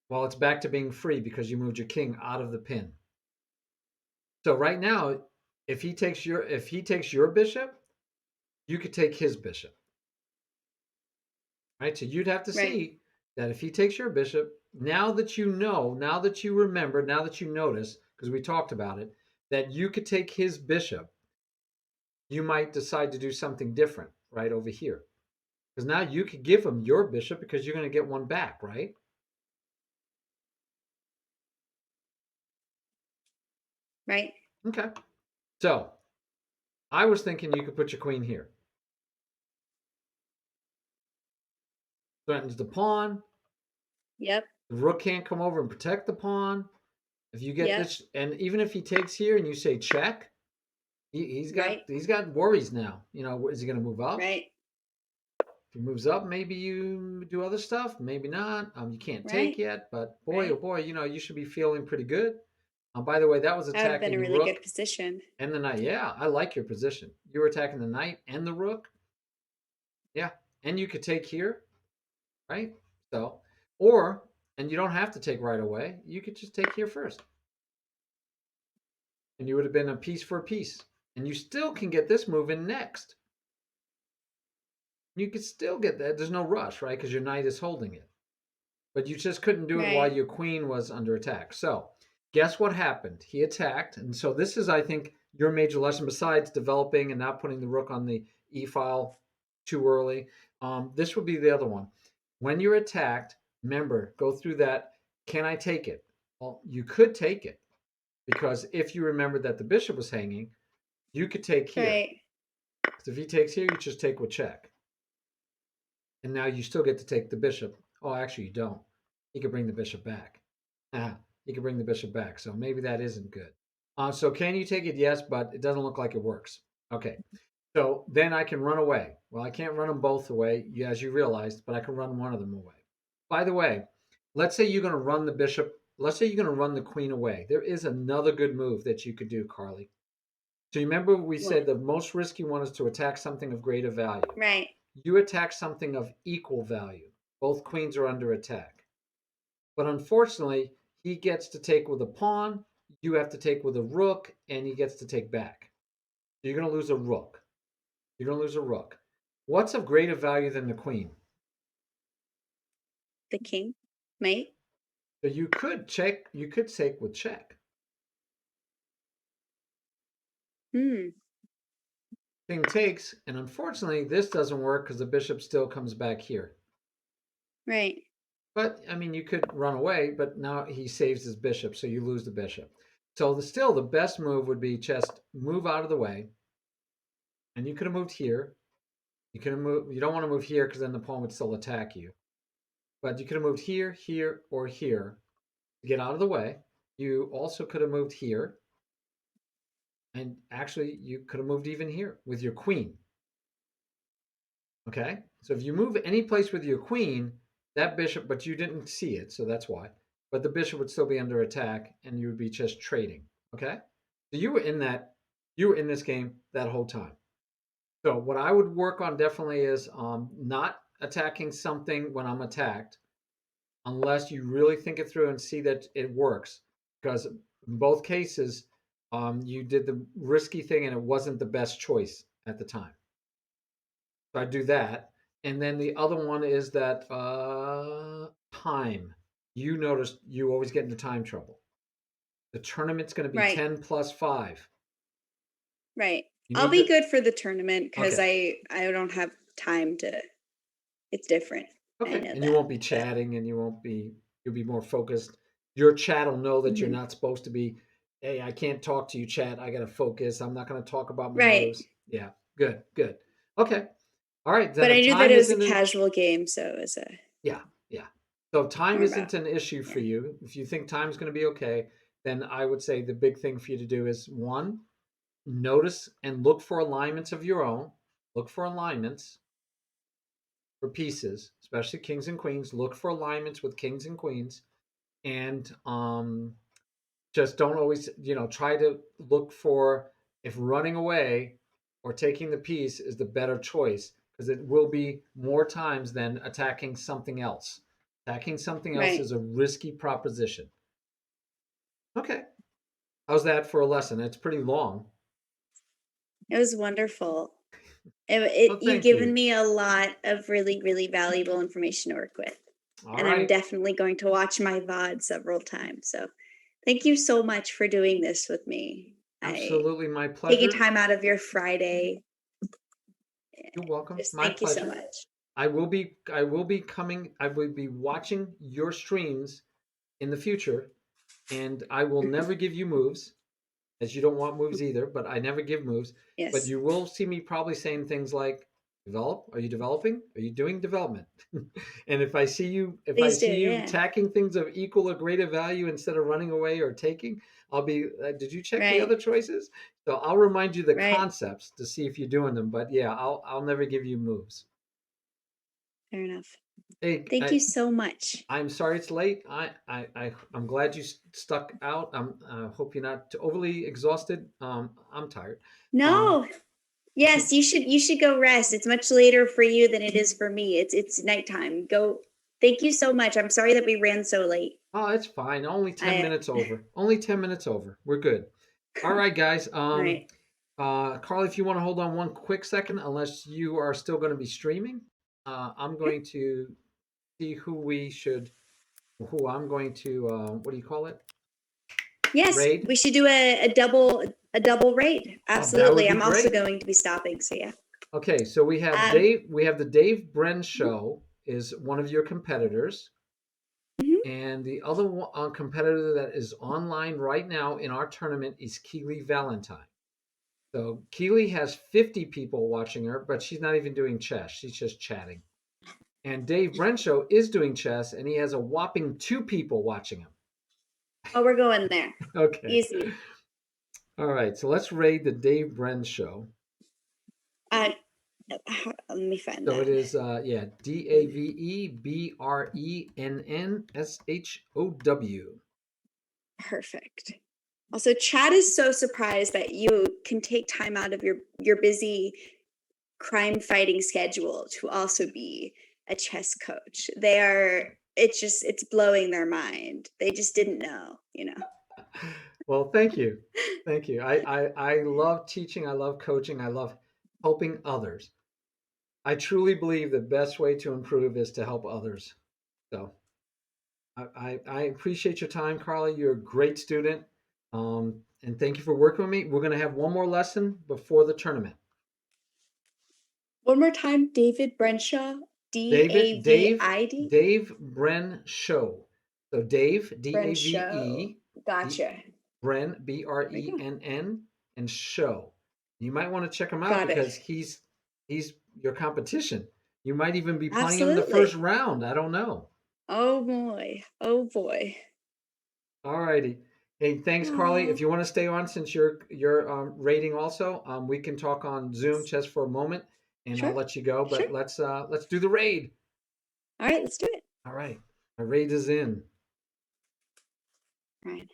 Well, it's back to being free because you moved your king out of the pin. So right now, if he takes your bishop, you could take his bishop. Right? So you'd have to Right. see that if he takes your bishop, now that you know, now that you remember, now that you notice, because we talked about it, that you could take his bishop, you might decide to do something different right over here. Because now you could give him your bishop because you're going to get one back, right? Right? Okay. So I was thinking you could put your queen here. Threatens the pawn. Yep. The rook can't come over and protect the pawn. If you get Yep. this, and even if he takes here and you say check, he's got Right? he's got worries now. Is he going to move up? Right? If he moves up, maybe you do other stuff. Maybe not. You can't take Right? yet, but boy, oh Right? boy, you should be feeling pretty good. By the way, that was That would have been attacking a the really good rook position. and the knight. Yeah, I like your position. You were attacking the knight and the rook. Yeah, and you could take here, right? So, and you don't have to take right away. You could just take here first, and you would have been a piece for a piece. And you still can get this move in next. You could still get that. There's no rush, right? Because your knight is holding it. But you just couldn't do it while Right. your queen was under attack. So, guess what happened? He attacked. And so, this is, I think, your major lesson besides developing and not putting the rook on the e file too early. This would be the other one. When you're attacked, remember, go through that. Can I take it? Well, you could take it because if you remember that the bishop was hanging, you could take here. Right. Because if he takes here, you just take with check. And now you still get to take the bishop. Oh, actually, you don't. He could bring the bishop back. He could bring the bishop back. So maybe that isn't good. So can you take it? Yes, but it doesn't look like it works. Okay. So then I can run away. Well, I can't run them both away, as you realized, but I can run one of them away. By the way, let's say you're going to run the bishop. Let's say you're going to run the queen away. There is another good move that you could do, Carly. So you remember we said What? the most risky one is to attack something of greater value. Right. You attack something of equal value. Both queens are under attack. But unfortunately, he gets to take with a pawn, you have to take with a rook, and he gets to take back. So you're going to lose a rook. You're going to lose a rook. What's of greater value than the queen? The king. Mate. So you could check, you could take with check. Hmm. King takes, and unfortunately, this doesn't work because the bishop still comes back here. Right. But I mean, you could run away, but now he saves his bishop, so you lose the bishop. So still, the best move would be just move out of the way, and you could have moved here. You could have moved. You don't want to move here because then the pawn would still attack you. But you could have moved here, here, or here to get out of the way. You also could have moved here, and actually, you could have moved even here with your queen. Okay, so if you move any place with your queen, that bishop, but you didn't see it, so that's why. But the bishop would still be under attack, and you would be just trading. Okay, so you were in that, you were in this game that whole time. So what I would work on definitely is not attacking something when I'm attacked, unless you really think it through and see that it works. Because in both cases, you did the risky thing, and it wasn't the best choice at the time. So I do that. And then the other one is that time. You notice you always get into time trouble. The tournament's going to be Right. 10 plus 5. Right. You I'll need be to. good for the tournament because Okay. I don't have time to. It's different. I Okay. know And you that, won't be but chatting and you'll be more focused. Your chat will know that you're mhm. not supposed to be, hey, I can't talk to you, chat. I got to focus. I'm not going to talk about my Right. moves. Yeah. Good. Good. Okay. All right. But I knew that Time it was a isn't an. casual game, so it was a Yeah, yeah. So time more about isn't an issue for yeah. you. If you think time's going to be okay, then I would say the big thing for you to do is one, notice and look for alignments of your own. Look for alignments for pieces, especially kings and queens. Look for alignments with kings and queens, and just don't always, try to look for if running away or taking the piece is the better choice because it will be more times than attacking something else. Attacking something else Right. is a risky proposition. Okay. How's that for a lesson? It's pretty long. It was wonderful. Well, You've thank given you. me a lot of really, really valuable information to work with. All And I'm right. definitely going to watch my VOD several times. So thank you so much for doing this with me. I Absolutely my taking pleasure. time out of your Friday. You're welcome. Just My thank you so pleasure. much. I will be watching your streams in the future, and I will never give you moves, as you don't want moves either, but I never give moves. But Yes. you will see me probably saying things like, develop, are you developing? Are you doing development? And if I Please do. see you Yeah. attacking things of equal or greater value instead of running away or taking, I'll be, did you check the Right. other choices? So I'll remind you the Right. concepts to see if you're doing them. But yeah, I'll never give you moves. Fair enough. Hey, Thank you so much. I'm sorry it's late. I'm glad you stuck out. Hope you're not overly exhausted. I'm tired. Um, No. Yes, you should go rest. It's much later for you than it is for me. It's nighttime. Go. Thank you so much. I'm sorry that we ran so late. oh, it's fine. Only 10 I minutes over. Only 10 minutes over. We're good. All right, guys. all right. Carly, if you want to hold on one quick second, unless you are still going to be streaming, I'm going to see who I'm going to, what do you call it? Yes, Raid? we should do a double raid. That would Absolutely. be I'm also great. going to be stopping, so yeah. Okay, so we have Um, Dave. We have the Dave Bren show is one of your competitors, mhm. and the other competitor that is online right now in our tournament is Keely Valentine. So Keely has 50 people watching her, but she's not even doing chess. She's just chatting. And Dave Brenshaw is doing chess, and he has a whopping 2 people watching him. Oh, we're going there. Okay. Easy. All right. So let's raid the Dave Bren show. Let me find So that. it is, DAVEBRENNSHOW. Perfect. Also, Chad is so surprised that you can take time out of your busy crime fighting schedule to also be a chess coach. It's blowing their mind. They just didn't know, Well, thank you. Thank you. I love teaching. I love coaching. I love helping others. I truly believe the best way to improve is to help others. So I appreciate your time, Carly. You're a great student. And thank you for working with me. We're going to have one more lesson before the tournament. One more time, David Brenshaw, D-A-V-I-D? Dave Bren Show. So Dave, Brenshaw. D-A-V-E. Gotcha. Bren, B-R-E-N-N, and Show. You might want to check him out Got because it. he's your competition. You might even be playing him in the Absolutely. first round. I don't know. Oh boy. Oh boy. All righty. Hey, thanks, Carly. If you want to stay on, since you're rating also, we can talk on Zoom just for a moment, and Sure. I'll let you go. But Sure. let's do the raid. All right, let's do it. All right, the raid is in. All right.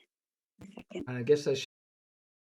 A second. I guess I